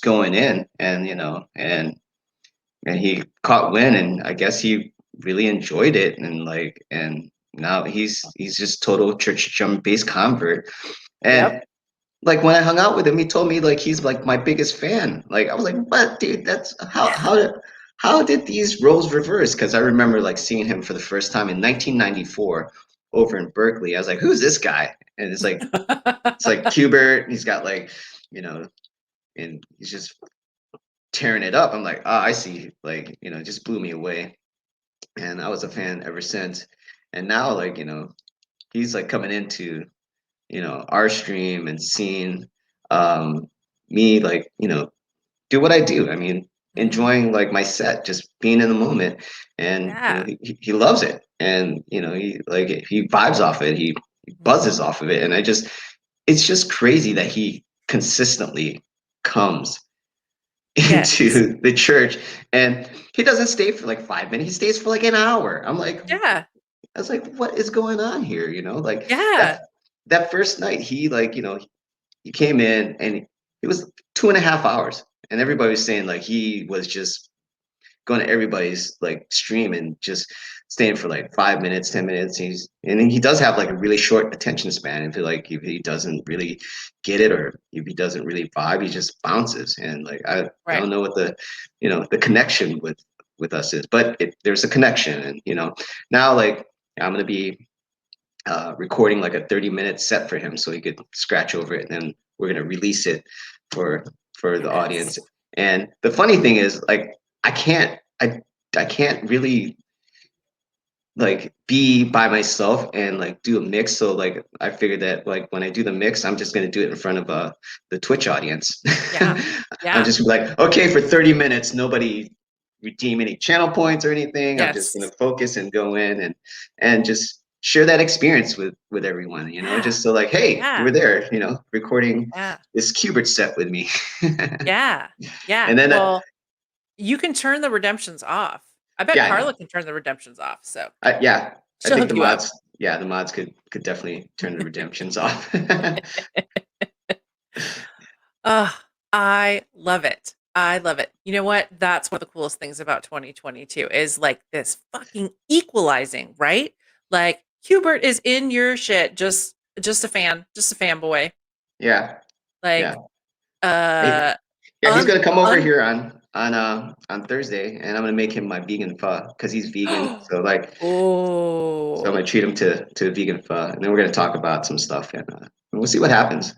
[SPEAKER 2] going in, and and he caught wind, and I guess he really enjoyed it, and like, and now he's just total church drum bass convert,
[SPEAKER 3] Yep.
[SPEAKER 2] and like when I hung out with him, he told me like he's like my biggest fan. Like I was like, "What, dude? That's how did these roles reverse?" Because I remember like seeing him for the first time in 1994 over in Berkeley. I was like, "Who's this guy?" And it's like Hubert. He's got like, you know, and he's just tearing it up. I'm like, "Ah, I see." Like it just blew me away, and I was a fan ever since. And now like he's like coming into our stream and seeing um me like do what I do. I mean,
[SPEAKER 3] Mhm.
[SPEAKER 2] enjoying like my set, just being in the moment, and
[SPEAKER 3] Yeah.
[SPEAKER 2] he loves it, and he vibes off it, he buzzes
[SPEAKER 3] Mhm.
[SPEAKER 2] off of it, and it's just crazy that he consistently comes
[SPEAKER 3] Yes.
[SPEAKER 2] into the church, and he doesn't stay for like 5 minutes. He stays for like an hour.
[SPEAKER 3] Yeah.
[SPEAKER 2] I was like, what is going on here? Like
[SPEAKER 3] Yeah.
[SPEAKER 2] that first night, he like, he came in and it was 2.5 hours, and everybody was saying like he was just going to everybody's like stream and just staying for like 5 minutes, 10 minutes. And he does have like a really short attention span. If he doesn't really get it, or if he doesn't really vibe, he just bounces. And like I
[SPEAKER 3] Right.
[SPEAKER 2] don't know what the connection with us is, but there's a connection. And now like I'm gonna be recording like a 30-minute set for him so he could scratch over it, and then we're gonna release it for the audience.
[SPEAKER 3] Yes.
[SPEAKER 2] And the funny thing is, like, I can't I can't really like be by myself and like do a mix. So like I figured that like when I do the mix, I'm just gonna do it in front of the Twitch audience.
[SPEAKER 3] Yeah.
[SPEAKER 2] I'm
[SPEAKER 3] Yeah.
[SPEAKER 2] just like, okay, for 30 minutes, nobody redeem any channel points or anything. I'm just gonna
[SPEAKER 3] Yes.
[SPEAKER 2] focus and go in and just share that experience with everyone,
[SPEAKER 3] Yeah.
[SPEAKER 2] just so like, hey, you
[SPEAKER 3] Yeah.
[SPEAKER 2] were there, recording
[SPEAKER 3] Yeah.
[SPEAKER 2] this Qbert set with me.
[SPEAKER 3] Yeah. Yeah.
[SPEAKER 2] And then
[SPEAKER 3] Well, you can turn the redemptions off. I bet
[SPEAKER 2] yeah, I know.
[SPEAKER 3] Carla can turn the redemptions off, so
[SPEAKER 2] Yeah, I
[SPEAKER 3] she'll
[SPEAKER 2] think
[SPEAKER 3] hook you up.
[SPEAKER 2] the mods could definitely turn the redemptions off.
[SPEAKER 3] Oh, I love it. I love it. You know what? That's one of the coolest things about 2022 is like this fucking equalizing, right? Like Hubert is in your shit, just a fan, just a fanboy.
[SPEAKER 2] Yeah, yeah.
[SPEAKER 3] Like
[SPEAKER 2] Hey,
[SPEAKER 3] uh
[SPEAKER 2] yeah, he's gonna come over
[SPEAKER 3] un
[SPEAKER 2] here on Thursday, and I'm gonna make him my vegan pho because he's vegan. So like, I'm
[SPEAKER 3] Oh,
[SPEAKER 2] gonna treat him to a vegan pho, and then we're gonna talk about some stuff, and we'll see what happens.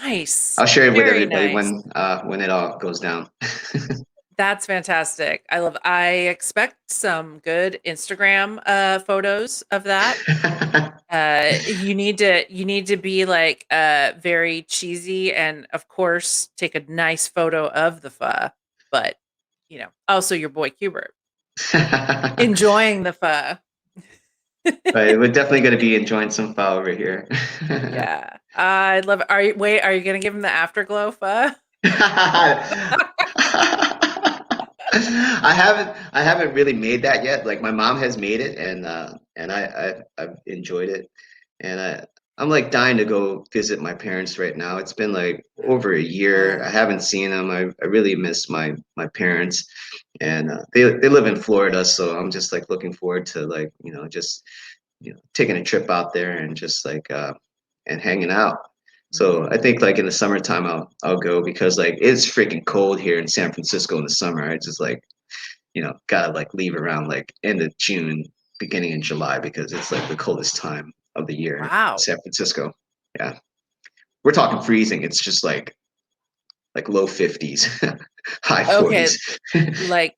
[SPEAKER 3] nice.
[SPEAKER 2] I'll share it with
[SPEAKER 3] Very
[SPEAKER 2] everybody
[SPEAKER 3] nice.
[SPEAKER 2] when it all goes down.
[SPEAKER 3] That's fantastic. I expect some good Instagram photos of that. You need to be like very cheesy and of course take a nice photo of the pho, but also your boy Hubert enjoying the pho.
[SPEAKER 2] But we're definitely gonna be enjoying some pho over here.
[SPEAKER 3] Yeah. I love it. Are you gonna give him the afterglow pho?
[SPEAKER 2] I haven't really made that yet. Like my mom has made it, and I've enjoyed it, and I'm like dying to go visit my parents right now. It's been like over a year. I
[SPEAKER 3] Oh,
[SPEAKER 2] haven't seen them. I really miss my parents, and they live in Florida, so I'm just like looking forward to like just taking a trip out there and just like and hanging out. So I
[SPEAKER 3] mhm.
[SPEAKER 2] think like in the summertime I'll go because like it's freaking cold here in San Francisco in the summer. I just like gotta like leave around like end of June, beginning in July because it's like the coldest time of the year in
[SPEAKER 3] Wow.
[SPEAKER 2] San Francisco. Yeah, we're talking freezing. It's just like low 50s, high
[SPEAKER 3] Okay,
[SPEAKER 2] 40s.
[SPEAKER 3] like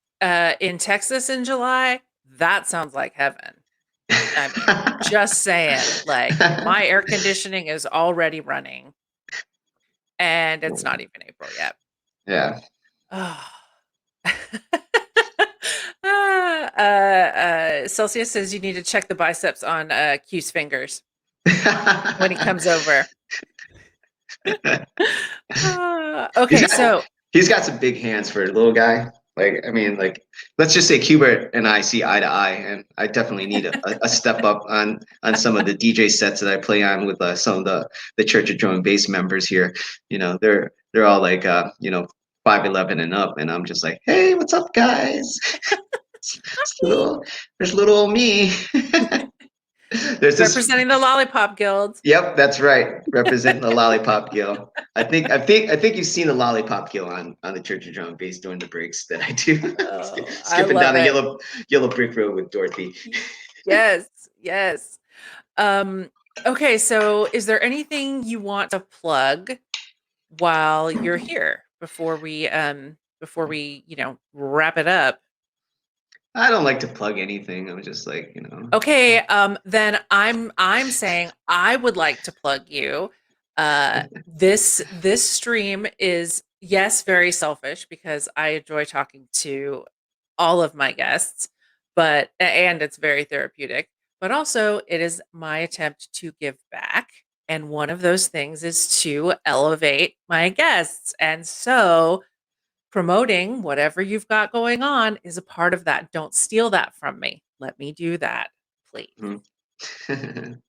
[SPEAKER 3] in Texas in July, that sounds like heaven. I mean, just saying, like my air conditioning is already running and it's not even April yet.
[SPEAKER 2] Yeah.
[SPEAKER 3] Oh. Celsius says you need to check the biceps on Q's fingers when he comes over.
[SPEAKER 2] He's
[SPEAKER 3] Okay,
[SPEAKER 2] got
[SPEAKER 3] so
[SPEAKER 2] he's got some big hands for a little guy. Like I mean, like let's just say Hubert and I see eye to eye, and I definitely need a step up on some of the DJ sets that I play on with some of the Church of Drum and Bass members here. They're all like 5'11" and up, and I'm just like, hey, what's up, guys? There's little old me. There's this.
[SPEAKER 3] representing the Lollipop Guild.
[SPEAKER 2] Yep, that's right. Representing the Lollipop Gill. I think you've seen the Lollipop Gill on the Church of Drum and Bass during the breaks that I do.
[SPEAKER 3] Oh, I
[SPEAKER 2] Skipping down
[SPEAKER 3] love
[SPEAKER 2] the
[SPEAKER 3] it.
[SPEAKER 2] yellow brick road with Dorothy.
[SPEAKER 3] Yes, yes. Um, okay, so is there anything you want to plug while you're here before we wrap it up?
[SPEAKER 2] I don't like to plug anything. I'm just like,
[SPEAKER 3] Okay, then I'm saying I would like to plug you. This stream is, yes, very selfish because I enjoy talking to all of my guests, and it's very therapeutic, but also it is my attempt to give back. And one of those things is to elevate my guests. And so promoting whatever you've got going on is a part of that. Don't steal that from me. Let me do that, please.
[SPEAKER 2] Mhm.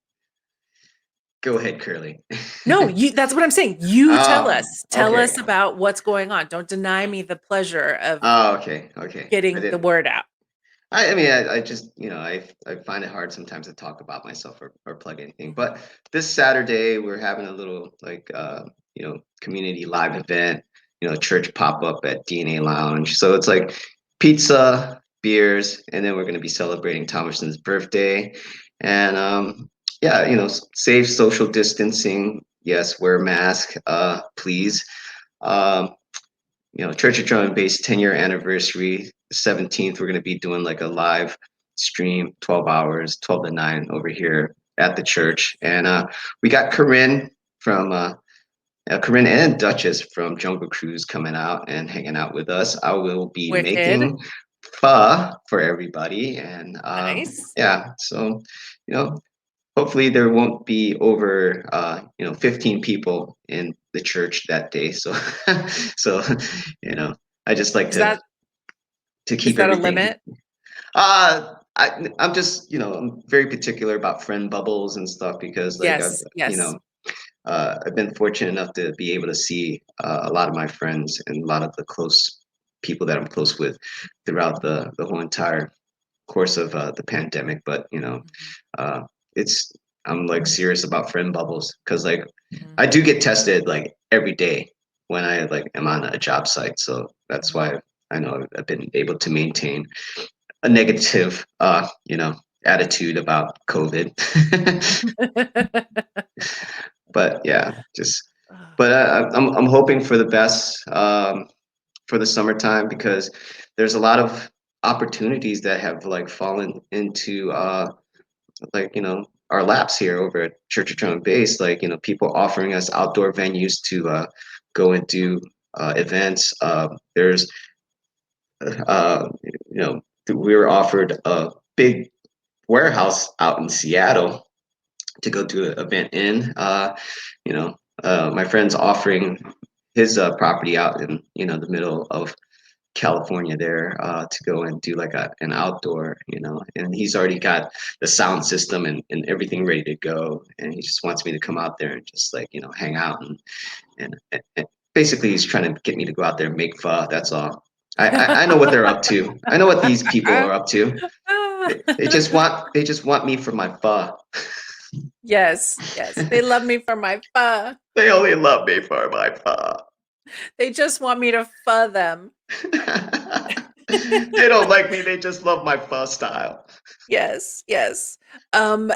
[SPEAKER 2] Go ahead, Curly.
[SPEAKER 3] No, that's what I'm saying. You tell
[SPEAKER 2] Oh,
[SPEAKER 3] us. Tell
[SPEAKER 2] okay.
[SPEAKER 3] us about what's going on. Don't deny me the pleasure of
[SPEAKER 2] Oh, okay. Okay. I
[SPEAKER 3] getting the
[SPEAKER 2] did.
[SPEAKER 3] word out.
[SPEAKER 2] I mean, I just, I find it hard sometimes to talk about myself or plug anything.
[SPEAKER 3] Mhm.
[SPEAKER 2] But this Saturday, we're having a little like, community live event, church pop up at DNA Lounge. So it's like pizza, beers, and then we're going to be celebrating Thomason's birthday. And yeah, safe social distancing. Yes, wear a mask,
[SPEAKER 3] Mhm.
[SPEAKER 2] please. Um, Church of Drum and Bass 10-year anniversary, 17th. We're going to be doing like a live stream, 12 hours, 12 to 9 over here at the church. And we got Corinne and Duchess from Jungle Cruise coming out and hanging out with us. I will be
[SPEAKER 3] Wicked.
[SPEAKER 2] making pho for everybody. And
[SPEAKER 3] Nice.
[SPEAKER 2] yeah, so, you know, hopefully there won't be over 15 people in the church that day. So so you know I just like
[SPEAKER 3] Is that
[SPEAKER 2] to
[SPEAKER 3] is
[SPEAKER 2] keep
[SPEAKER 3] that a
[SPEAKER 2] everything.
[SPEAKER 3] limit?
[SPEAKER 2] I'm just I'm very particular about friend bubbles and stuff because like
[SPEAKER 3] Yes. Yes.
[SPEAKER 2] I've been fortunate enough to be able to see a lot of my friends and a lot of the close people that I'm close with throughout the whole entire course of the pandemic. But
[SPEAKER 3] Mhm.
[SPEAKER 2] uh, it's I'm like serious about friend bubbles because like I
[SPEAKER 3] Mhm.
[SPEAKER 2] do get tested like every day when I like am on a job site. So that's
[SPEAKER 3] Mhm.
[SPEAKER 2] why I know I've been able to maintain a negative attitude about COVID. But yeah, just but I'm hoping for the best for the summertime because there's a lot of opportunities that have like fallen into like our laps here over at Church of Drum Base, like people offering us outdoor venues to go and do events. There's you know we were offered a big warehouse out in Seattle to go do an event in. You know, my friend's offering his property out in the middle of California there to go and do like an outdoor, and he's already got the sound system and everything ready to go, and he just wants me to come out there and just like hang out and basically he's trying to get me to go out there and make pho. That's all. I know what they're up to. I know what these people are up to. They just want me for my pho.
[SPEAKER 3] Yes, yes. They love me for my pho.
[SPEAKER 2] They only love me for my pho.
[SPEAKER 3] They just want me to pho them.
[SPEAKER 2] They don't like me. They just love my pho style.
[SPEAKER 3] Yes, yes.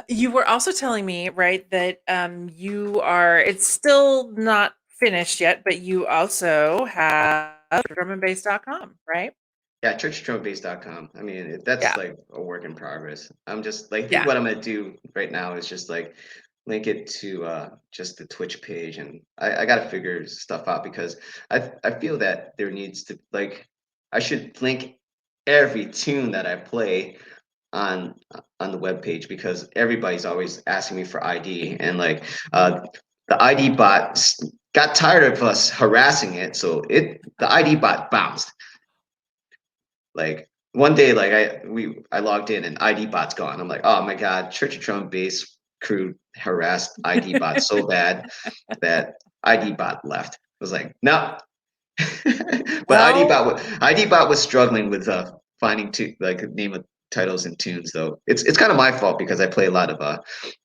[SPEAKER 3] You were also telling me, right, that it's still not finished yet, but you also have drumandbass.com, right?
[SPEAKER 2] Yeah, churchdrumbase.com. I mean, that's
[SPEAKER 3] Yeah,
[SPEAKER 2] like a work in progress. I'm just like, I think
[SPEAKER 3] yeah.
[SPEAKER 2] what I'm gonna do right now is just like link it to just the Twitch page, and I gotta figure stuff out because I feel that there needs to like I should link every tune that I play on on the web page because everybody's always asking me for ID, and like
[SPEAKER 3] Mhm.
[SPEAKER 2] the ID bot got tired of us harassing it, so the ID bot bounced. Like one day, like I logged in and ID bot's gone. I'm like, oh my god, Church of Drum Bass crew harassed ID bot so bad that ID bot left. I was like, no. But
[SPEAKER 3] Well,
[SPEAKER 2] ID bot was struggling with finding like name of titles and tunes though. It's kind of my fault because I play a lot of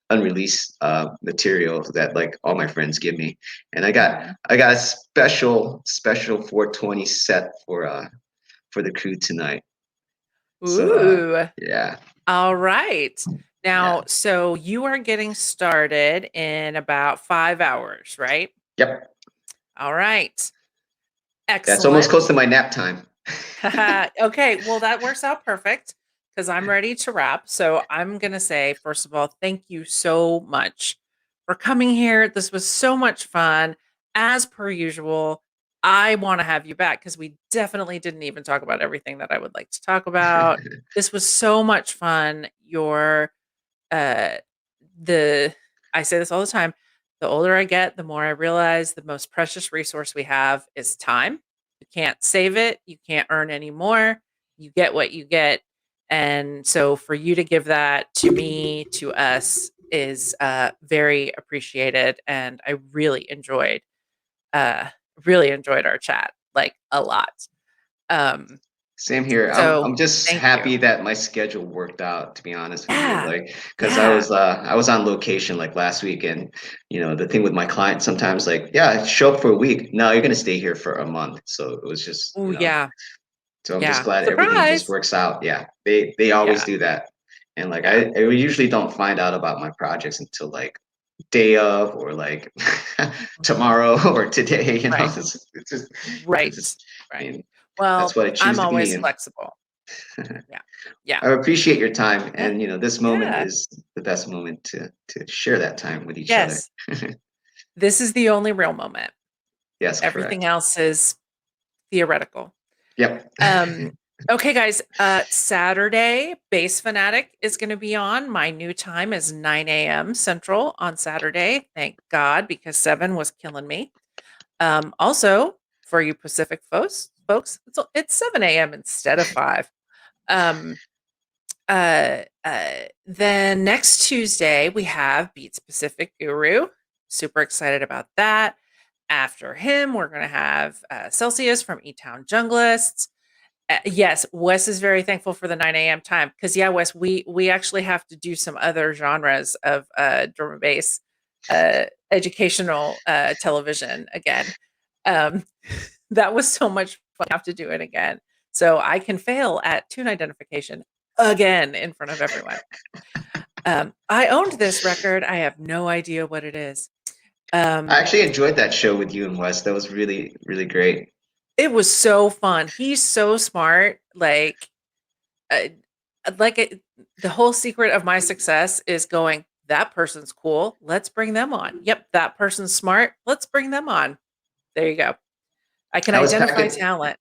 [SPEAKER 2] unreleased material that like all my friends give me, and
[SPEAKER 3] mhm.
[SPEAKER 2] I got a special 420 set for the crew tonight. So
[SPEAKER 3] Ooh.
[SPEAKER 2] yeah,
[SPEAKER 3] All right.
[SPEAKER 2] yeah,
[SPEAKER 3] Now, so you are getting started in about 5 hours, right?
[SPEAKER 2] yep.
[SPEAKER 3] All right.
[SPEAKER 2] That's almost
[SPEAKER 3] Excellent.
[SPEAKER 2] close to my nap time.
[SPEAKER 3] Okay, well, that works out perfect because I'm ready to wrap. So I'm going to say, first of all, thank you so much for coming here. This was so much fun. As per usual, I want to have you back because we definitely didn't even talk about everything that I would like to talk about. This was so much fun. Uh, the, I say this all the time, the older I get, the more I realize the most precious resource we have is time. You can't save it, you can't earn any more. You get what you get. And so for you to give that to me, to us, is very appreciated. And I uh, really enjoyed our chat, like a lot. Um,
[SPEAKER 2] Same here.
[SPEAKER 3] so
[SPEAKER 2] I'm just
[SPEAKER 3] thank you.
[SPEAKER 2] happy that my schedule worked out, to be honest with you.
[SPEAKER 3] Yeah.
[SPEAKER 2] Like, because
[SPEAKER 3] Yeah.
[SPEAKER 2] I was on location like last week, and the thing with my client sometimes, like, yeah, show up for a week. No, you're gonna stay here for a month. So it was just,
[SPEAKER 3] Oh, yeah.
[SPEAKER 2] so I'm just
[SPEAKER 3] Yeah.
[SPEAKER 2] glad everything just
[SPEAKER 3] Surprise.
[SPEAKER 2] works out. Yeah, they always
[SPEAKER 3] Yeah.
[SPEAKER 2] do that. And like
[SPEAKER 3] Yeah.
[SPEAKER 2] I usually don't find out about my projects until like day of, or like
[SPEAKER 3] Mhm.
[SPEAKER 2] tomorrow or today,
[SPEAKER 3] Right.
[SPEAKER 2] it's just it's
[SPEAKER 3] Right.
[SPEAKER 2] just I
[SPEAKER 3] Right.
[SPEAKER 2] mean, that's
[SPEAKER 3] Well,
[SPEAKER 2] what I choose
[SPEAKER 3] I'm
[SPEAKER 2] to be
[SPEAKER 3] always
[SPEAKER 2] in.
[SPEAKER 3] flexible. Yeah. Yeah.
[SPEAKER 2] I appreciate your time,
[SPEAKER 3] Yeah.
[SPEAKER 2] and this moment
[SPEAKER 3] Yeah.
[SPEAKER 2] is the best moment to share that time with each other.
[SPEAKER 3] Yes. This is the only real moment.
[SPEAKER 2] Yes,
[SPEAKER 3] Everything
[SPEAKER 2] correct.
[SPEAKER 3] else is theoretical.
[SPEAKER 2] Yep.
[SPEAKER 3] Um, okay, guys. Saturday, Base Fanatic is going to be on. My new time is 9 a.m. Central on Saturday. Thank God, because 7 was killing me. Also, for you Pacific folks, it's 7 a.m. instead of 5. Um, then next Tuesday, we have Beats Pacific Guru. Super excited about that. After him, we're going to have Celsius from E Town Junglists. Yes, Wes is very thankful for the 9 a.m. time because, yeah, Wes, we actually have to do some other genres of drum and bass educational television again. Um, that was so much fun. I have to do it again. So I can fail at tune identification again in front of everyone. I owned this record. I have no idea what it is.
[SPEAKER 2] I
[SPEAKER 3] Um,
[SPEAKER 2] actually enjoyed that show with you and Wes. That was really, really great.
[SPEAKER 3] it was so fun. He's so smart. Uh, like it, the whole secret of my success is going, that person's cool. Let's bring them on. Yep, that person's smart. Let's bring them on. There you go. I can
[SPEAKER 2] I was
[SPEAKER 3] identify
[SPEAKER 2] packing.
[SPEAKER 3] talent.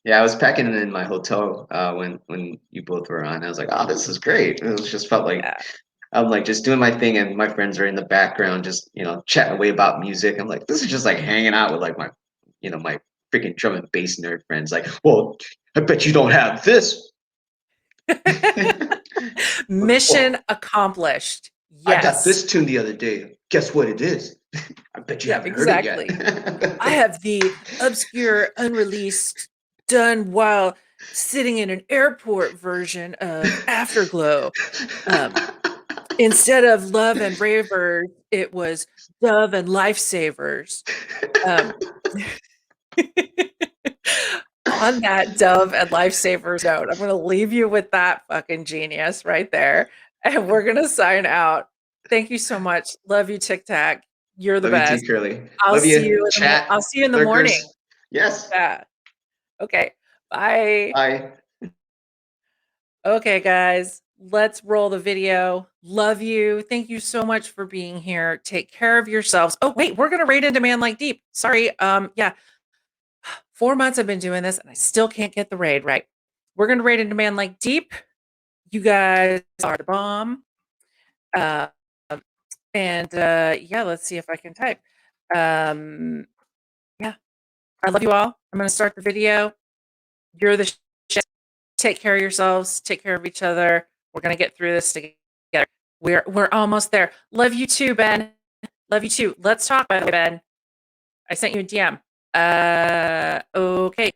[SPEAKER 2] Yeah, I was packing it in my hotel when you both were on. I was like, oh, this is great. It was just felt like
[SPEAKER 3] Yeah.
[SPEAKER 2] I'm like just doing my thing, and my friends are in the background, just chatting away about music. I'm like, this is just like hanging out with like my freaking drum and bass nerd friends. Like, well, I bet you don't have this.
[SPEAKER 3] Mission
[SPEAKER 2] Well,
[SPEAKER 3] accomplished.
[SPEAKER 2] I got
[SPEAKER 3] Yes.
[SPEAKER 2] this tune the other day. Guess what it is? I bet you
[SPEAKER 3] Yeah,
[SPEAKER 2] haven't heard it yet.
[SPEAKER 3] exactly. I have the obscure, unreleased, done while sitting in an airport version of Afterglow. Um, instead of Love and Ravers, it was Dove and Lifesavers. Um, on that Dove and Lifesavers note, I'm going to leave you with that fucking genius right there. And we're going to sign out. Thank you so much. Love you, Tic Tac. You're the
[SPEAKER 2] Love you too,
[SPEAKER 3] best.
[SPEAKER 2] Curly.
[SPEAKER 3] I'll
[SPEAKER 2] Love
[SPEAKER 3] see you
[SPEAKER 2] you,
[SPEAKER 3] in the
[SPEAKER 2] chat,
[SPEAKER 3] I'll see you in the morning.
[SPEAKER 2] lurkers. Yes.
[SPEAKER 3] Yeah. Okay. Bye.
[SPEAKER 2] Bye.
[SPEAKER 3] Okay, guys, let's roll the video. Love you. Thank you so much for being here. Take care of yourselves. Oh, wait, we're gonna rate into Man Like Deep. Sorry. Yeah. 4 months I've been doing this and I still can't get the raid right. We're gonna rate into Man Like Deep. You guys are the bomb. Uh, and yeah, let's see if I can type. Yeah, I love you all. I'm gonna start the video. You're the shit. Take care of yourselves. Take care of each other. We're gonna get through this together. We're almost there. Love you too, Ben. Love you too. Let's talk, by the way, Ben. I sent you a DM. Okay.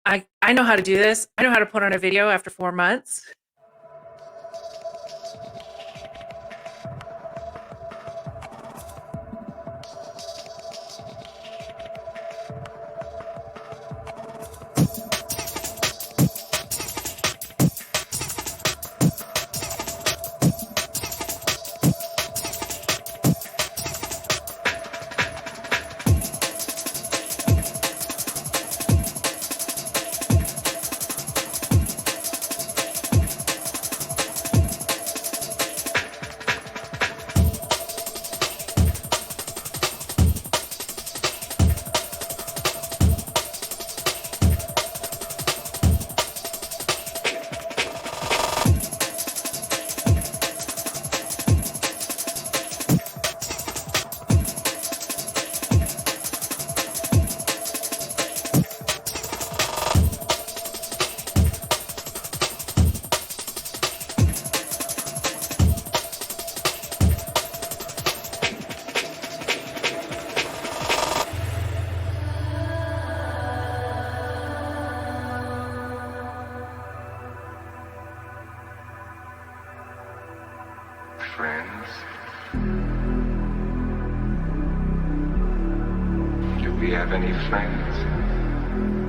[SPEAKER 3] I know how to do this. I know how to put on a video after 4 months.
[SPEAKER 4] friends? Do we have any friends?